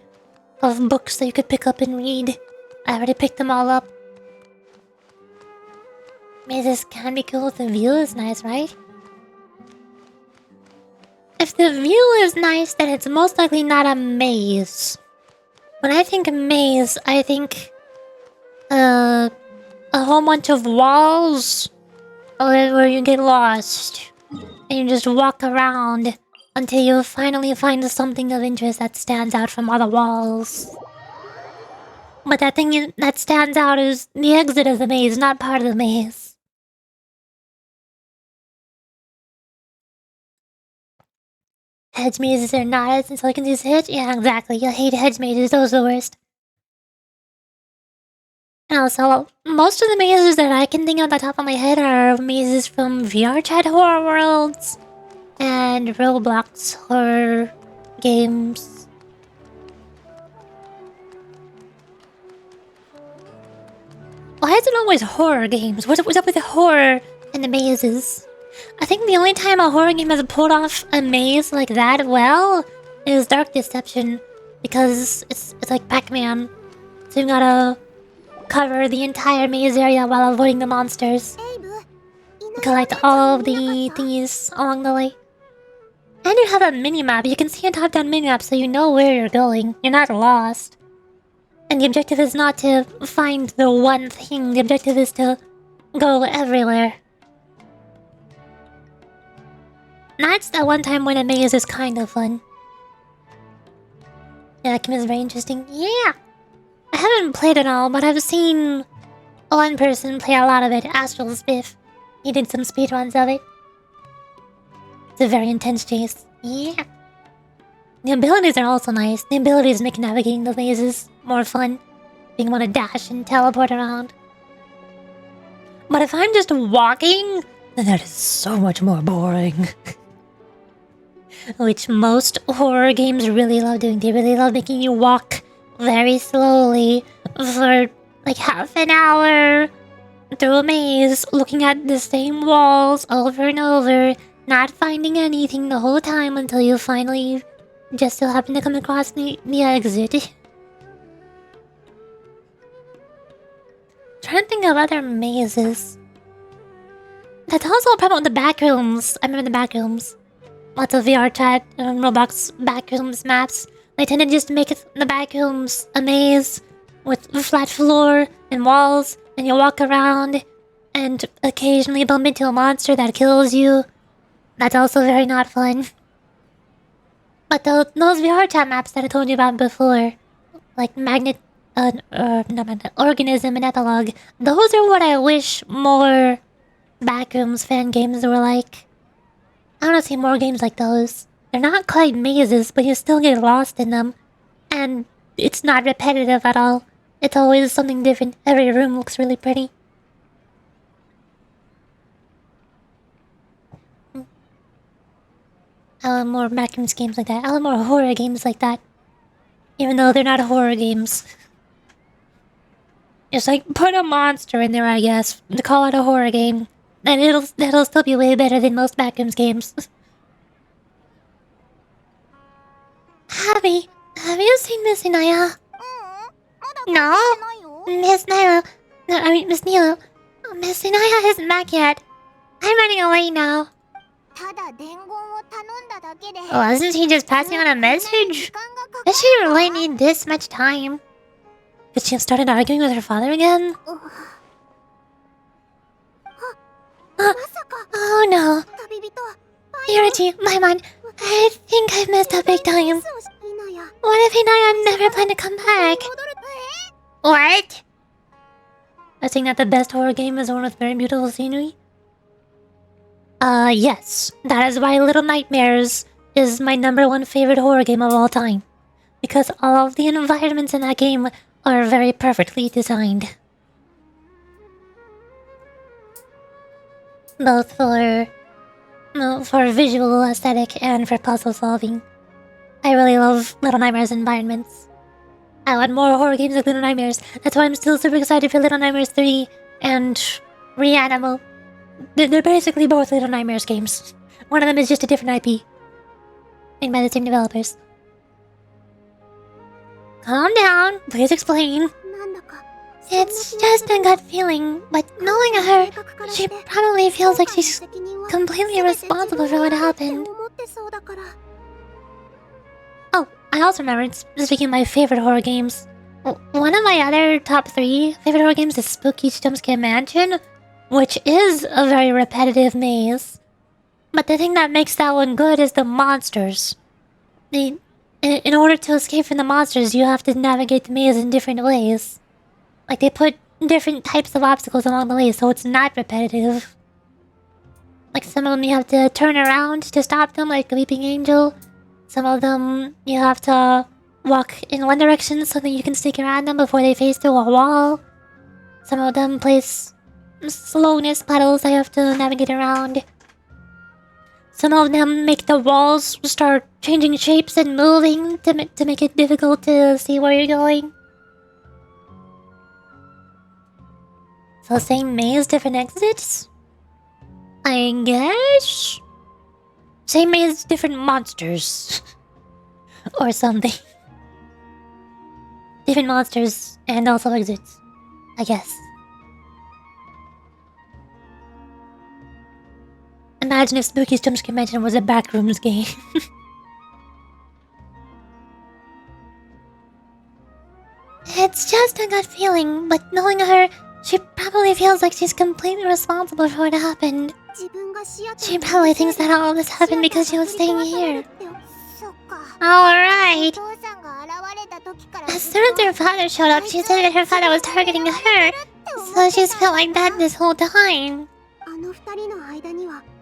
of books that you could pick up and read. I already picked them all up. Mazes can be cool if the view is nice, right? If the view is nice, then it's most likely not a maze. When I think maze, I think... a whole bunch of walls where you get lost. And you just walk around until you finally find something of interest that stands out from all the walls. But that thing that stands out is the exit of the maze, not part of the maze. Hedge mazes are not as so I can use hedge? Yeah, exactly. You hate hedge mazes, those are the worst. And also, most of the mazes that I can think of on the top of my head are mazes from VR Chat Horror Worlds and Roblox horror games. Why is it always horror games? What's up with the horror and the mazes? I think the only time a horror game has pulled off a maze like that well is Dark Deception, because it's like Pac-Man, so you gotta cover the entire maze area while avoiding the monsters. Collect all of the thingies along the way. And you have a mini-map. You can see a top-down mini-map so you know where you're going. You're not lost. And the objective is not to find the one thing. The objective is to go everywhere. That's the one time when a maze is kind of fun. Yeah, that game is very interesting. Yeah! I haven't played it all, but I've seen one person play a lot of it, Astral Spiff. He did some speedruns of it. It's a very intense chase. Yeah. The abilities are also nice. The abilities make navigating the mazes more fun. Being able to dash and teleport around. But if I'm just walking, then that is so much more boring. Which most horror games really love doing. They really love making you walk very slowly for like half an hour through a maze, looking at the same walls over and over, not finding anything the whole time until you finally just so happen to come across the exit. Trying to think of other mazes. That's also a problem with the back rooms. I remember the back rooms. Lots of VR chat and Roblox backrooms maps. They tend to just make the backrooms a maze with a flat floor and walls, and you walk around and occasionally bump into a monster that kills you. That's also very not fun. But those VR chat maps that I told you about before, like Organism and Epilogue, those are what I wish more backrooms fan games were like. I want to see more games like those. They're not quite mazes, but you still get lost in them. And it's not repetitive at all. It's always something different. Every room looks really pretty. I want more backrooms games like that. I want more horror games like that. Even though they're not horror games. Just like, put a monster in there, I guess, to call it a horror game. And it'll still be way better than most backrooms games. Abby, have you seen Miss Inaya? No? Miss NILOU. No, I mean, Miss NILOU. Miss Inaya isn't back yet. I'm running away now. Wasn't he just passing on a message? Does she really need this much time? Did she have started arguing with her father again? Oh no. Yurichi, Maimon, I think I've messed up big time. What if Inaya never planned to come back? What? I think that the best horror game is one with very beautiful scenery? Yes. That is why Little Nightmares is my #1 favorite horror game of all time. Because all of the environments in that game are very perfectly designed. Both for visual aesthetic and for puzzle solving. I really love Little Nightmares environments. I want more horror games like Little Nightmares. That's why I'm still super excited for Little Nightmares 3 and Reanimo. They're basically both Little Nightmares games. One of them is just a different IP. Made by the same developers. Calm down, please explain. It's just a gut feeling, but knowing her, she probably feels like she's completely responsible for what happened. Oh, I also remembered, speaking of my favorite horror games, One of my other top 3 favorite horror games is Spooky Jumpscare Mansion, which is a very repetitive maze. But the thing that makes that one good is the monsters. In order to escape from the monsters, you have to navigate the maze in different ways. Like, they put different types of obstacles along the way, so it's not repetitive. Like, some of them you have to turn around to stop them, like Weeping Angel. Some of them you have to walk in one direction so that you can stick around them before they face through a wall. Some of them place slowness puddles that you have to navigate around. Some of them make the walls start changing shapes and moving to make it difficult to see where you're going. So same maze, different exits? I guess? Same maze, different monsters. Or something. Different monsters and also exits. I guess. Imagine if Spooky's Jumpscare Mansion was a backrooms game. It's just a gut feeling, but knowing her, she probably feels like she's completely responsible for what happened. She probably thinks that all this happened because she was staying here. Alright. As soon as her father showed up, she said that her father was targeting her, so she's felt like that this whole time.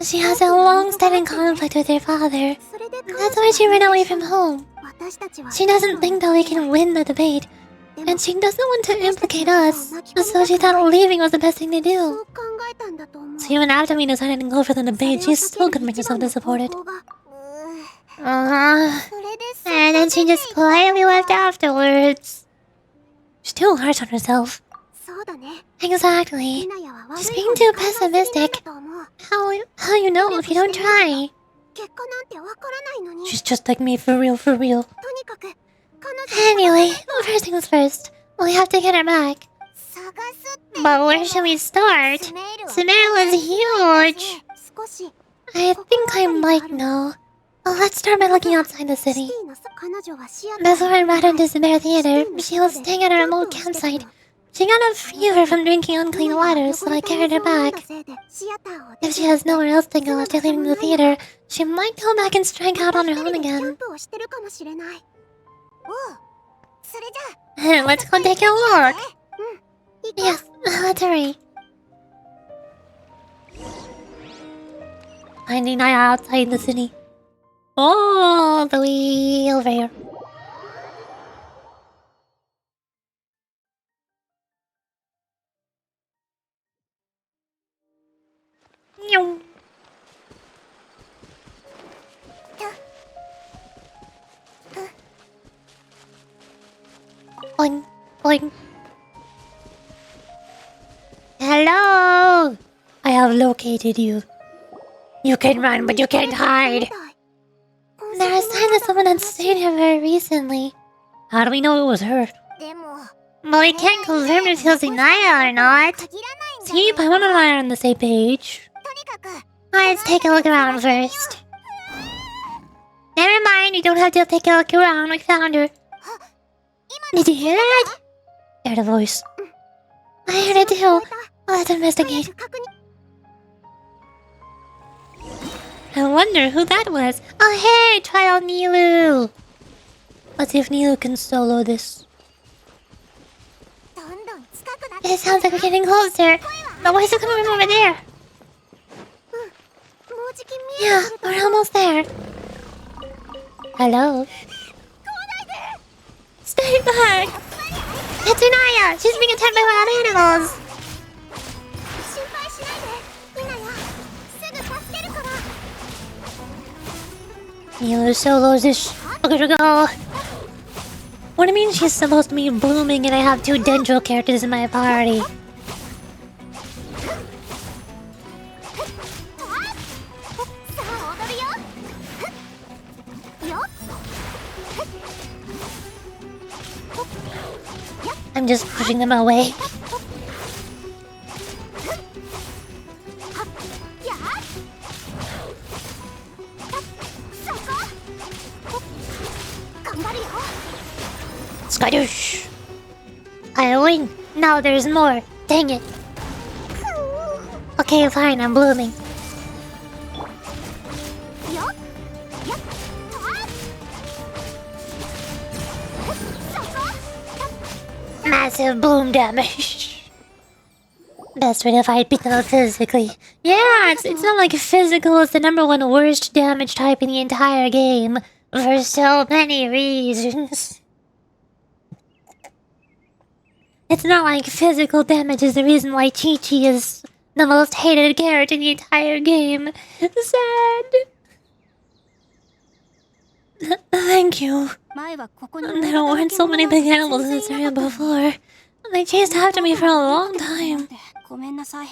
She has a long-standing conflict with her father. That's why she ran away from home. She doesn't think that we can win the debate, and she doesn't want to implicate us, so she thought leaving was the best thing to do. So even after we decided to go for the debate, she still couldn't make herself to support it. And then she just quietly left afterwards. She's too harsh on herself. Exactly. She's being too pessimistic. How you know if you don't try? She's just like me, for real, for real. Anyway, first things first. We have to get her back. But where should we start? SUMERU is huge. I think I might know. Well, let's start by looking outside the city. Before I brought her to SUMERU Theater, she was staying at a remote campsite. She got a fever from drinking unclean water, so I carried her back. If she has nowhere else to go after leaving the theater, she might go back and strike out on her own again. Let's go take a look. Yes, let's hurry. Finding Naya outside the city. All the way over here. Boing, boing. Hello! I have located you. You can run, but you can't hide. There are signs that someone had stayed here very recently. How do we know it was her? But we can't confirm if it was Naya or not. See, Paimon and I are on the same page. Let's take a look around first. Never mind, you don't have to take a look around. We found her. Did you hear that? I heard a voice. I heard it too. Let's investigate. I wonder who that was. Oh hey, try out NILOU. Let's see if NILOU can solo this. It sounds like we're getting closer. But why is it coming from over there? Yeah, we're almost there. Hello? Stay back! It's Naya! She's being attacked by wild animals! NILOU solos this. Look at her go! What do you mean she's supposed to be blooming and I have 2 Dendro characters in my party? I'm just pushing them away. Skadoosh! I win. Now there's more. Dang it. Okay, fine, I'm blooming. Massive bloom damage. Best way to fight people physically. Yeah, it's not like physical is the #1 worst damage type in the entire game. For so many reasons. It's not like physical damage is the reason why Chi-Chi is the most hated character in the entire game. Sad. Thank you. There weren't so many big animals in this area before. They chased after me for a long time.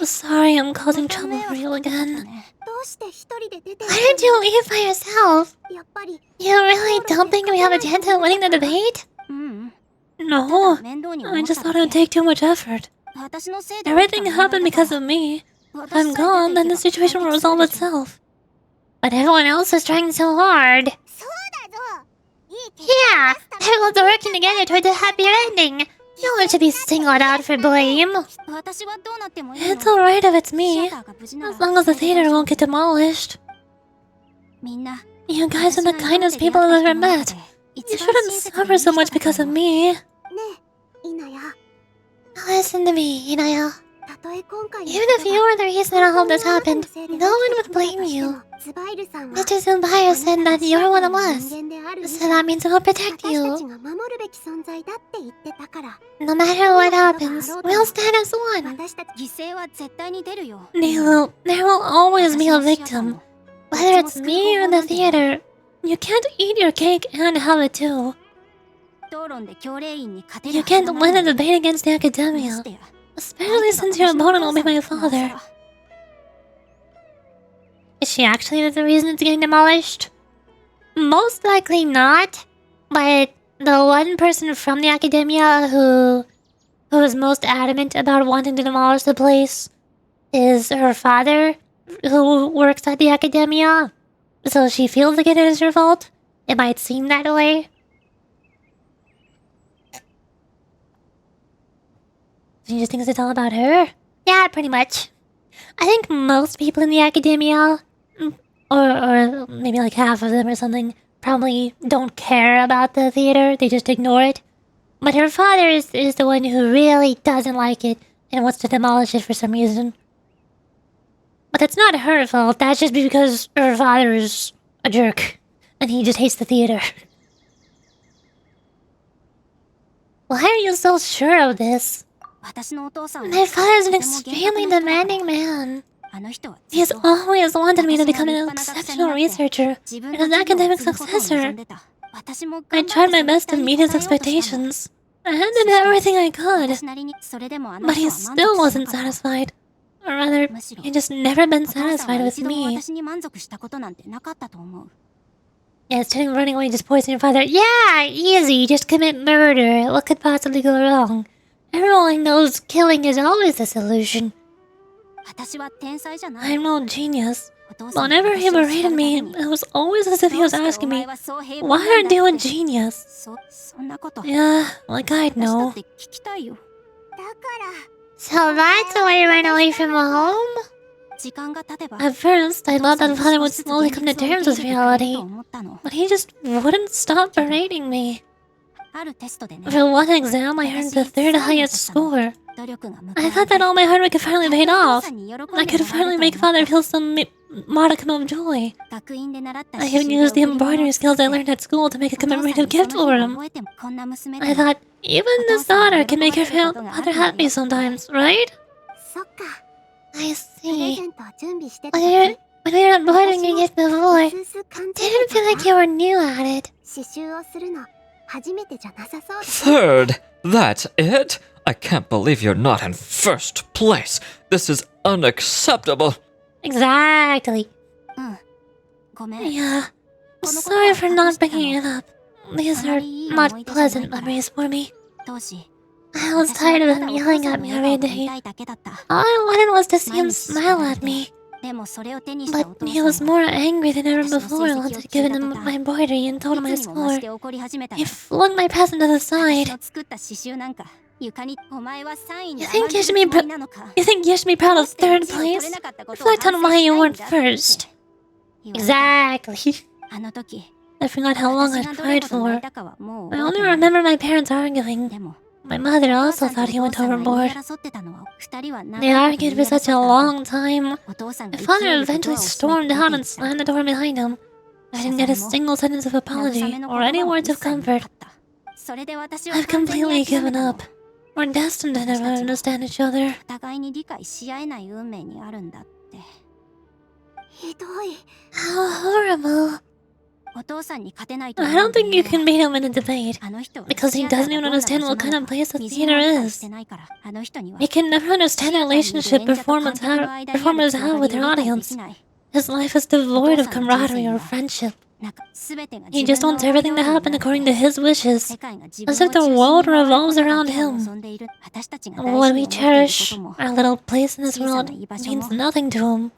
Sorry I'm causing trouble for you again. Why didn't you leave by yourself? You really don't think we have a chance at winning the debate? No, I just thought it would take too much effort. Everything happened because of me. If I'm gone, then the situation will resolve itself. But everyone else is trying so hard. Yeah, everyone's working together towards a happier ending. No one should be singled out for blame. It's alright if it's me, as long as the theater won't get demolished. You guys are the kindest people I've ever met. You shouldn't suffer so much because of me. Listen to me, Inaya. Even if you were the reason all this happened, no one would blame you. Mr. Zumbaya said that you're one of us, so that means we'll protect you. No matter what happens, we'll stand as one. NILOU, there will always be a victim. Whether it's me or the theater, you can't eat your cake and have it too. You can't win a debate against the academia, especially since your opponent will be my father. Is she actually the reason it's getting demolished? Most likely not, but the one person from the academia who is most adamant about wanting to demolish the place is her father, who works at the academia. So she feels like it is her fault. It might seem that way. She just thinks it's all about her? Yeah, pretty much. I think most people in the academia, or maybe like half of them or something, probably don't care about the theater. They just ignore it. But her father is the one who really doesn't like it and wants to demolish it for some reason. But that's not her fault. That's just because her father is a jerk. And he just hates the theater. Why are you so sure of this? My father is an extremely demanding man. He has always wanted me to become an exceptional researcher and an academic successor. I tried my best to meet his expectations. I did everything I could. But he still wasn't satisfied. Or rather, he just never been satisfied with me. Yeah, instead of running away and just poisoning your father. Yeah, easy, just commit murder. What could possibly go wrong? Everyone knows killing is always the solution. I'm no genius. Whenever he berated me, it was always as if he was asking me, why aren't you a genius? Yeah, like I'd know. So that's why you ran away from home? At first, I thought that father would slowly come to terms with reality. But he just wouldn't stop berating me. For one exam, I earned the 3rd highest score. I thought that all my hard work had finally paid off. I could finally make father feel some modicum of joy. I even used the embroidery skills I learned at school to make a commemorative gift for him. I thought, even this daughter can make her father happy sometimes, right? I see. When we were embroidering a gift before, I didn't feel like you were new at it. 3rd? That's it? I can't believe you're not in 1st place. This is unacceptable. Exactly. Yeah. Sorry for not bringing it up. These are not pleasant memories for me. I was tired of him yelling at me every day. All I wanted was to see him smile at me. But he was more angry than ever before once I'd given him my embroidery and told him my score. He flung my present to the side. You think you should be proud of third place? Reflect on why you weren't first. Exactly. I forgot how long I'd cried for. I only remember my parents arguing. My mother also thought he went overboard. They argued for such a long time. My father eventually stormed out and slammed the door behind him. I didn't get a single sentence of apology or any words of comfort. I've completely given up. We're destined to never understand each other. How horrible. I don't think you can beat him in a debate, because he doesn't even understand what kind of place the theater is. He can never understand the relationship performers have with their audience. His life is devoid of camaraderie or friendship. He just wants everything to happen according to his wishes, as if the world revolves around him. What we cherish, our little place in this world, means nothing to him.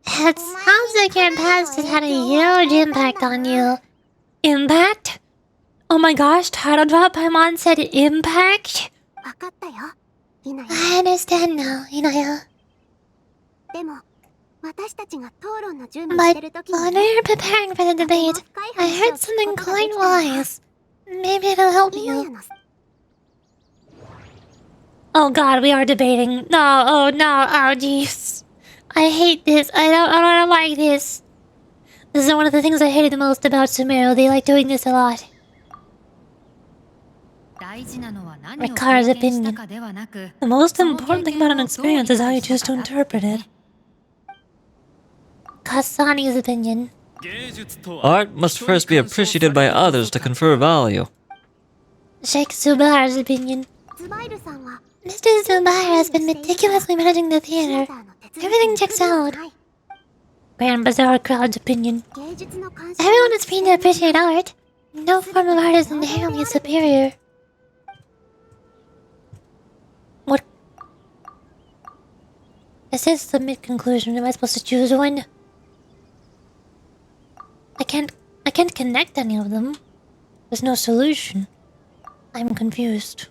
It sounds like your past has had a huge impact on you. Impact? Oh my gosh, title drop, Paimon said impact? I understand now, NILOU. But while we were preparing for the debate, I heard something quite wise. Maybe it'll help you. Oh god, we are debating. No, oh no, oh jeez. I hate this. I don't like this. This is one of the things I hated the most about SUMERU. They like doing this a lot. Ricard's opinion. The most important thing about an experience is how you choose to interpret it. Kasani's opinion. Art must first be appreciated by others to confer value. Sheikh Zubair's opinion. Mr. Zubair has been meticulously managing the theater. Everything checks out. Grand Bazaar crowd's opinion. Everyone is free to appreciate art. No form of art is inherently superior. What? This is the mid-conclusion. Am I supposed to choose one? I can't connect any of them. There's no solution. I'm confused.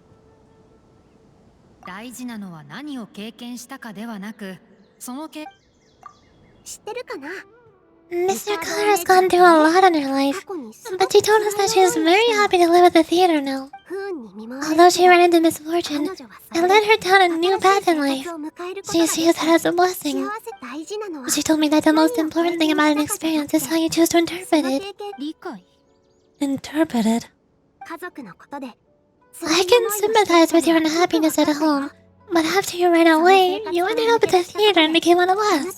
Mr. Carr has gone through a lot in her life, but she told us that she is very happy to live at the theater now. Although she ran into misfortune, it led her down a new path in life. She sees that as a blessing. She told me that the most important thing about an experience is how you choose to interpret it. Interpret it? I can sympathize with your unhappiness at home, but after you ran away, you ended up at the theater and became one of us.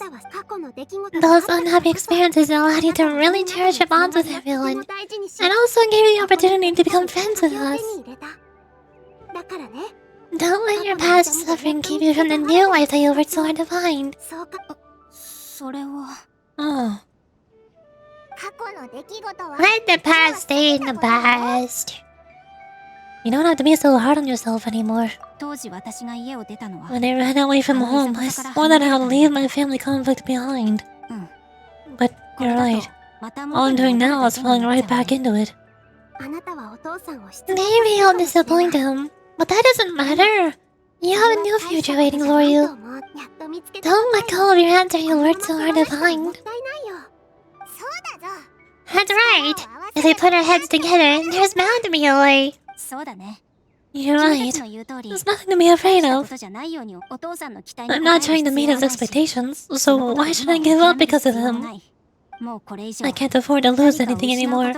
Those unhappy experiences allowed you to really cherish your bonds with everyone, and also gave you the opportunity to become friends with us. Don't let your past suffering keep you from the new life that you worked so hard to find. Oh. Let the past stay in the past. You don't have to be so hard on yourself anymore. When I ran away from home, I swore that I would leave my family conflict behind. But you're right. All I'm doing now is falling right back into it. Maybe you'll disappoint him, but that doesn't matter. You have a new future waiting for you. Don't let go of your answer you worked so hard to find. That's right. If we put our heads together, there's bound to be a way. You're right. There's nothing to be afraid of. I'm not trying to meet his expectations, so why should I give up because of him? I can't afford to lose anything anymore.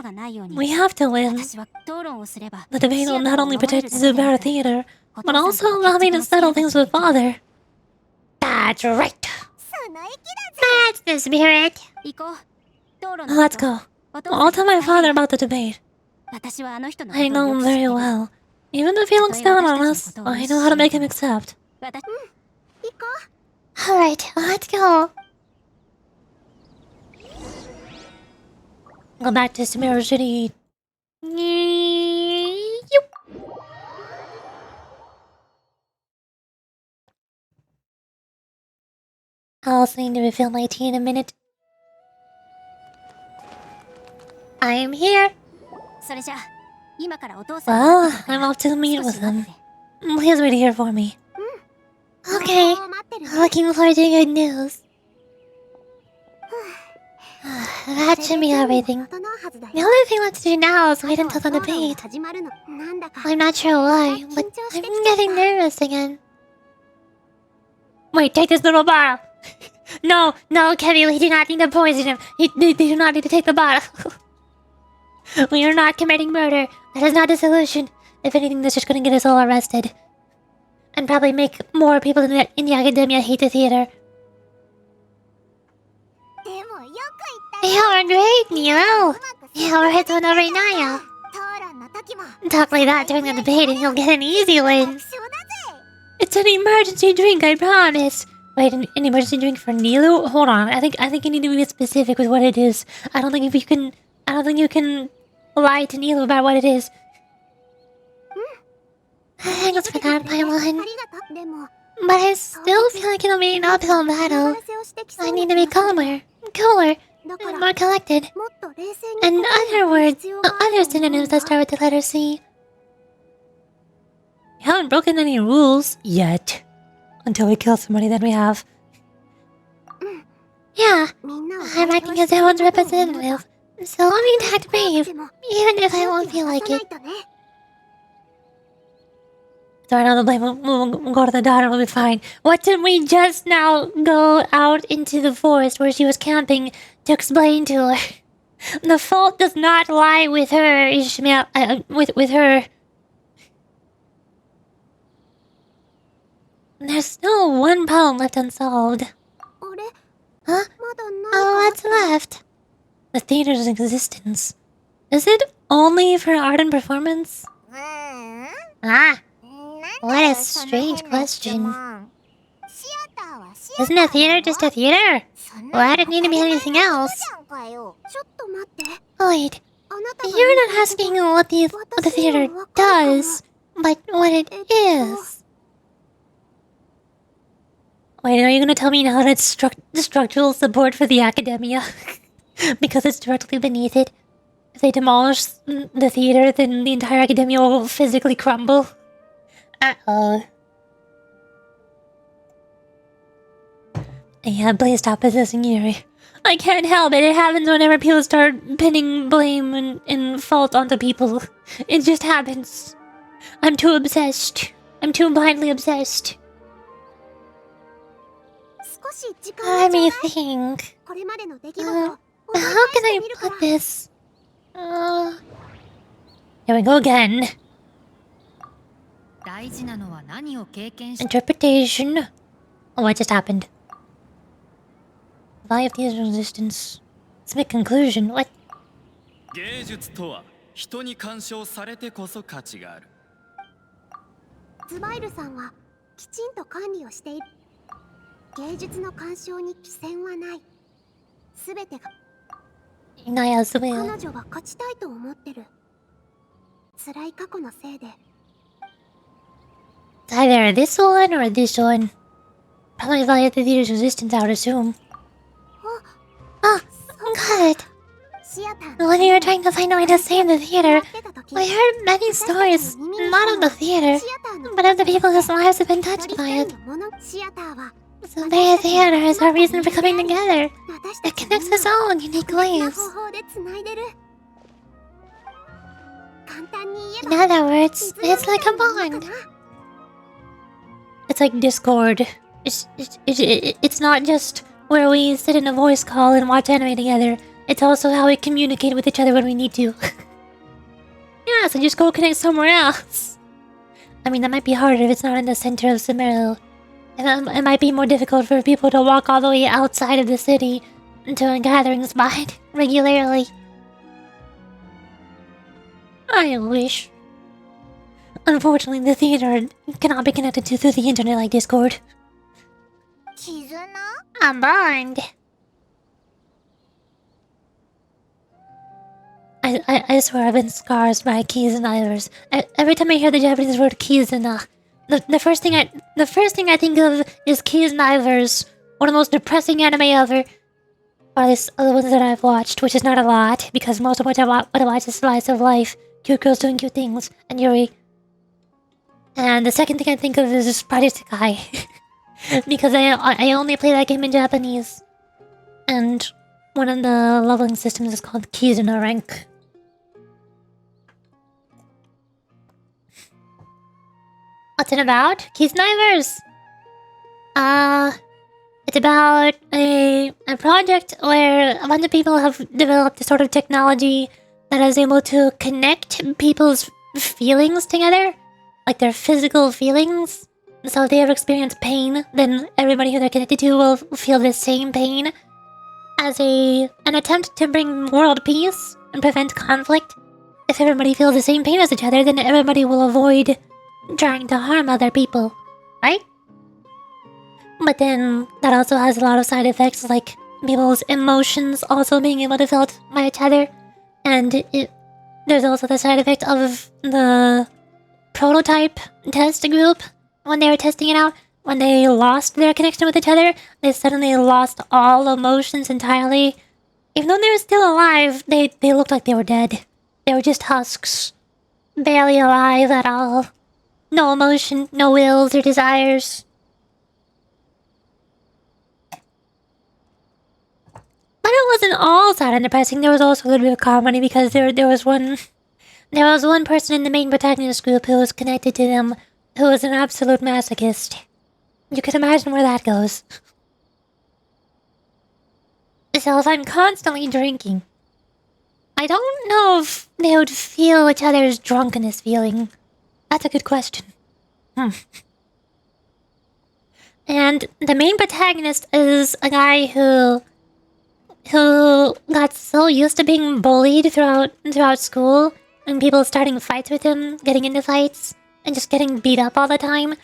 We have to win. The debate will not only protect the Zubair Theater, but also allow me to settle things with Father. That's right. That's the spirit. Let's go. I'll tell my father about the debate. I know him very well. Even if he looks down on us, I know how to make him accept. Alright, let's go. Go back to SUMERU City. I'll also need to refill my tea in a minute. I am here. Well, I'm off to meet with them. Please wait here for me. Okay. Looking forward to good news. That should be everything. The only thing left to do now is wait until the debate. I'm not sure why, but I'm getting nervous again. Wait, take this little bottle. No, Kevin, we do not need to poison him. They do not need to take the bottle. We are not committing murder. That is not the solution. If anything, that's just gonna get us all arrested. And probably make more people in the academia hate the theater. You are great, NILOU. You were hit one over now. Talk like that during the debate and you'll get an easy win. It's an emergency drink, I promise. Wait, an emergency drink for NILOU? Hold on, I think you need to be specific with what it is. I don't think you can lie to NILOU about what it is. Thanks for that, Paimon. But I still feel like it'll be an uphill battle. I need to be calmer, cooler, and more collected. And other synonyms that start with the letter C. We haven't broken any rules yet. Until we kill somebody that we have. Yeah, I'm acting as everyone's representative. So let me act brave, even if I won't feel like it. Sorry, now the blame. We'll go to the daughter, we'll be fine. What did we just now go out into the forest where she was camping to explain to her? The fault does not lie with her, Ishmael. With her. There's still one problem left unsolved. Huh? Oh, what's left? The theater's existence. Is it only for art and performance? Ah, what a strange question. Isn't a theater just a theater? Why did it need to be anything else? Wait, you're not asking what the theater does, but what it is. Wait, are you gonna tell me now that it's the structural support for the academia? Because it's directly beneath it. If they demolish the theater, then the entire academia will physically crumble. Uh-oh. Yeah, please stop possessing Yuri. I can't help it. It happens whenever people start pinning blame and fault onto people. It just happens. I'm too obsessed. I'm too blindly obsessed. Let me think. How can I put this? Here we go again. Interpretation. Oh, what just happened? Value of the resistance. Let's make conclusion. What? 芸術とは人に鑑賞されてこそ価値がある。ズバイルさんはきちんと管理をしている。芸術の鑑賞に寄せはない。すべてが彼女が勝ちたいと思ってる。辛い過去のせいで。It's either this one or this one. Probably value the theater's resistance, I would assume. Oh, got it. When you were trying to find a way to save the theater, I heard many stories, not of the theater, but of the people whose lives have been touched by it. So the theater is our reason for coming together. It connects us all in unique ways. In other words, it's like a bond. It's like Discord. It's not just where we sit in a voice call and watch anime together. It's also how we communicate with each other when we need to. Yeah, so just go connect somewhere else. I mean, that might be harder if it's not in the center of SUMERU. And it might be more difficult for people to walk all the way outside of the city to a gathering spot regularly. I wish. Unfortunately, the theater cannot be connected to through the internet like Discord. A bond. I swear I've been scarred by Kizunaiver's. Every time I hear the Japanese word Kizuna, the first thing I think of is Kizunaiver's, one of the most depressing anime ever. Or at least the ones that I've watched, which is not a lot, because most of what I watch is slice of life cute girls doing cute things, and Yuri. And the second thing I think of is Project Sakai. Because I only play that game in Japanese. And one of the leveling systems is called Kizuna Rank. What's it about? Kiznivers! It's about a project where a bunch of people have developed a sort of technology that is able to connect people's feelings together. Like their physical feelings. So if they ever experience pain, then everybody who they're connected to will feel the same pain. As an attempt to bring world peace and prevent conflict. If everybody feels the same pain as each other, then everybody will avoid trying to harm other people. Right? But then that also has a lot of side effects, like people's emotions also being able to be felt by each other. And there's also the side effect of the prototype test group. When they were testing it out, when they lost their connection with each other, they suddenly lost all emotions entirely. Even though they were still alive, they looked like they were dead. They were just husks. Barely alive at all. No emotion, no wills or desires. But it wasn't all sad and depressing. There was also a little bit of comedy because there was one person in the main protagonist group who was connected to them who was an absolute masochist. You can imagine where that goes. So if I'm constantly drinking, I don't know if they would feel each other's drunkenness feeling. That's a good question. And the main protagonist is a guy who got so used to being bullied throughout school, and people starting fights with him, getting into fights, and just getting beat up all the time.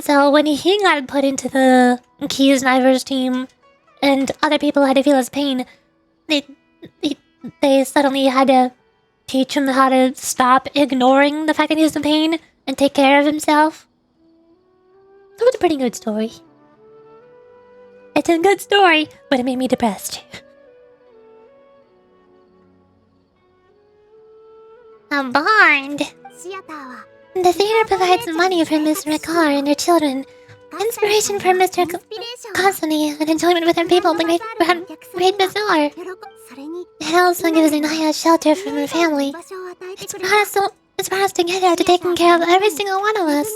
So when he got put into the Kiznivers team, and other people had to feel his pain, they suddenly had to teach him how to stop ignoring the fact that he was in pain and take care of himself. It was a pretty good story. It's a good story, but it made me depressed. I'm bored. The theater provides money for Miss Ricard and her children, inspiration for Mr. Constantly, and enjoyment with her people, the great bazaar. It also gives Inaya shelter from her family. It's brought us together to taking care of every single one of us.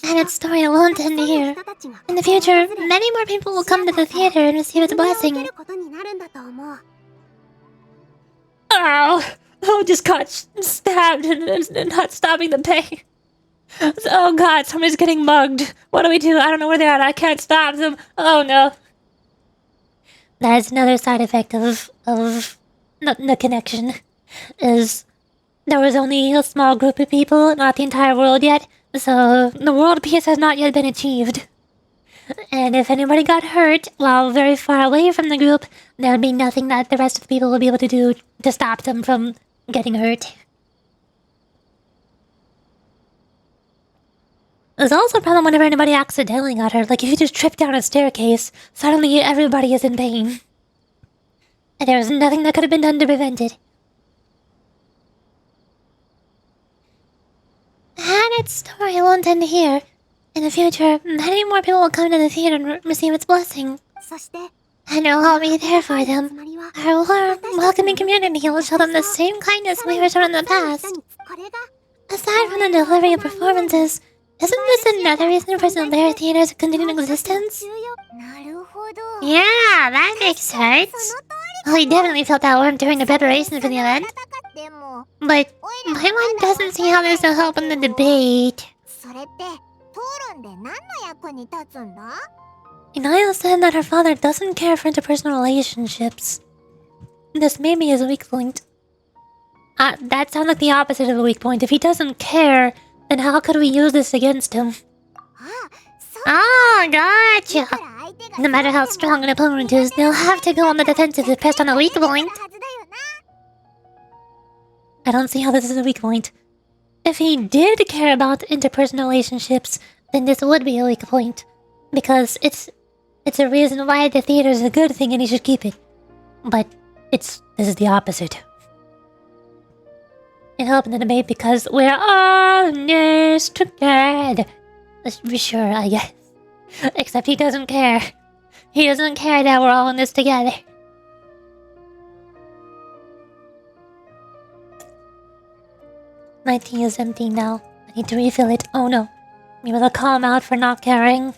And its story won't end here. In the future, many more people will come to the theater and receive its blessing. Oh, just got stabbed and not stopping the pain. Oh god, somebody's getting mugged. What do we do? I don't know where they're at. I can't stop them. Oh no. That is another side effect of the connection. Is there was only a small group of people, not the entire world yet, so the world peace has not yet been achieved. And if anybody got hurt while very far away from the group, there would be nothing that the rest of the people would be able to do to stop them from getting hurt. There's also a problem whenever anybody accidentally got hurt. Like if you just trip down a staircase, suddenly everybody is in pain. And there was nothing that could have been done to prevent it. And its story won't end here. In the future, many more people will come to the theater and receive its blessing. And it will all be there for them. Our warm, welcoming community will show them the same kindness we were shown in the past. Aside from the delivery of performances, isn't this another reason for Sumera Theater's continued existence? Yeah, that makes sense. We definitely felt that warmth during the preparation for the event. But my mind doesn't see how there's no help in the debate. Inaya said that her father doesn't care for interpersonal relationships. This may be his weak point. That sounds like the opposite of a weak point. If he doesn't care, then how could we use this against him? Oh, gotcha! No matter how strong an opponent is, they'll have to go on the defensive if pressed on a weak point. I don't see how this is a weak point. If he did care about interpersonal relationships, then this would be a weak point. Because it's a reason why the theater is a good thing and he should keep it. But this is the opposite. and help in the debate because we're all in this together. Let's be sure, I guess. Except he doesn't care. He doesn't care that we're all in this together. My tea is empty now. I need to refill it. Oh no. Maybe they'll call him out for not caring.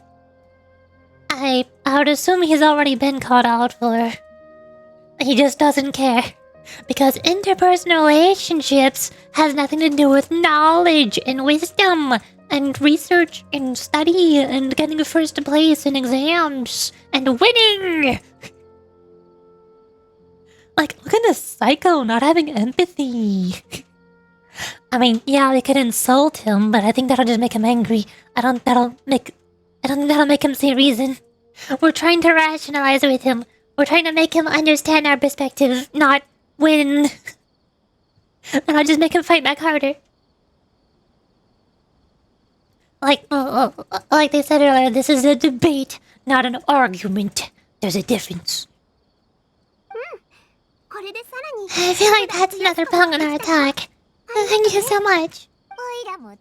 I would assume he's already been called out for. He just doesn't care. Because interpersonal relationships has nothing to do with knowledge and wisdom and research and study and getting first place in exams and winning. Like, look at this psycho not having empathy. I mean, yeah, we could insult him, but I think that'll just make him angry. I don't think that'll make him see reason. We're trying to rationalize with him. We're trying to make him understand our perspective, not win. And I'll just make him fight back harder. Like they said earlier, this is a debate, not an argument. There's a difference. I feel like that's another pong in our attack. Thank you so much.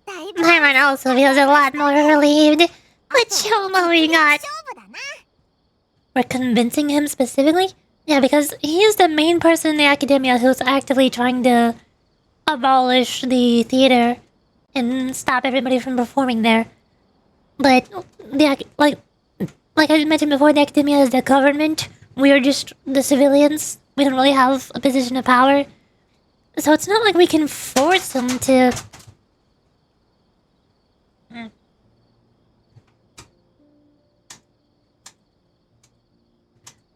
Paimon also feels a lot more relieved. What chomo we got? We're convincing him specifically? Yeah, because he's the main person in the academia who's actively trying to abolish the theater and stop everybody from performing there. But like I mentioned before, the academia is the government. We are just the civilians. We don't really have a position of power. So it's not like we can force him to...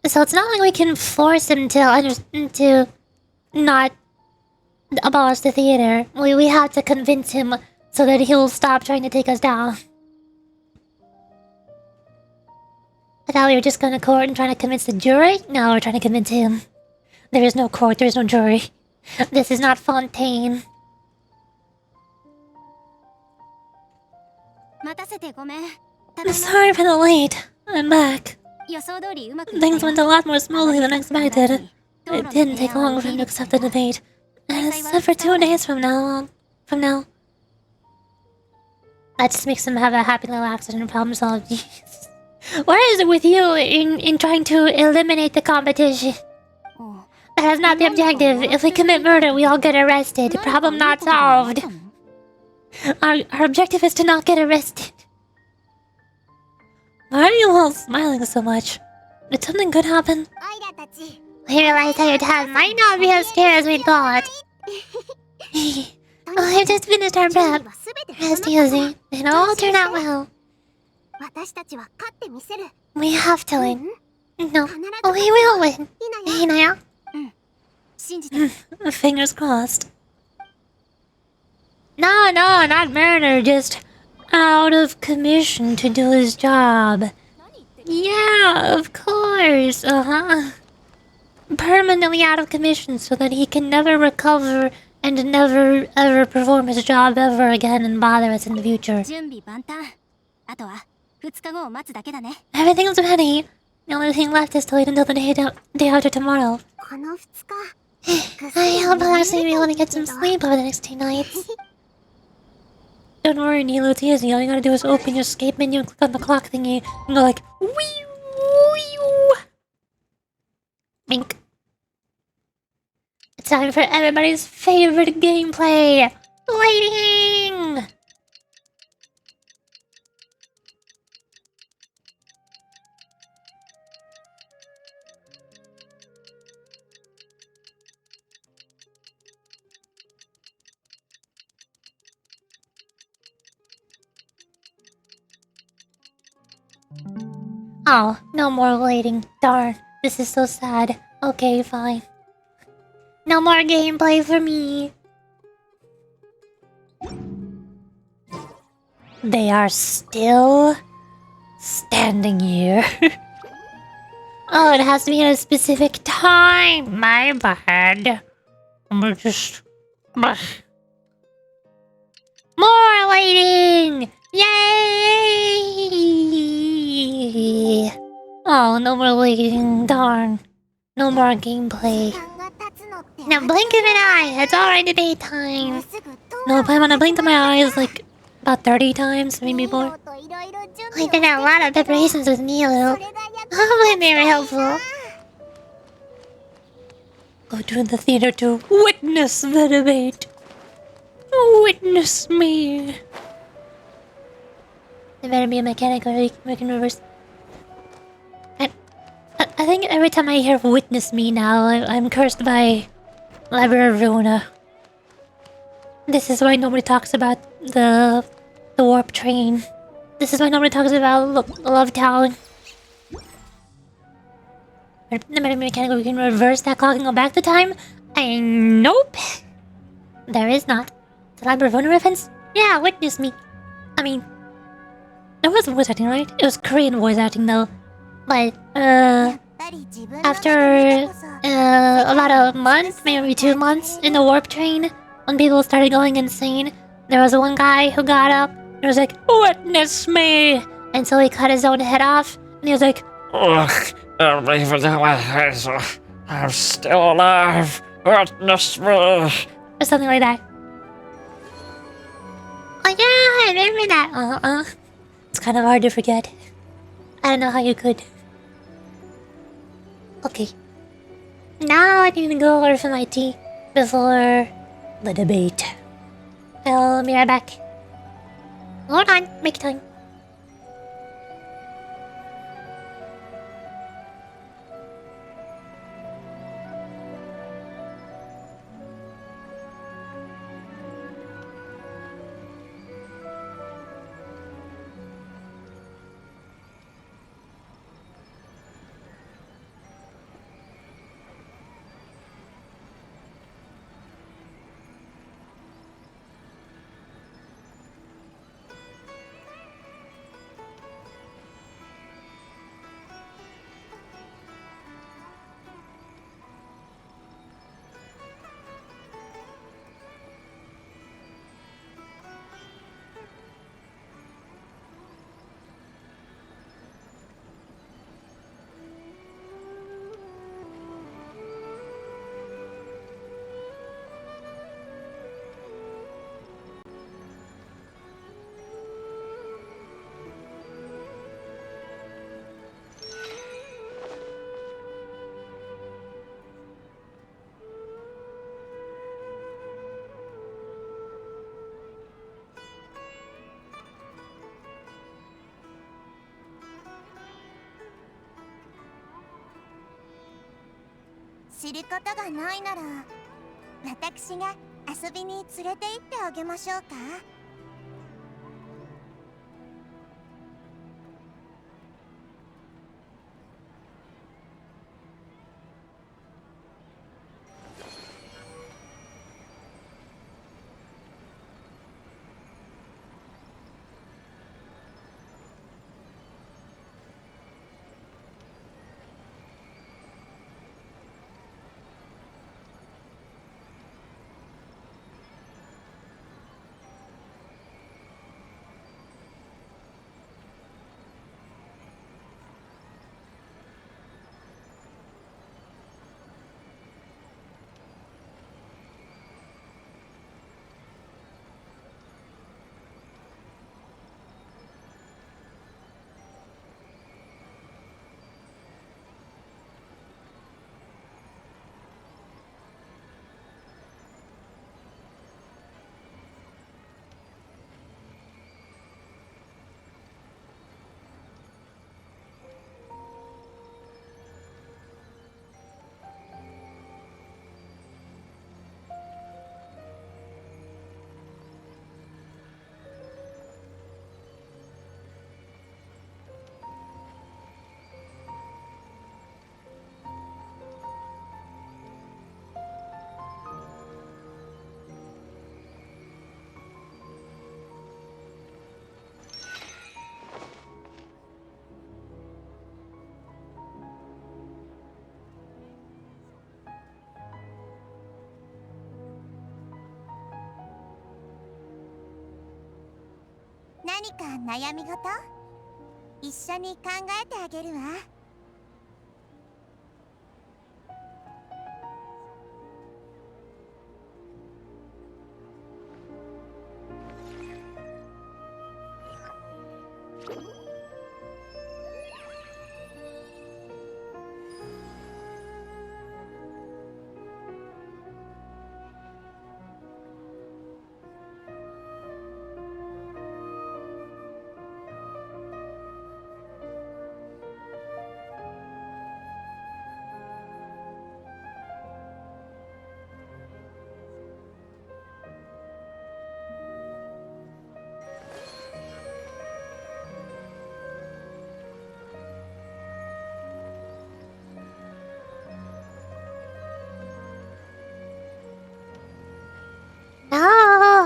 So it's not like we can force him to not abolish the theater. We have to convince him so that he'll stop trying to take us down. I thought we were just going to court and trying to convince the jury. No, we're trying to convince him. There is no court, there is no jury. This is not Fontaine. I'm sorry for the wait. I'm back. Things went a lot more smoothly than expected. It didn't take long for him to accept the debate. Except for 2 days from now. That just makes him have a happy little accident problem solved. Where is it with you in trying to eliminate the competition? That is not the objective. If we commit murder, we all get arrested. Problem not solved. Our objective is to not get arrested. Why are you all smiling so much? Did something good happen? We realized that your dad might not be as scared as we thought. I've just finished our prep. Rest easy. It'll all turn out well. We have to win. No, we will win. Hinaya? Fingers crossed. No, not murder, just out of commission to do his job. Yeah, of course, Permanently out of commission so that he can never recover and never ever perform his job ever again and bother us in the future. Everything's ready. The only thing left is to wait until the day after tomorrow. I hope I'll actually be able to get some sleep over the next 2 nights. Don't worry, NILOU, it's easy. All you gotta do is open your escape menu and click on the clock thingy and go like, wee wee. Mink. It's time for everybody's favorite gameplay. Waiting! Oh, no more waiting. Darn, this is so sad. Okay, fine. No more gameplay for me. They are still standing here. Oh, it has to be at a specific time. My bad. We're just... More waiting! Yay! Oh, no more waiting. Darn. No more gameplay. Now blink of an eye. It's already daytime. No, Paimon, I blinked my eyes like about 30 times, maybe more. I did a lot of preparations with NILOU. Hopefully they were helpful. Go to the theater to witness the debate. Witness me. There better be a mechanic or we can reverse. I think every time I hear witness me now, I'm cursed by Library of Runa. This is why nobody talks about the warp train. This is why nobody talks about Love Town. No matter mechanical, we can reverse that clock and go back to time. Nope. There is not. The Library of Runa reference? Yeah, witness me. I mean, there was voice acting, right? It was Korean voice acting though. But, after about a month, maybe 2 months in the warp train, when people started going insane, there was one guy who got up and was like, "Witness me!" And so he cut his own head off, and he was like, Ugh, even though my eyes are, I'm still alive. Witness me. or something like that. "Oh yeah, I remember that." It's kind of hard to forget. I don't know how you could. Okay. Now I need to go order some my tea before the debate. I'll be right back. Hold on, make time.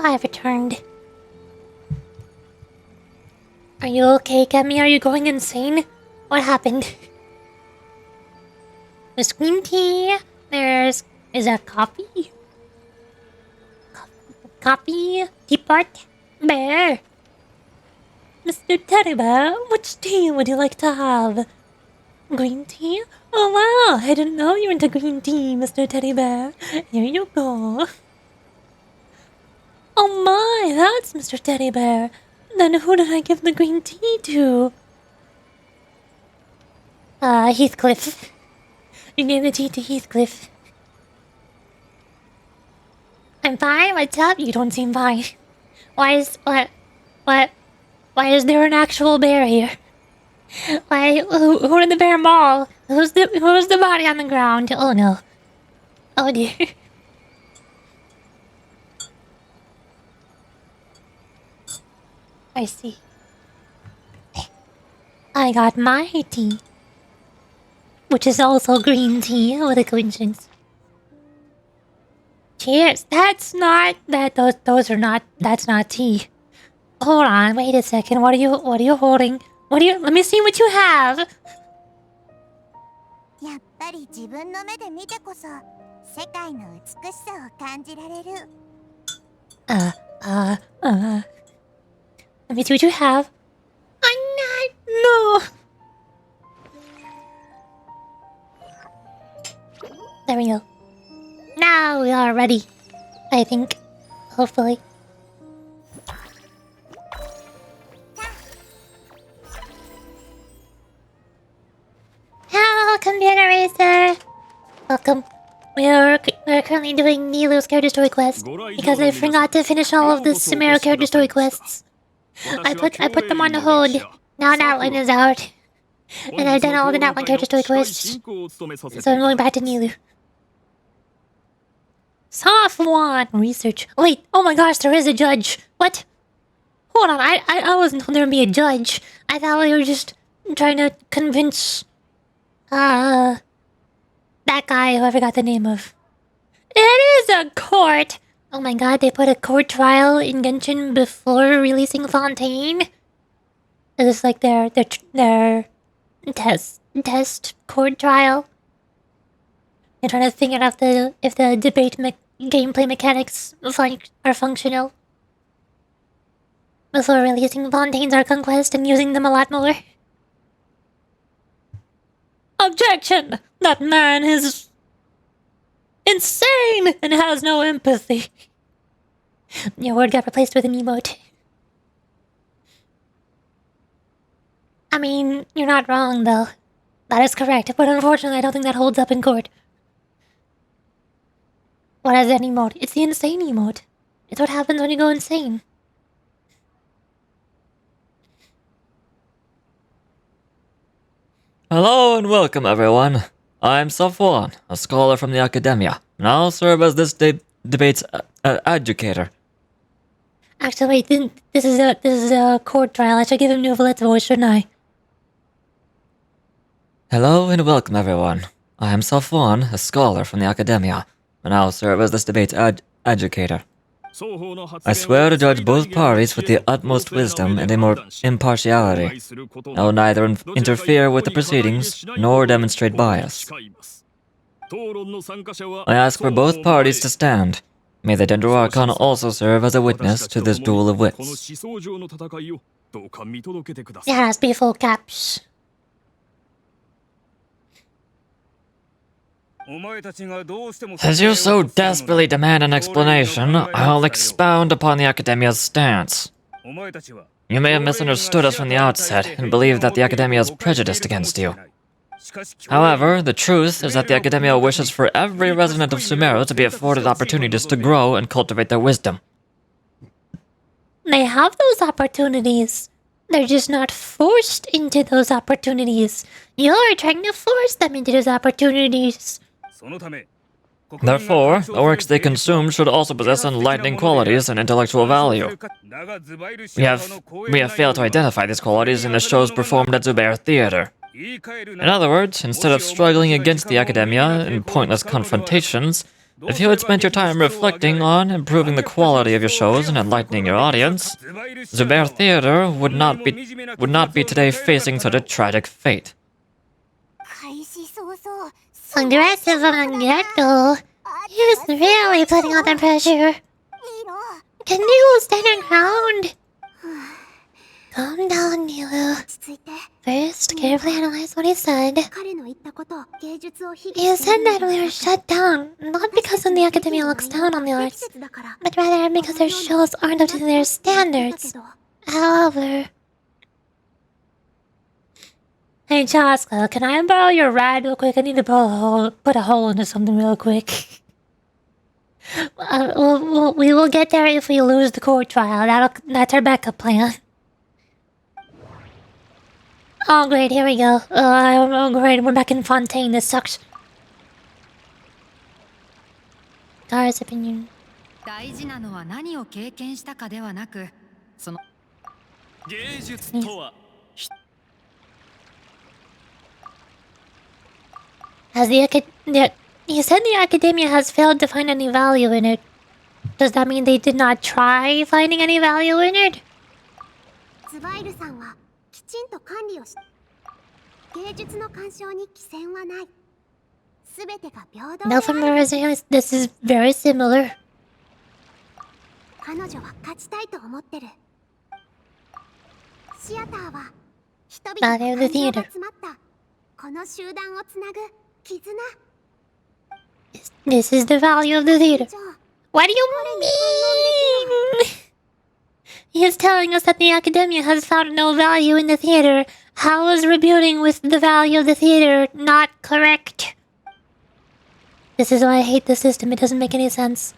I have returned. Are you okay, Kemi? Are you going insane? What happened? There's green tea. Is that coffee? Coffee? Teapot? Bear? Mr. Teddy Bear, which tea would you like to have? Green tea? Oh wow, I didn't know you were into green tea, Mr. Teddy Bear. Here you go. Oh my, that's Mr. Teddy Bear. Then who did I give the green tea to? Heathcliff. You gave the tea to Heathcliff. I'm fine, what's up? You don't seem fine. Why is there an actual bear here? Who did the bear maul? Who's the body on the ground? Oh no. Oh dear. I see. I got my tea. Which is also green tea, what a coincidence. Cheers. That's not that's not tea. Hold on, wait a second. What are you holding? Let me see what you have. やっぱり自分の目で見てこそ世界の美しさを感じられる。Let me see what you have. No. There we go. Now we are ready. I think. Hopefully. Hello, computer racer. Welcome. We're currently doing NILOU's character story quest because I forgot to finish all of the SUMERU character story quests. I put them on the hold. Now that one is out, and I've done all the that one character story quests. So I'm going back to NILOU. Soft one research. Wait, oh my gosh, there is a judge. What? Hold on, I wasn't told there would be a judge. I thought we were just trying to convince that guy who I forgot the name of. It is a court! Oh my god, they put a court trial in Genshin before releasing Fontaine? Is this like their test court trial? They're trying to figure out if the debate gameplay mechanics are functional before releasing Fontaine's Art Conquest and using them a lot more. Objection! That man is insane and has no empathy. Your word got replaced with an emote. I mean, you're not wrong, though. That is correct, but unfortunately I don't think that holds up in court. What is that emote? It's the insane emote. It's what happens when you go insane. Hello and welcome, everyone. I'm Safwan, a scholar from the academia, and I'll serve as this debate's educator. Actually, wait, this is a court trial. I should give him Nouvelette's voice, shouldn't I? Hello and welcome, everyone. I am Safwan, a scholar from the academia, and I'll serve as this debate's educator. I swear to judge both parties with the utmost wisdom and impartiality. I will neither interfere with the proceedings nor demonstrate bias. I ask for both parties to stand. May the Dendro Archon also serve as a witness to this duel of wits. Yes, be full caps. As you so desperately demand an explanation, I'll expound upon the Academia's stance. You may have misunderstood us from the outset and believe that the Academia is prejudiced against you. However, the truth is that the Academia wishes for every resident of SUMERU to be afforded opportunities to grow and cultivate their wisdom. They have those opportunities. They're just not forced into those opportunities. You're trying to force them into those opportunities. Therefore, the works they consume should also possess enlightening qualities and intellectual value. We have failed to identify these qualities in the shows performed at Vtuber Theater. In other words, instead of struggling against the Academia in pointless confrontations, If you had spent your time reflecting on improving the quality of your shows and enlightening your audience, Zubair Theater would not be today facing such a tragic fate. Aggressive from the get-go. He was really putting on the pressure. Can NILOU stand her ground? Calm down, NILOU. First, carefully analyze what he said. He said that we were shut down, not because the academia looks down on the arts, but rather because their shows aren't up to their standards. However... Hey, Chaska, can I borrow your ride real quick? I need to put a hole into something real quick. We will get there if we lose the court trial. That's our backup plan. Oh, great, here we go. Oh, great, we're back in Fontaine. This sucks. Tara's opinion. You said the academia has failed to find any value in it. Does that mean they did not try finding any value in it? No, from the resumes, this is very similar. Value of the theater. This is the value of the theater. What do you mean? He is telling us that the academia has found no value in the theater. How is rebuting with the value of the theater not correct? This is why I hate the system. It doesn't make any sense.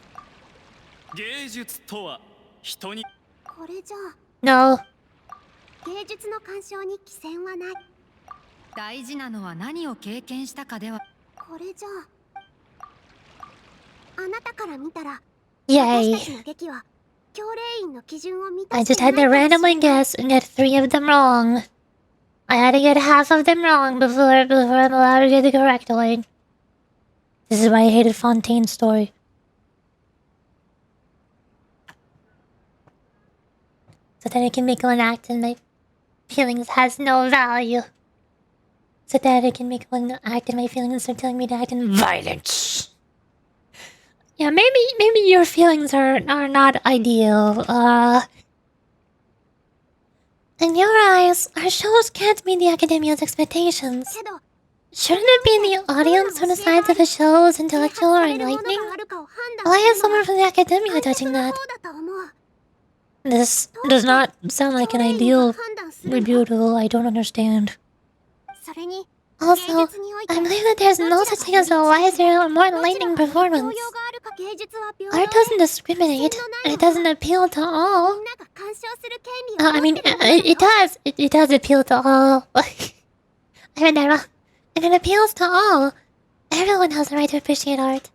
No. Yay. I just had to randomly guess and get 3 of them wrong. I had to get half of them wrong before I'm allowed to get the correct one. This is why I hated Fontaine's story. So that I can make one act and my feelings has no value. So that I can make one act and my feelings are telling me to act in violence. Yeah, maybe your feelings are not ideal. In your eyes, our shows can't meet the academia's expectations. Shouldn't it be the audience who decides if a show is intellectual or enlightening? Why is someone from the academia touching that? This does not sound like an ideal rebuttal. I don't understand. Also, I believe that there's no such thing as a wiser or more enlightening performance. Art doesn't discriminate, and it doesn't appeal to all. I mean, it does. It does appeal to all. I read that wrong. And it appeals to all. Everyone has the right to appreciate art.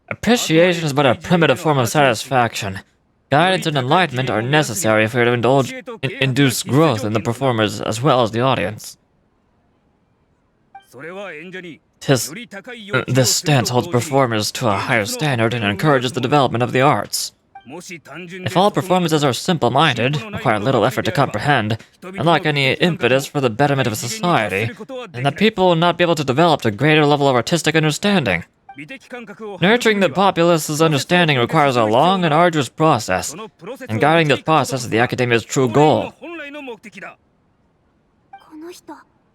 Appreciation is but a primitive form of satisfaction. Guidance and enlightenment are necessary for you to induce growth in the performers as well as the audience. This stance holds performers to a higher standard and encourages the development of the arts. If all performances are simple-minded, require little effort to comprehend, and lack any impetus for the betterment of society, then the people will not be able to develop a greater level of artistic understanding. Nurturing the populace's understanding requires a long and arduous process, and guiding this process is the academia's true goal.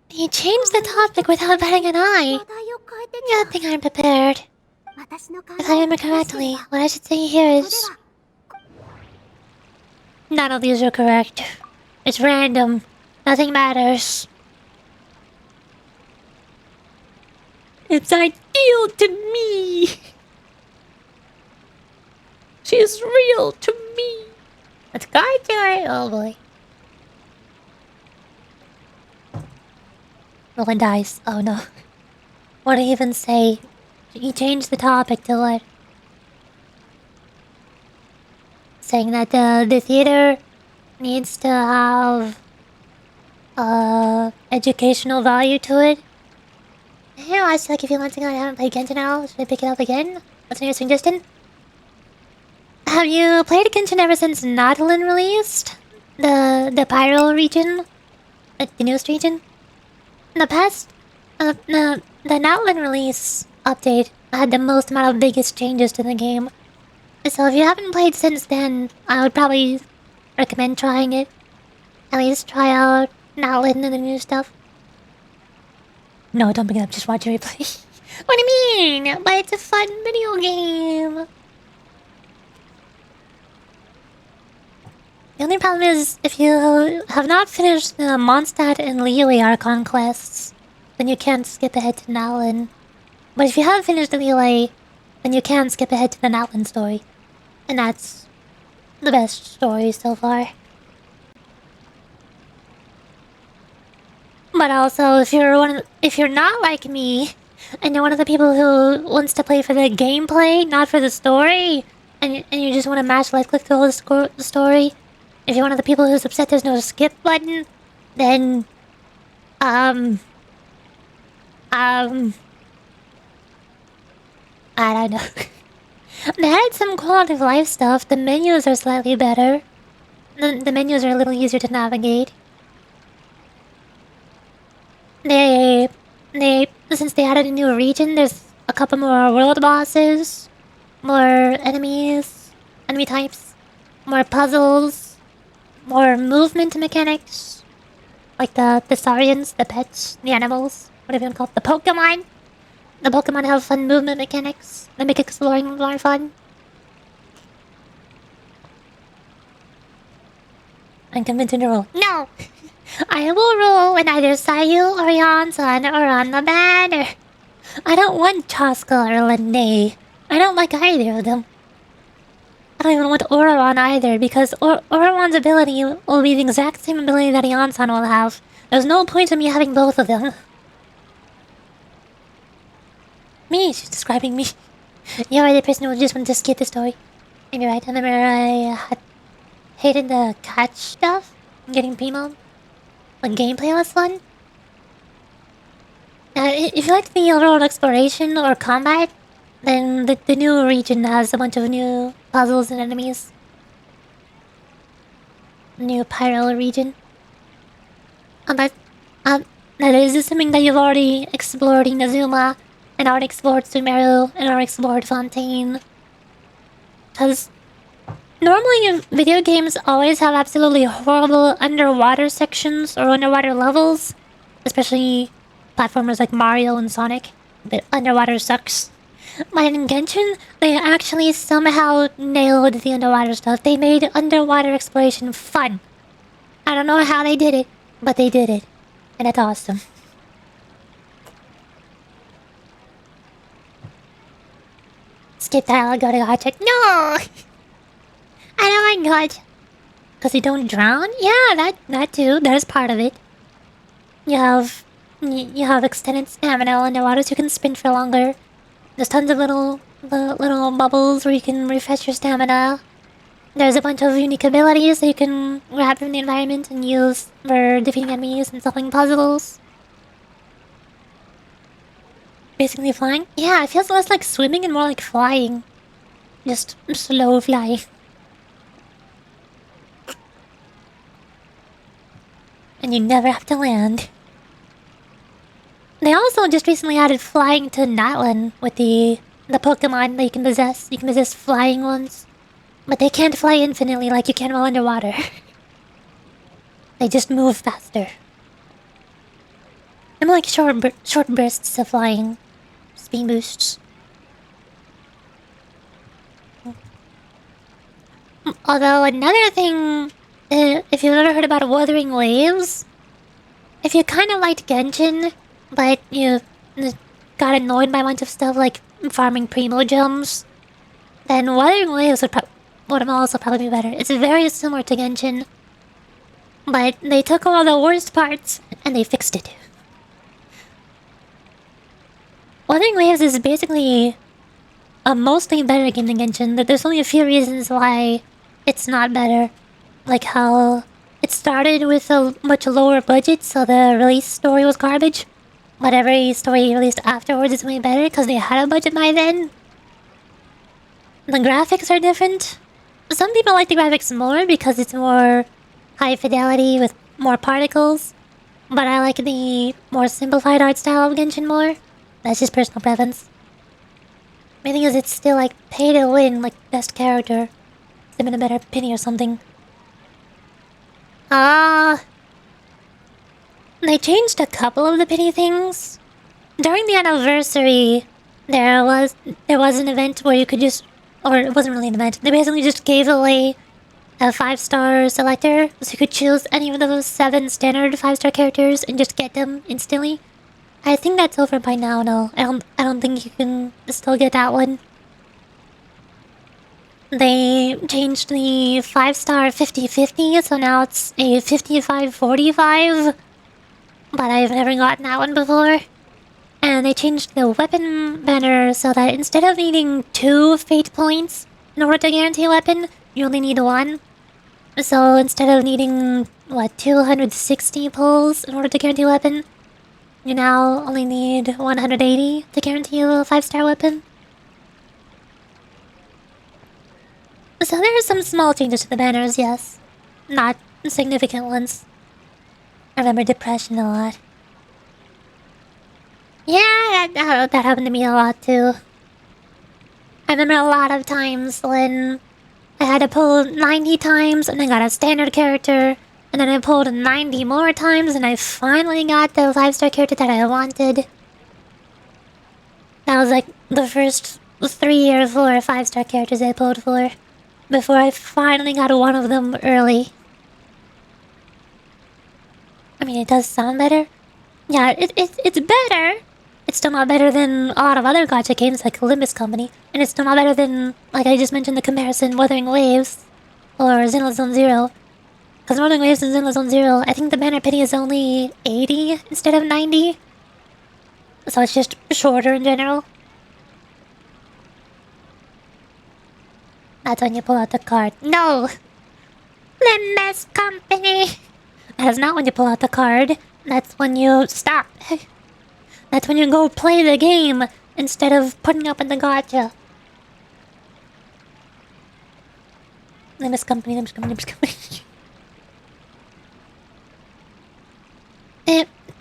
He changed the topic without batting an eye. Good thing I'm prepared. If I remember correctly, what I should say here is... None of these are correct. It's random. Nothing matters. It's ideal to me. She's real to me. It's quite right. Oh boy. Rolling dice. Oh no. What did he even say? He changed the topic to what? Saying that the theater needs to have educational value to it. I watched like a few months ago and I haven't played Genshin at all. Should I pick it up again? What's your suggestion? Have you played Genshin ever since Nautilin released? The Pyro region? Like the newest region? In the past, the Nautilin release update had the most amount of biggest changes to the game. So if you haven't played since then, I would probably recommend trying it. At least try out Nautilin and the new stuff. No, don't pick it up, just watch your replay. What do you mean? But it's a fun video game. The only problem is, if you have not finished the Mondstadt and Liyue Archon quests, then you can't skip ahead to Nautilin. But if you have finished the Liyue, then you can skip ahead to the Nautilin story. And that's the best story so far. But also, if you're not like me, and you're one of the people who wants to play for the gameplay, not for the story, and you just want to mash left click through all the story, if you're one of the people who's upset there's no skip button, then I don't know. They had some quality of life stuff. The menus are slightly better. The menus are a little easier to navigate. Since they added a new region, there's a couple more world bosses, more enemy types, more puzzles, more movement mechanics, like the saurians, the pets, the animals, whatever you want to call it, the Pokemon. The Pokemon have fun movement mechanics that make exploring more fun. I'm convinced to roll. No! I will roll when either Sayu or Yansan are on the banner. I don't want Chaska or Lene. I don't like either of them. I don't even want Oraron either, because Oraron's ability will be the exact same ability that Yansan will have. There's no point in me having both of them. Me, she's describing me. You're the person who just wanted to skip the story. Maybe right. I remember I hated the catch stuff. Getting Primo. The gameplay was fun. If you like the overall exploration or combat, then the new region has a bunch of new puzzles and enemies. New Pyro region. But that is assuming that you've already explored Inazuma, and already explored Sumeru, and already explored Fontaine. Because normally video games always have absolutely horrible underwater sections or underwater levels. Especially platformers like Mario and Sonic. The underwater sucks. But in Genshin, they actually somehow nailed the underwater stuff. They made underwater exploration fun. I don't know how they did it, but they did it. And it's awesome. Skip dialogue, go to Gotcha. No! I don't like Gotcha. Because you don't drown? Yeah, that too. There's part of it. You have extended stamina underwater, so you can sprint for longer. There's tons of little bubbles where you can refresh your stamina. There's a bunch of unique abilities that you can grab from the environment and use for defeating enemies and solving puzzles. Basically flying? Yeah, it feels less like swimming and more like flying. Just slow flying. And you never have to land. They also just recently added flying to Nautilin with the Pokemon that you can possess. You can possess flying ones. But they can't fly infinitely like you can while underwater. They just move faster. I'm like short bursts of flying. Speed boosts. Although another thing, if you've ever heard about Wuthering Waves, if you kind of liked Genshin, but you got annoyed by a bunch of stuff like farming Primo Gems, then Wuthering Waves would also probably be better. It's very similar to Genshin, but they took all the worst parts and they fixed it. Wuthering Waves is basically a mostly better game than Genshin. There's only a few reasons why it's not better. Like how it started with a much lower budget, so the release story was garbage. But every story released afterwards is way better because they had a budget by then. The graphics are different. Some people like the graphics more because it's more high fidelity with more particles. But I like the more simplified art style of Genshin more. That's just personal preference. My thing is, it's still like pay to win, like best character. Give it a better penny or something. They changed a couple of the penny things. During the anniversary, there was an event where you could just, or it wasn't really an event. They basically just gave away a 5-star selector, so you could choose any of those 7 standard 5-star characters and just get them instantly. I think that's over by now. No, I don't think you can still get that one. They changed the 5-star 50-50, so now it's a 55-45. But I've never gotten that one before. And they changed the weapon banner so that instead of needing 2 fate points in order to guarantee a weapon, you only need 1. So instead of needing, 260 pulls in order to guarantee a weapon, you now only need 180 to guarantee a 5-star weapon. So there are some small changes to the banners, yes. Not significant ones. I remember depression a lot. Yeah, that happened to me a lot too. I remember a lot of times when I had to pull 90 times and I got a standard character, and then I pulled 90 more times and I finally got the 5-star character that I wanted. That was like the first 3 or 4 5-star characters I pulled for, before I finally got one of them early. I mean, it does sound better. Yeah, it's better. It's still not better than a lot of other gacha games like Olympus Company. And it's still not better than, like I just mentioned, the comparison Wuthering Waves or Xenoblade Zone Zero. Because Wuthering Waves and Xenoblade Zone Zero, I think the banner penny is only 80 instead of 90. So it's just shorter in general. That's when you pull out the card. No! Olympus Company! That's not when you pull out the card. That's when you stop. That's when you go play the game instead of putting up in the gacha. Olympus Company, Olympus Company, Olympus Company.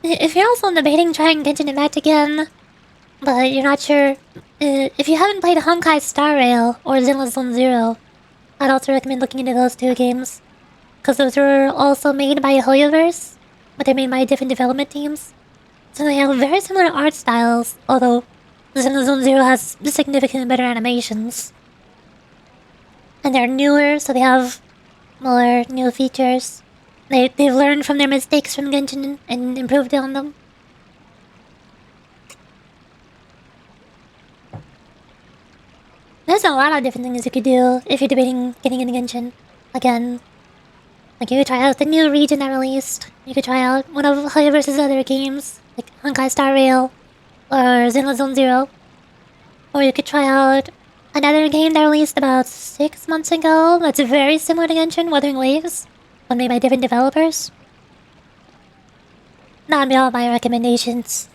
If you're also debating trying Genshin Impact again, but you're not sure, if you haven't played Honkai Star Rail or Xenoblade Zone Zero, I'd also recommend looking into those 2 games. Because those were also made by Hoyoverse, but they're made by different development teams. So they have very similar art styles, although Xenoblade Zone Zero has significantly better animations. And they're newer, so they have more new features. They've learned from their mistakes from Genshin and improved on them. There's a lot of different things you could do if you're debating getting into Genshin again. Like, you could try out the new region that released. You could try out one of Hoyoverse's other games, like Honkai Star Rail or Xenoblade Zone Zero. Or you could try out another game that released about 6 months ago that's very similar to Genshin, Wuthering Waves, but made by different developers. That'd be all my recommendations.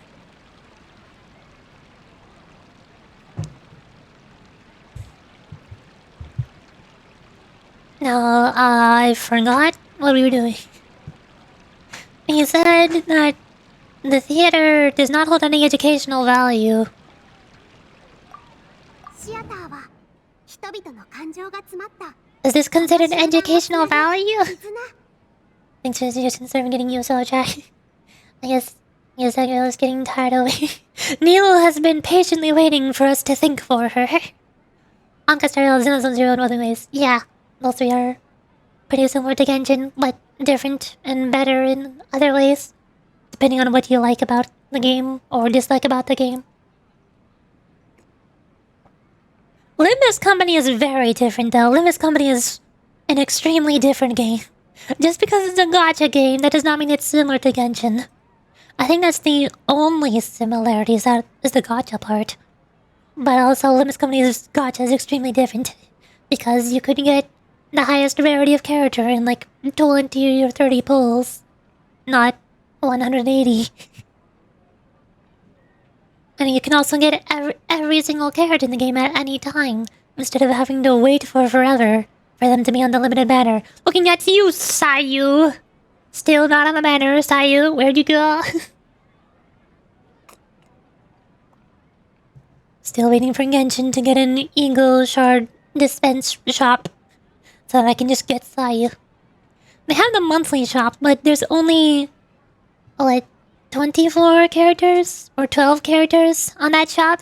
Now, I forgot what we were doing. You said that the theater does not hold any educational value. Is this considered educational value? Thanks for the suggestion, sir. I'm getting you, so I'll try. I guess that girl is getting tired of me. NILOU has been patiently waiting for us to think for her. Honkai Star Rail, Xenoblade Zone Zero, and Wuthering Waves. Yeah, those 3 are pretty similar to Genshin, but different and better in other ways, depending on what you like about the game or dislike about the game. Olympus Company is very different though. Olympus Company is an extremely different game. Just because it's a gacha game, that does not mean it's similar to Genshin. I think that's the only similarity is that is the gacha part. But also Olympus Company's gacha is extremely different, because you could get the highest rarity of character in like 20 or 30 pulls, not 180. And you can also get every single character in the game at any time, instead of having to wait for forever for them to be on the limited banner. Looking at you, Sayu! Still not on the banner, Sayu. Where'd you go? Still waiting for Genshin to get an Eagle Shard dispense shop so that I can just get Sayu. They have the monthly shop, but there's only, like, 24 characters or 12 characters on that shop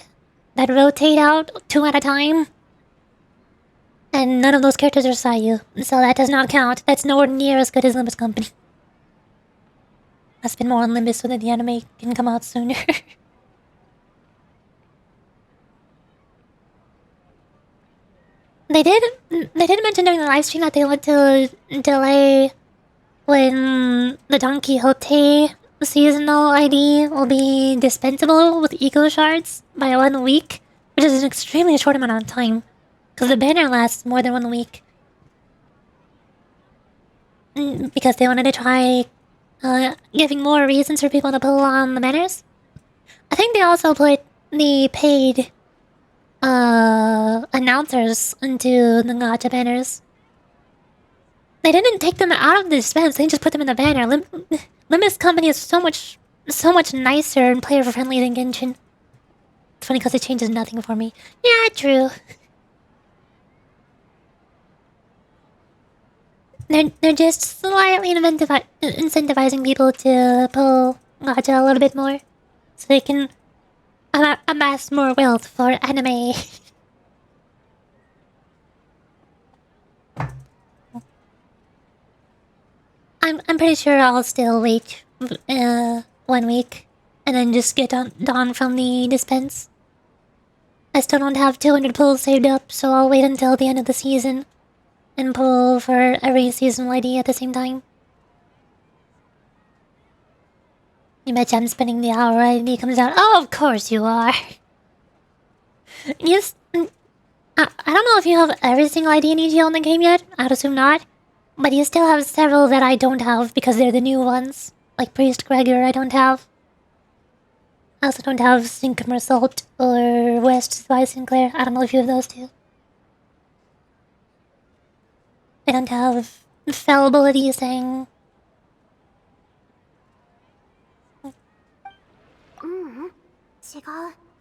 that rotate out 2 at a time. And none of those characters are Sayu, so that does not count. That's nowhere near as good as Limbus Company. I'll spend more on Limbus so that the anime can come out sooner. They did mention during the live stream that they want to delay when the Don Quixote seasonal ID will be dispensable with Eco Shards by 1 week, which is an extremely short amount of time, because the banner lasts more than 1 week. Because they wanted to try giving more reasons for people to pull on the banners. I think they also put the paid announcers into the gacha banners. They didn't take them out of the dispense, they just put them in the banner. Limbus Company is so much nicer and player-friendly than Genshin. It's funny because it changes nothing for me. Yeah, true. They're just slightly incentivizing people to pull gacha a little bit more, so they can amass more wealth for anime. I'm pretty sure I'll still wait 1 week and then just get Dawn from the dispense. I still don't have 200 pulls saved up, so I'll wait until the end of the season and pull for every seasonal ID at the same time. You bet I'm spending the hour ID comes out. Oh, of course you are. Yes, I don't know if you have every single ID in EGL in the game yet. I'd assume not. But you still have several that I don't have because they're the new ones. Like Priest Gregor I don't have. I also don't have Synchromer Salt or West by Sinclair. I don't know if you have those two. I don't have Fallibility saying...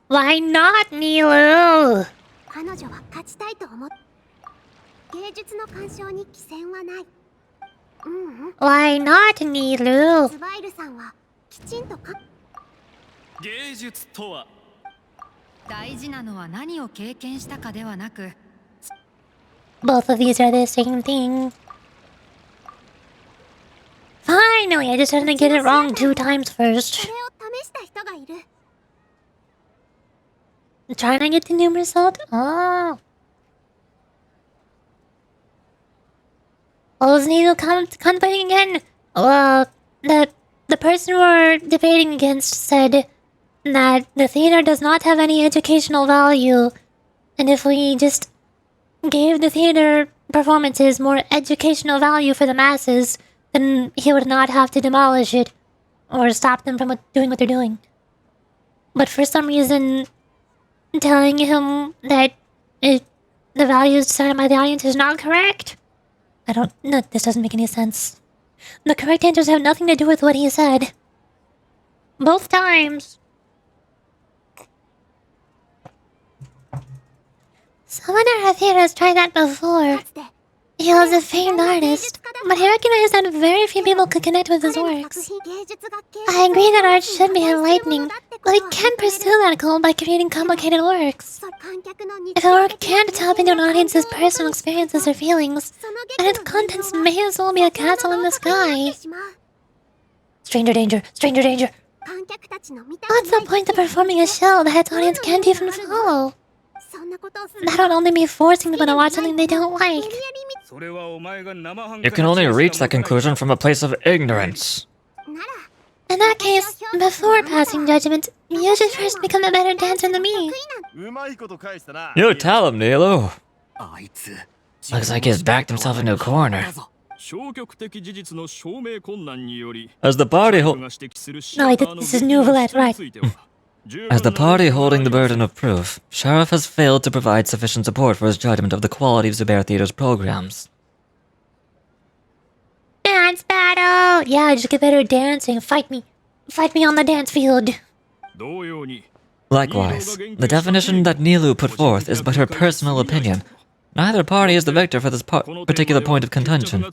Why not, NILOU? Why not, NILOU? 芸術とは大事なのは何を経験したかではなく Both of these are the same thing. Finally, I just had to get it wrong 2 times first. Trying to get the new result? Oh. What was NILOU contemplating again? Well, the person we're debating against said that the theater does not have any educational value, and if we just gave the theater performances more educational value for the masses, then he would not have to demolish it or stop them from doing what they're doing. But for some reason, telling him that the values decided by the audience is not correct? No, this doesn't make any sense. The correct answers have nothing to do with what he said. Both times. Someone at our theater has tried that before. He was a famed artist, but he recognized that very few people could connect with his works. I agree that art should be enlightening, but we can't pursue that goal by creating complicated works. If a work can't tap into an audience's personal experiences or feelings, then its contents may as well be a castle in the sky. Stranger danger, stranger danger. What's the point of performing a show that its audience can't even follow? That would only be forcing people to watch something they don't like. You can only reach that conclusion from a place of ignorance. In that case, before passing judgment, you should first become a better dancer than me. You tell him, NILOU. Looks like he's backed himself into a corner. As the party No, this is new roulette, right? As the party holding the burden of proof, Sheriff has failed to provide sufficient support for his judgment of the quality of Zubair Theater's programs. Dance battle! Yeah, just get better at dancing. Fight me. Fight me on the dance field. Likewise, the definition that NILOU put forth is but her personal opinion. Neither party is the victor for this particular point of contention.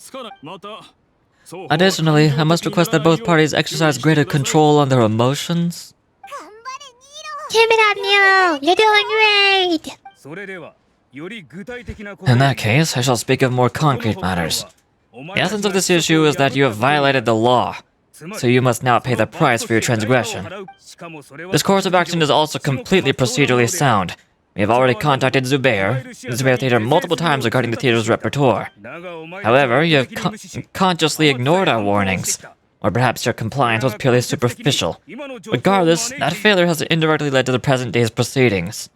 Additionally, I must request that both parties exercise greater control on their emotions. Keep it up, NILOU! You're doing great! In that case, I shall speak of more concrete matters. The essence of this issue is that you have violated the law, so you must now pay the price for your transgression. This course of action is also completely procedurally sound. We have already contacted Zubair Theater multiple times regarding the theater's repertoire. However, you have consciously ignored our warnings, or perhaps your compliance was purely superficial. Regardless, that failure has indirectly led to the present day's proceedings.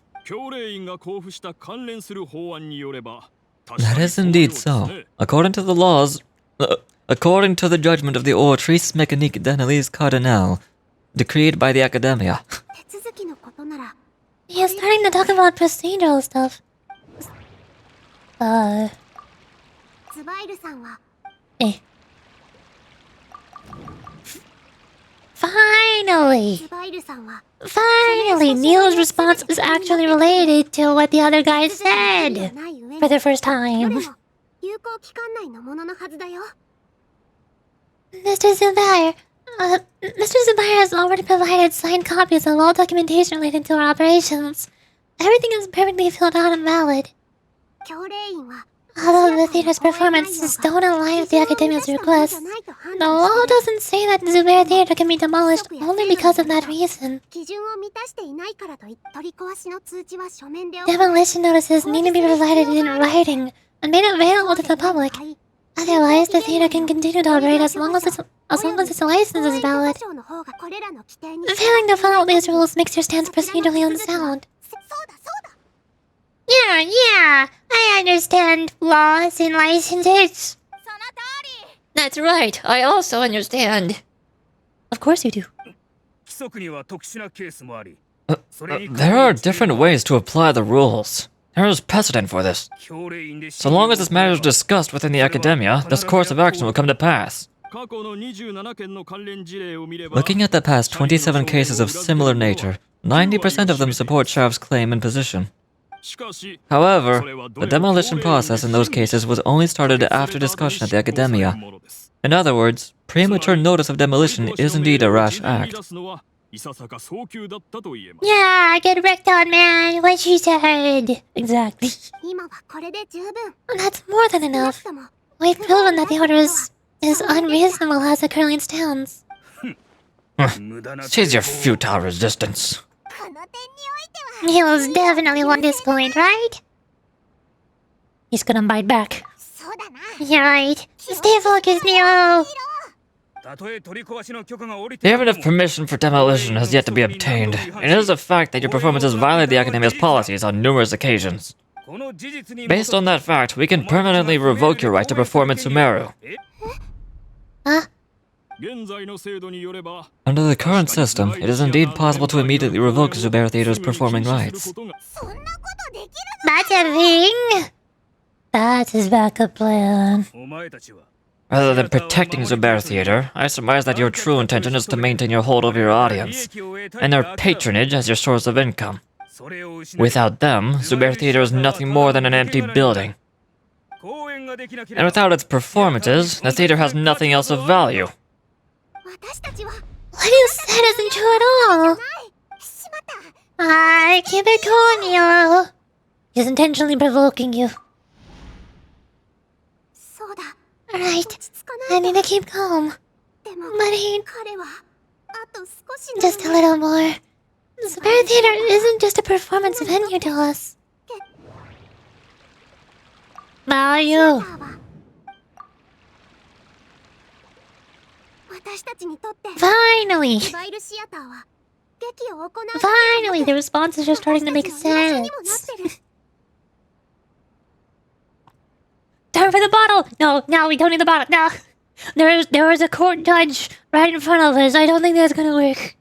That is indeed so. According to the laws, according to the judgment of the Autrice Mécanique d'Analyse Cardinal, decreed by the Academia. He's starting to talk about procedural stuff. Eh. Finally! Finally, NILOU's response is actually related to what the other guy said! For the first time. Mr. Zubair, Mr. Zubair has already provided signed copies of all documentation related to our operations. Everything is perfectly filled out and valid. Although the theater's performances don't align with the Academia's request, the law doesn't say that Zubair Theater can be demolished only because of that reason. Demolition notices need to be provided in writing and made available to the public. Otherwise, the theater can continue to operate as long as its license is valid. Failing to follow these rules makes your stance procedurally unsound. Yeah, I understand laws and licenses. That's right, I also understand. Of course you do. There are different ways to apply the rules. There is precedent for this. So long as this matter is discussed within the Academia, this course of action will come to pass. Looking at the past 27 cases of similar nature, 90% of them support Sheriff's claim and position. However, the demolition process in those cases was only started after discussion at the Academia. In other words, premature notice of demolition is indeed a rash act. Yeah, get wrecked on, man. What she said. Exactly. That's more than enough. We've proven that the order is unreasonable as it currently stands. Cease your futile resistance. NILOU's definitely won this point, right? He's gonna bite back. You're right. Stay focused, NILOU. Even if permission for demolition has yet to be obtained, it is a fact that your performances violate the Academia's policies on numerous occasions. Based on that fact, we can permanently revoke your right to perform in SUMERU. Huh? Under the current system, it is indeed possible to immediately revoke Zubair Theater's performing rights. That's a thing? That's his backup plan. Rather than protecting Zubair Theater, I surmise that your true intention is to maintain your hold over your audience, and their patronage as your source of income. Without them, Zubair Theater is nothing more than an empty building. And without its performances, the theater has nothing else of value. What you said isn't true at all. Keep it cool, NILOU. He's intentionally provoking you. Right. I need to keep calm. But just a little more. Zubair Theater isn't just a performance venue to us. Value. Finally! Finally, the responses are starting to make sense. Time for the bottle! No, we don't need the bottle. No. There was a court judge right in front of us. I don't think that's gonna work.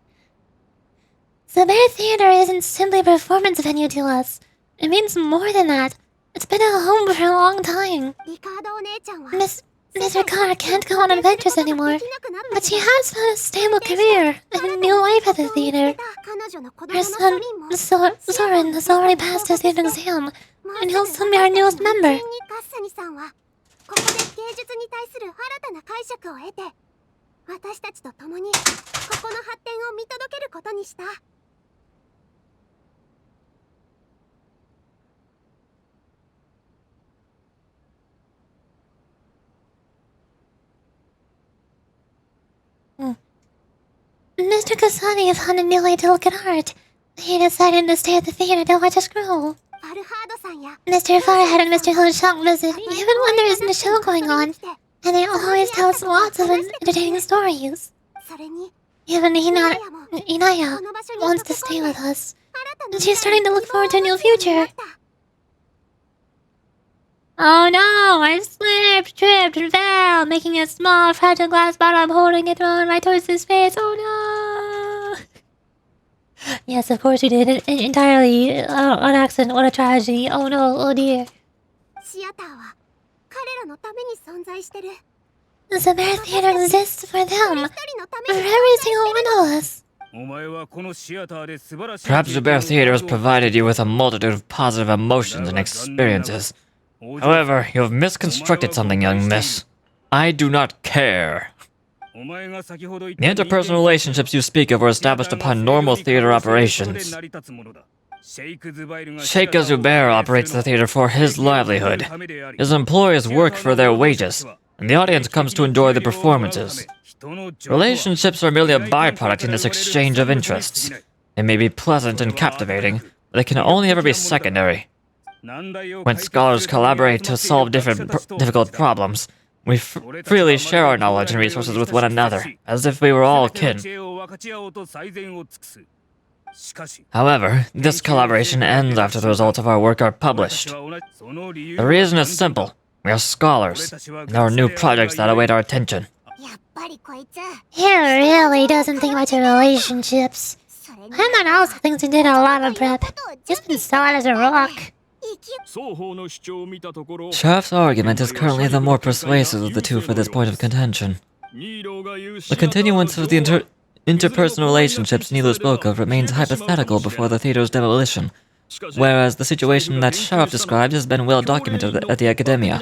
Sumeru Theater isn't simply a performance venue to us. It means more than that. It's been a home for a long time. Miss Ricard can't go on adventures anymore, but she has found a stable career and a new life at the theater. Her son, Soren, has already passed his theater exam, and he'll soon be our newest member. ここで芸術に対する新たな解釈を得て、私たちと共にここの発展を見届けることにした。Mr. Kasani found a new way to look at art. He decided to stay at the theater to watch us grow. Mr. Farhad and Mr. Hoshang visit even when there isn't a show going on, and they always tell us lots of entertaining stories. Even Inaya wants to stay with us. She's starting to look forward to a new future. Oh no, I slipped, tripped, and fell, making a small, fragile glass bottle. I'm holding it thrown right towards his face. Oh no! Yes, of course we did it entirely on accident. What a tragedy. Oh no, oh dear. The Sumeru Theater exists for them, for every single one of us. Perhaps the Bear Theater has provided you with a multitude of positive emotions and experiences. However, you have misconstructed something, young miss. I do not care. The interpersonal relationships you speak of were established upon normal theater operations. Sheikh Zubair operates the theater for his livelihood. His employees work for their wages, and the audience comes to enjoy the performances. Relationships are merely a byproduct in this exchange of interests. They may be pleasant and captivating, but they can only ever be secondary. When scholars collaborate to solve difficult problems, we freely share our knowledge and resources with one another, as if we were all kin. However, this collaboration ends after the results of our work are published. The reason is simple. We are scholars, and there are new projects that await our attention. He really doesn't think about your relationships. Him also thinks he did a lot of prep. He's been solid as a rock. Sheriff's argument is currently the more persuasive of the two for this point of contention. The continuance of the interpersonal relationships NILOU spoke of remains hypothetical before the theater's demolition, whereas the situation that Sheriff described has been well documented at the Academia.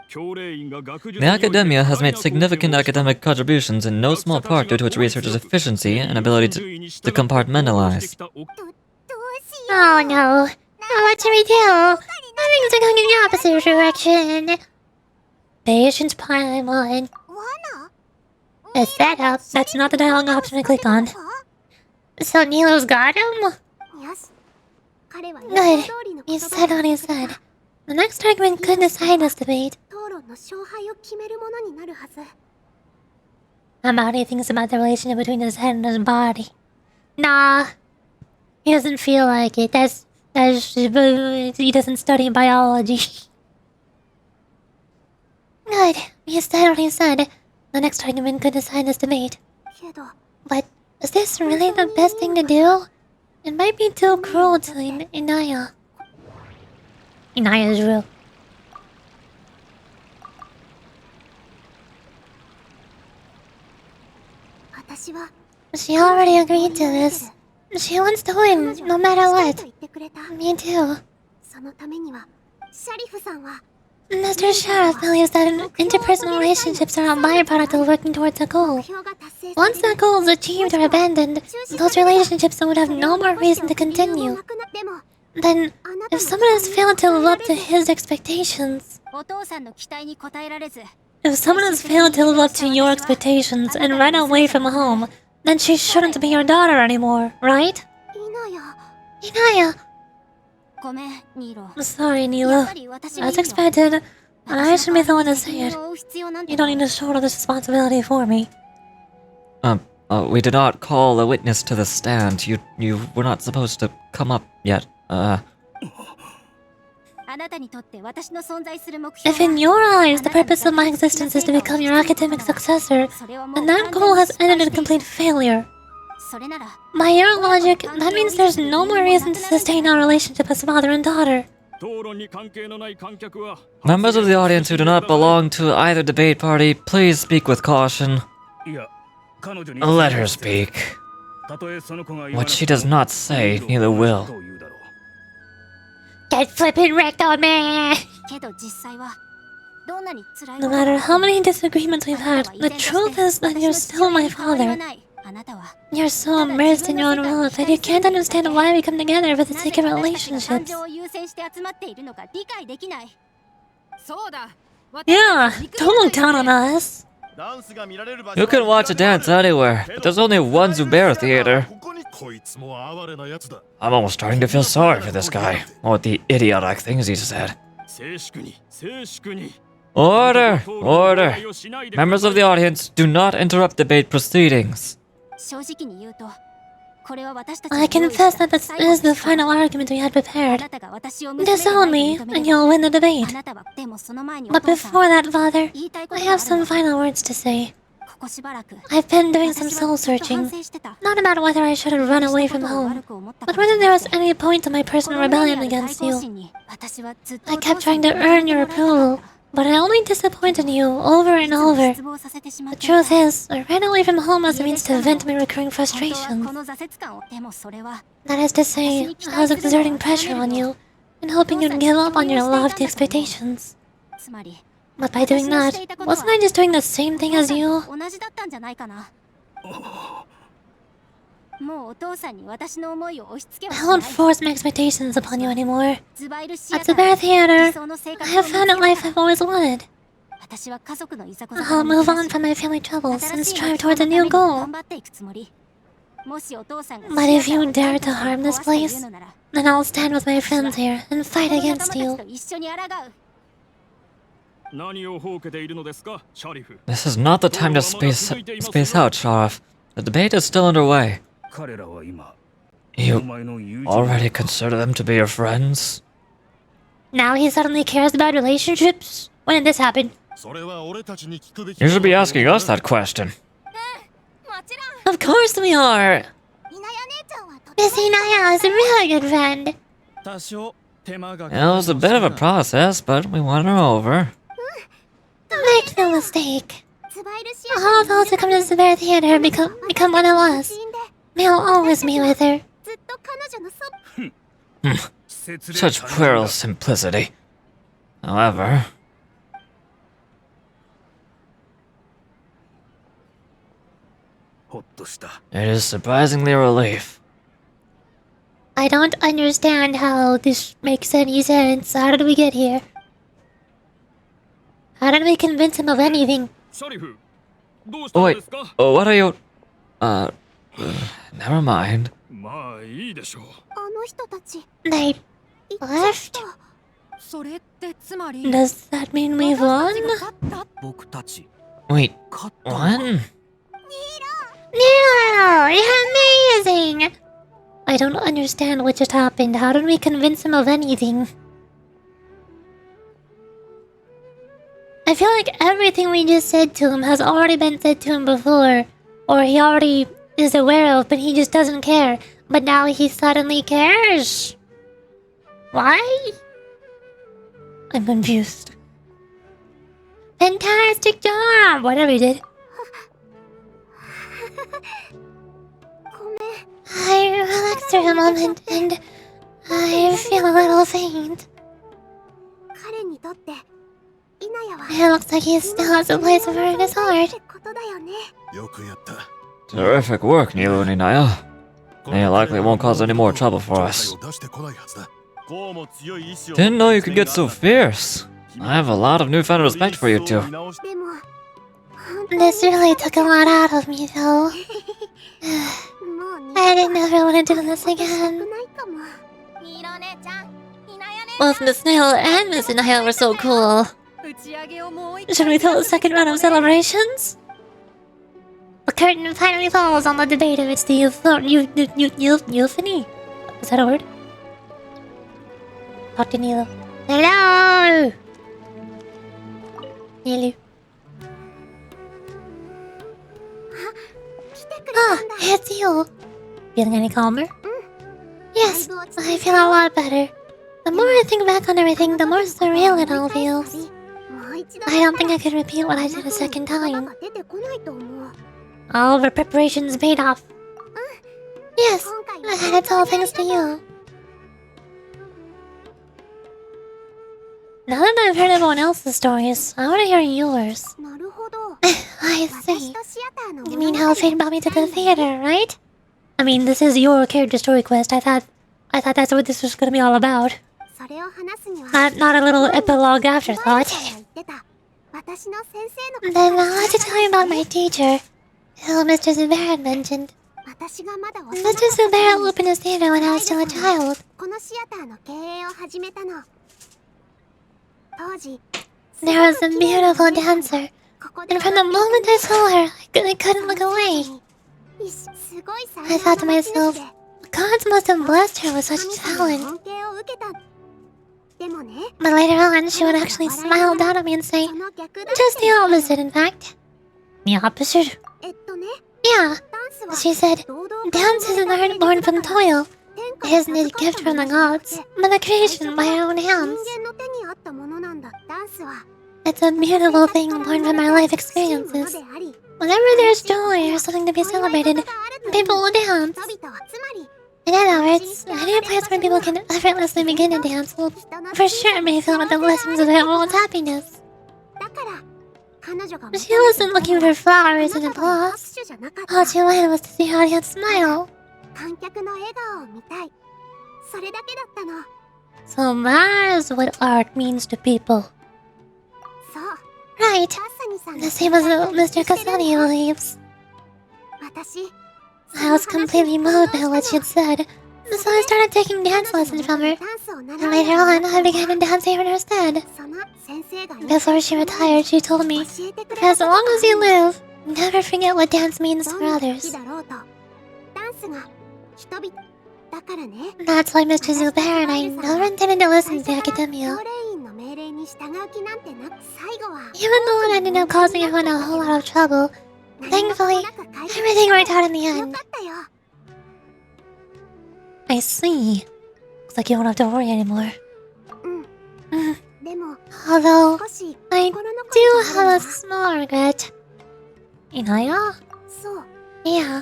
The Academia has made significant academic contributions in no small part due to its researchers' efficiency and ability to compartmentalize. Oh no. What should we do? Things are going in the opposite direction. Patience, Paimon. A setup. That's not the dialogue option to click on. So NILOU's got him? Good. He said what he said. The next argument could decide this debate. How about he thinks about the relationship between his head and his body? Nah. He doesn't feel like it. He doesn't study biology. Good. He said what he said. The next argument could decide this debate. But is this really the best thing to do? It might be too cruel to Inaya. Inaya is real. She already agreed to this. She wants to win, no matter what. Me too. Mr. Sheriff believes that interpersonal relationships are a byproduct of working towards a goal. Once that goal is achieved or abandoned, those relationships would have no more reason to continue. Then, if someone has failed to live up to his expectations... If someone has failed to live up to your expectations and ran away from home, then she shouldn't be your daughter anymore, right? Inaya! I'm sorry, NILOU. As expected, I should be the one to say it. You don't need to shoulder this responsibility for me. We did not call a witness to the stand. You were not supposed to come up yet. If in your eyes the purpose of my existence is to become your academic successor, then that goal has ended in complete failure. By your logic, that means there's no more reason to sustain our relationship as father and daughter. Members of the audience who do not belong to either debate party, please speak with caution. Let her speak. What she does not say, neither will. Get flippin' wrecked on me! No matter how many disagreements we've had, the truth is that you're still my father. You're so immersed in your own world that you can't understand why we come together for the sake of relationships. Yeah, don't look down on us. You can watch a dance anywhere, but there's only one SUMERU theater. I'm almost starting to feel sorry for this guy. What the idiotic things he said. Order! Order! Members of the audience, do not interrupt debate proceedings. I confess that this is the final argument we had prepared. Disown me, and you'll win the debate. But before that, Father, I have some final words to say. I've been doing some soul searching, not about whether I should have run away from home, but whether there was any point to my personal rebellion against you. I kept trying to earn your approval, but I only disappointed you over and over. The truth is, I ran away from home as a means to vent my recurring frustrations. That is to say, I was exerting pressure on you, and hoping you'd give up on your lofty expectations. But by doing that, wasn't I just doing the same thing as you? I won't force my expectations upon you anymore. At SUMERU Theater, I have found a life I've always wanted. I'll move on from my family troubles and strive towards a new goal. But if you dare to harm this place, then I'll stand with my friends here and fight against you. This is not the time to space out, Sheriff. The debate is still underway. You already consider them to be your friends? Now he suddenly cares about relationships? When did this happen? You should be asking us that question. Of course we are! Miss Inaya is a really good friend. It was a bit of a process, but we won her over. Make no mistake. All those who come to SUMERU Theater become one of us. May I'll always be with her. Such puerile simplicity. However... it is surprisingly a relief. I don't understand how this makes any sense. How did we get here? How did we convince him of anything? Oh wait, what are you... never mind. They left? Does that mean we've won? Wait, won? NILOU! You're amazing! I don't understand what just happened. How did we convince him of anything? I feel like everything we just said to him has already been said to him before. Or he already is aware of, but he just doesn't care. But now he suddenly cares? Why? I'm confused. Fantastic job! Whatever you did. I relaxed for a moment and I feel a little faint. It looks like he still has a place of her in his heart. Terrific work, NILOU and Inaya. They likely won't cause any more trouble for us. Didn't know you could get so fierce. I have a lot of newfound respect for you two. This really took a lot out of me, though. I didn't ever want to do this again. Both Miss NILOU and Miss Inaya were so cool. Should we throw a second round of celebrations? The curtain finally falls on the debate of its the euphony. Is that a word? Talk to NILOU. Hello! NILOU. Ah, it's you. Feeling any calmer? Yes, I feel a lot better. The more I think back on everything, the more surreal it all feels. I don't think I could repeat what I did a second time. All of our preparations paid off. Yes, and it's all thanks to you. Now that I've heard everyone else's stories, I want to hear yours. I see. You mean how fate brought me to the theater, right? I mean, this is your character story quest. I thought that's what this was gonna be all about. Not a little epilogue afterthought. Then I'll have to tell you about my teacher, who Mr. Zubair had mentioned. Mr. Zubair opened his theater when I was still a child. There was a beautiful dancer, and from the moment I saw her, I couldn't look away. I thought to myself, gods must have blessed her with such talent. But later on, she would actually smile down at me and say, just the opposite, in fact. The opposite? Yeah, she said, dance is an art born from toil. It isn't a gift from the gods, but a creation by our own hands. It's a beautiful thing born from our life experiences. Whenever there's joy or something to be celebrated, people will dance. In other words, any place where people can effortlessly begin to dance will for sure be filled with the blessings of everyone's happiness. She wasn't looking for flowers and applause. All she wanted was to see her audience smile. So that's what art means to people. Right, the same as Mr. Kasani believes. I was completely moved by what she'd said, so I started taking dance lessons from her, and later on I began to dance even her stead. Before she retired, she told me, as long as you live, never forget what dance means for others. That's why Mr. Zubair and I never intended to listen to academia. Even though it ended up causing everyone a whole lot of trouble, thankfully, everything worked out in the end. I see. Looks like you won't have to worry anymore. Although, I do have a small regret. Inaya? Yeah.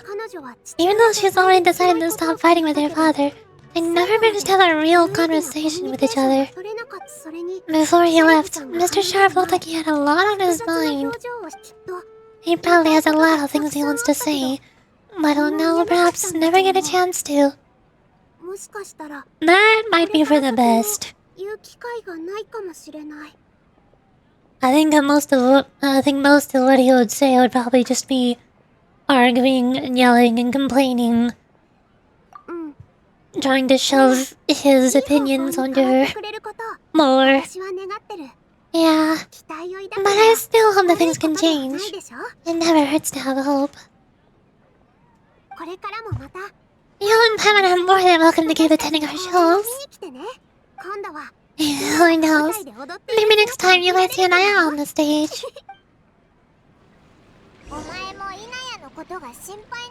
Even though she's already decided to stop fighting with her father, I never managed to have a real conversation with each other. Before he left, Mr. Sharp looked like he had a lot on his mind. He probably has a lot of things he wants to say, but I don't know, perhaps never get a chance to. That might be for the best. I think most of what he would say would probably just be arguing and yelling and complaining, trying to shove his opinions onto her more. Yeah, but I still hope that things can change. It never hurts to have hope. You and Paimon are more than welcome to keep attending our shows. Who knows? Maybe next time you might see Inaya on the stage.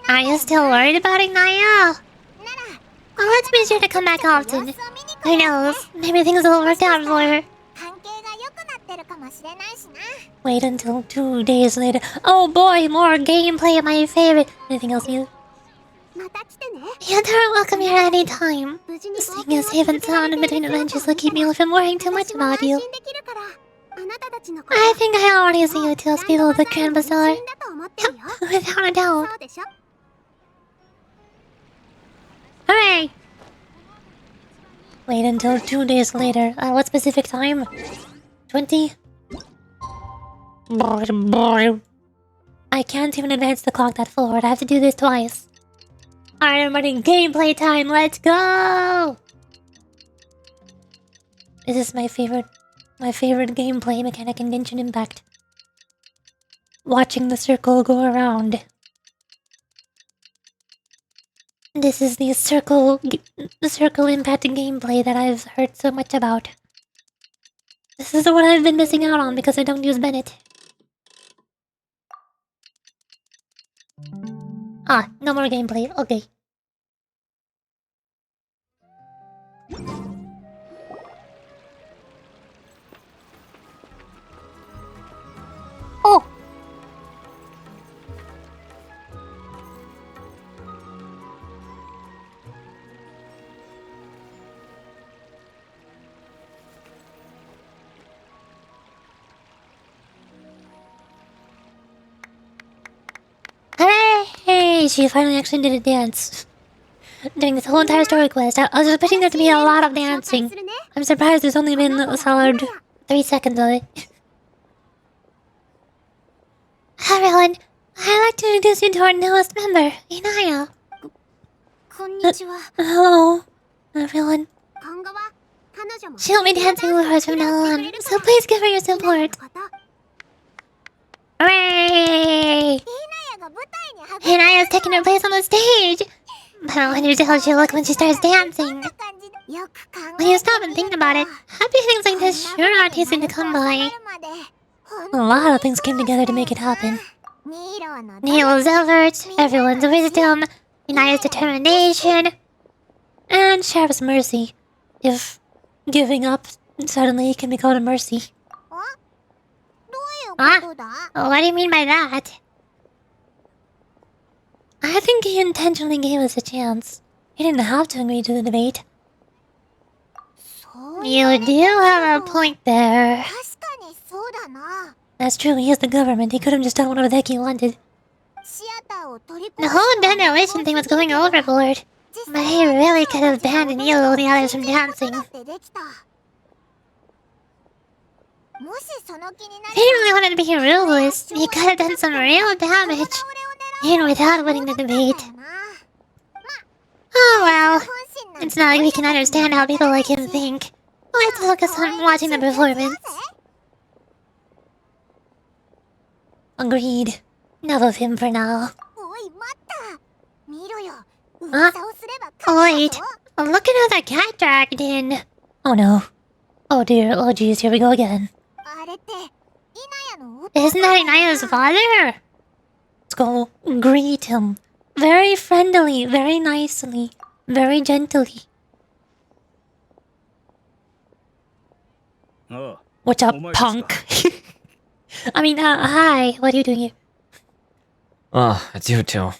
Are you still worried about Inaya? Well, let's be sure to come back often. Who knows? Maybe things will work out for her. Wait until 2 days later. Oh boy, more gameplay of my favorite. Anything else new? You're welcome here any time. Staying is safe and sound in between adventures will keep me from worrying too much about you. I think I already see you two as people with the Grand Bazaar. Yep, without a doubt. Hooray! Wait until 2 days later. What specific time? 20? I can't even advance the clock that forward. I have to do this twice. Alright, everybody, gameplay time. Let's go! This is my favorite gameplay mechanic in Genshin Impact. Watching the circle go around. This is the circle impact gameplay that I've heard so much about. This is the one I've been missing out on because I don't use Bennett. Ah, no more gameplay. Okay. she finally actually did a dance. During this whole entire story quest, I was expecting there to be a lot of dancing. I'm surprised there's only been a solid 3 seconds of it. Hi everyone, I'd like to introduce you to our newest member, Inaya. Hello, everyone. She'll be dancing with us from now on, so please give her your support. Hooray! Inaya's taking her place on the stage! But I wonder how she'll look when she starts dancing. When you stop and think about it, happy things like this sure aren't easy to come by. A lot of things came together to make it happen. NILOU's effort, everyone's wisdom, Inaya's determination, and Sheriff's mercy. If giving up suddenly can be called a mercy. Huh? What do you mean by that? I think he intentionally gave us a chance. He didn't have to agree to the debate. You do have a point there. That's true, he is the government. He could have just done whatever the heck he wanted. The whole demolition thing was going overboard. But he really could have banned NILOU and the others from dancing. If he really wanted to be ruthless, he could have done some real damage. Even without winning the debate. Oh well. It's not like we can understand how people like him think. Let's focus on watching the performance. Agreed. Enough of him for now. Huh? Oh wait. Look at how the cat dragged in. Oh no. Oh dear, oh geez, here we go again. Isn't that Inaya's father? Let's go greet him. Very friendly, very nicely, very gently. What's up, punk? I mean, hi, what are you doing here? Oh, it's you two.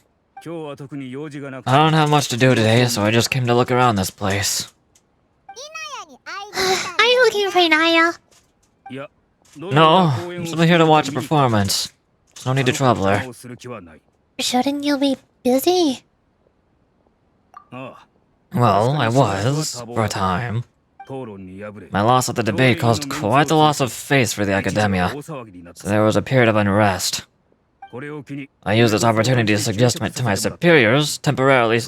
I don't have much to do today, so I just came to look around this place. Are you looking for Inaya? No, I'm simply here to watch a performance. No need to trouble her. Shouldn't you be busy? Well, I was, for a time. My loss at the debate caused quite the loss of face for the academia, so there was a period of unrest. I used this opportunity to suggest to my superiors temporarily...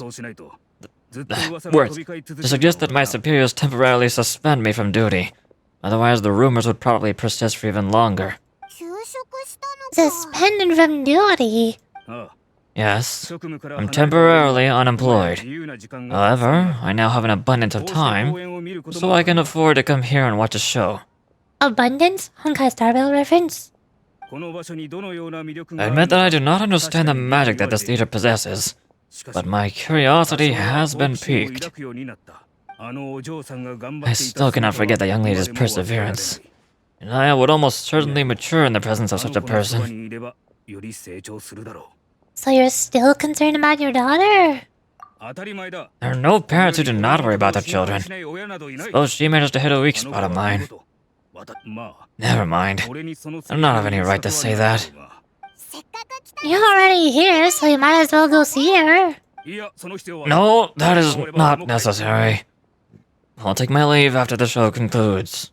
words. To suggest that my superiors temporarily suspend me from duty. Otherwise, the rumors would probably persist for even longer. Suspended from duty? Yes, I'm temporarily unemployed. However, I now have an abundance of time, so I can afford to come here and watch a show. Abundance? Honkai Star Rail reference? I admit that I do not understand the magic that this theater possesses, but my curiosity has been piqued. I still cannot forget the young lady's perseverance. And I would almost certainly mature in the presence of such a person. So you're still concerned about your daughter? There are no parents who do not worry about their children. Suppose she managed to hit a weak spot of mine. Never mind. I do not have any right to say that. You're already here, so you might as well go see her. No, that is not necessary. I'll take my leave after the show concludes.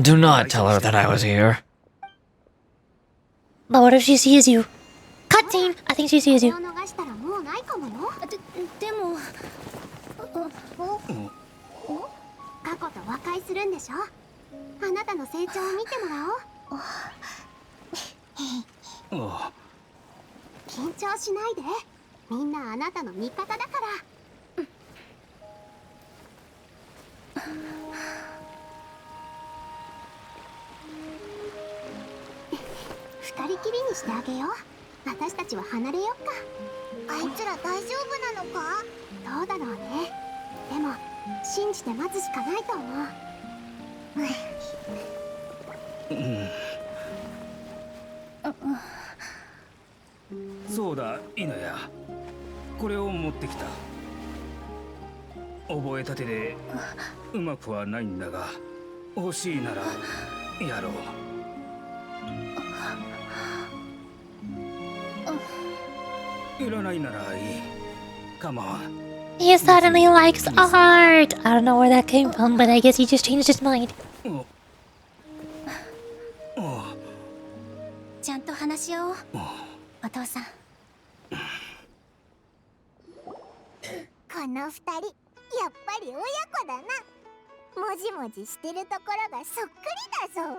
Do not tell her that I was here. But what if she sees you? Cutscene! I think she sees you. He suddenly likes art. I don't know where that came from, but I guess he just changed his mind. ちゃんと話し合おうお父さんこの二人やっぱり親子だなもじもじしてるところがそっくりだぞ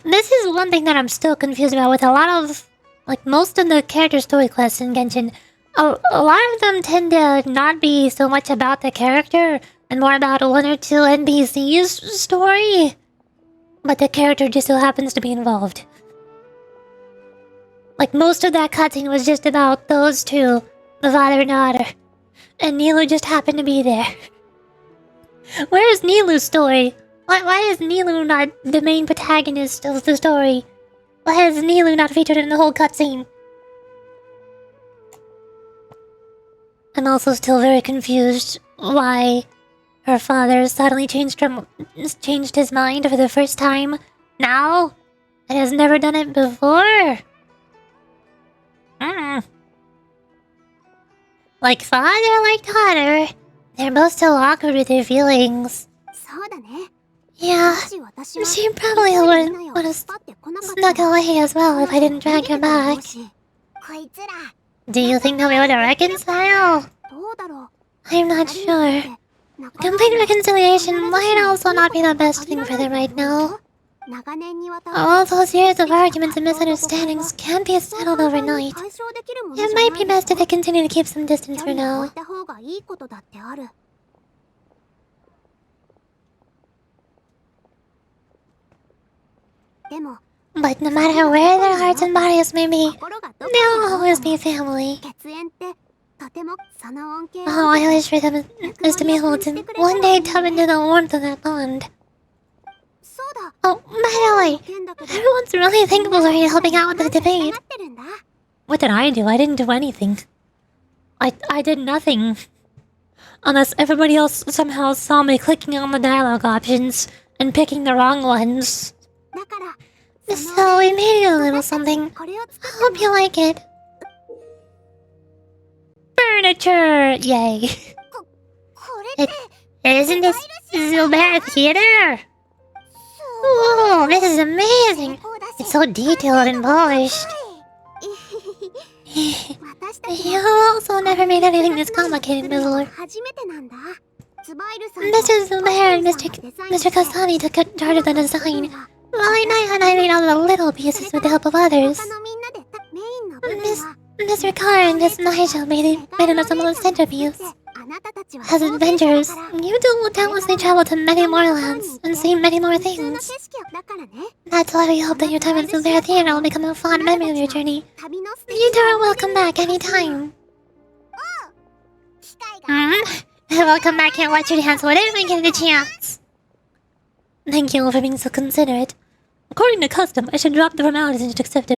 This is one thing that I'm still confused about with a lot of, like, most of the character story quests in Genshin. A lot of them tend to not be so much about the character and more about one or two NPCs' story. But the character just so happens to be involved. Like, most of that cutscene was just about those two, the father and daughter. And NILOU just happened to be there. Where is NILOU's story? Why is NILOU not the main protagonist of the story? Why is NILOU not featured in the whole cutscene? I'm also still very confused why her father suddenly changed his mind for the first time now. It has never done it before. Like father, like daughter. They're both so awkward with their feelings. そうだね Yeah, she probably would have snuck away as well if I didn't drag her back. こいつら Do you think they'll be able to reconcile? どうだろう I'm not sure. Complete reconciliation might also not be the best thing for them right now. 長年にわたる All those years of arguments and misunderstandings can't be settled overnight. 解消できるものじゃ It ない might be best if they continue to keep some distance 距 for 離を置 now. いた方がいいことだってあるでも But no matter where their hearts and bodies may be, 心がどこ they'll に always be family. 血縁ってとてもその恩恵を All I wish for them is to be able to one day tap into the warmth of that bond. そうだ Oh, by the way, 件だけど everyone's really thankful for you helping out with the debate. なってるんだ What did I do? I didn't do anything. I did nothing. Unless everybody else somehow saw me clicking on the dialogue options and picking the wrong ones. だから So we made you a little something. これを作 I hope you like it. Furniture! Yay. これって Isn't this Zuber Theater? Whoa, this is amazing. It's so detailed and polished. 私たち You also never made anything this complicated before. 初めてなんだツバイルさん Mr. Zuber and Mr. Kasami took charge of the design. While I made all the little pieces with the help of others. 他のみんなでメインの部分は Mr. Carr and Miss Nigel made an assembled centerpiece. あなたたちは As adventurers, you two will doubtlessly travel to many more lands and see many more 普通の景 things. 色だからね That's why we hope that your time at Zuber Theater will become a fond memory of your journey. 旅のステ You two are welcome back anytime. 機会が Welcome back here, watch your hands whenever you get the chance. Thank you all for being so considerate. According to custom, I should drop the formalities and just accept it.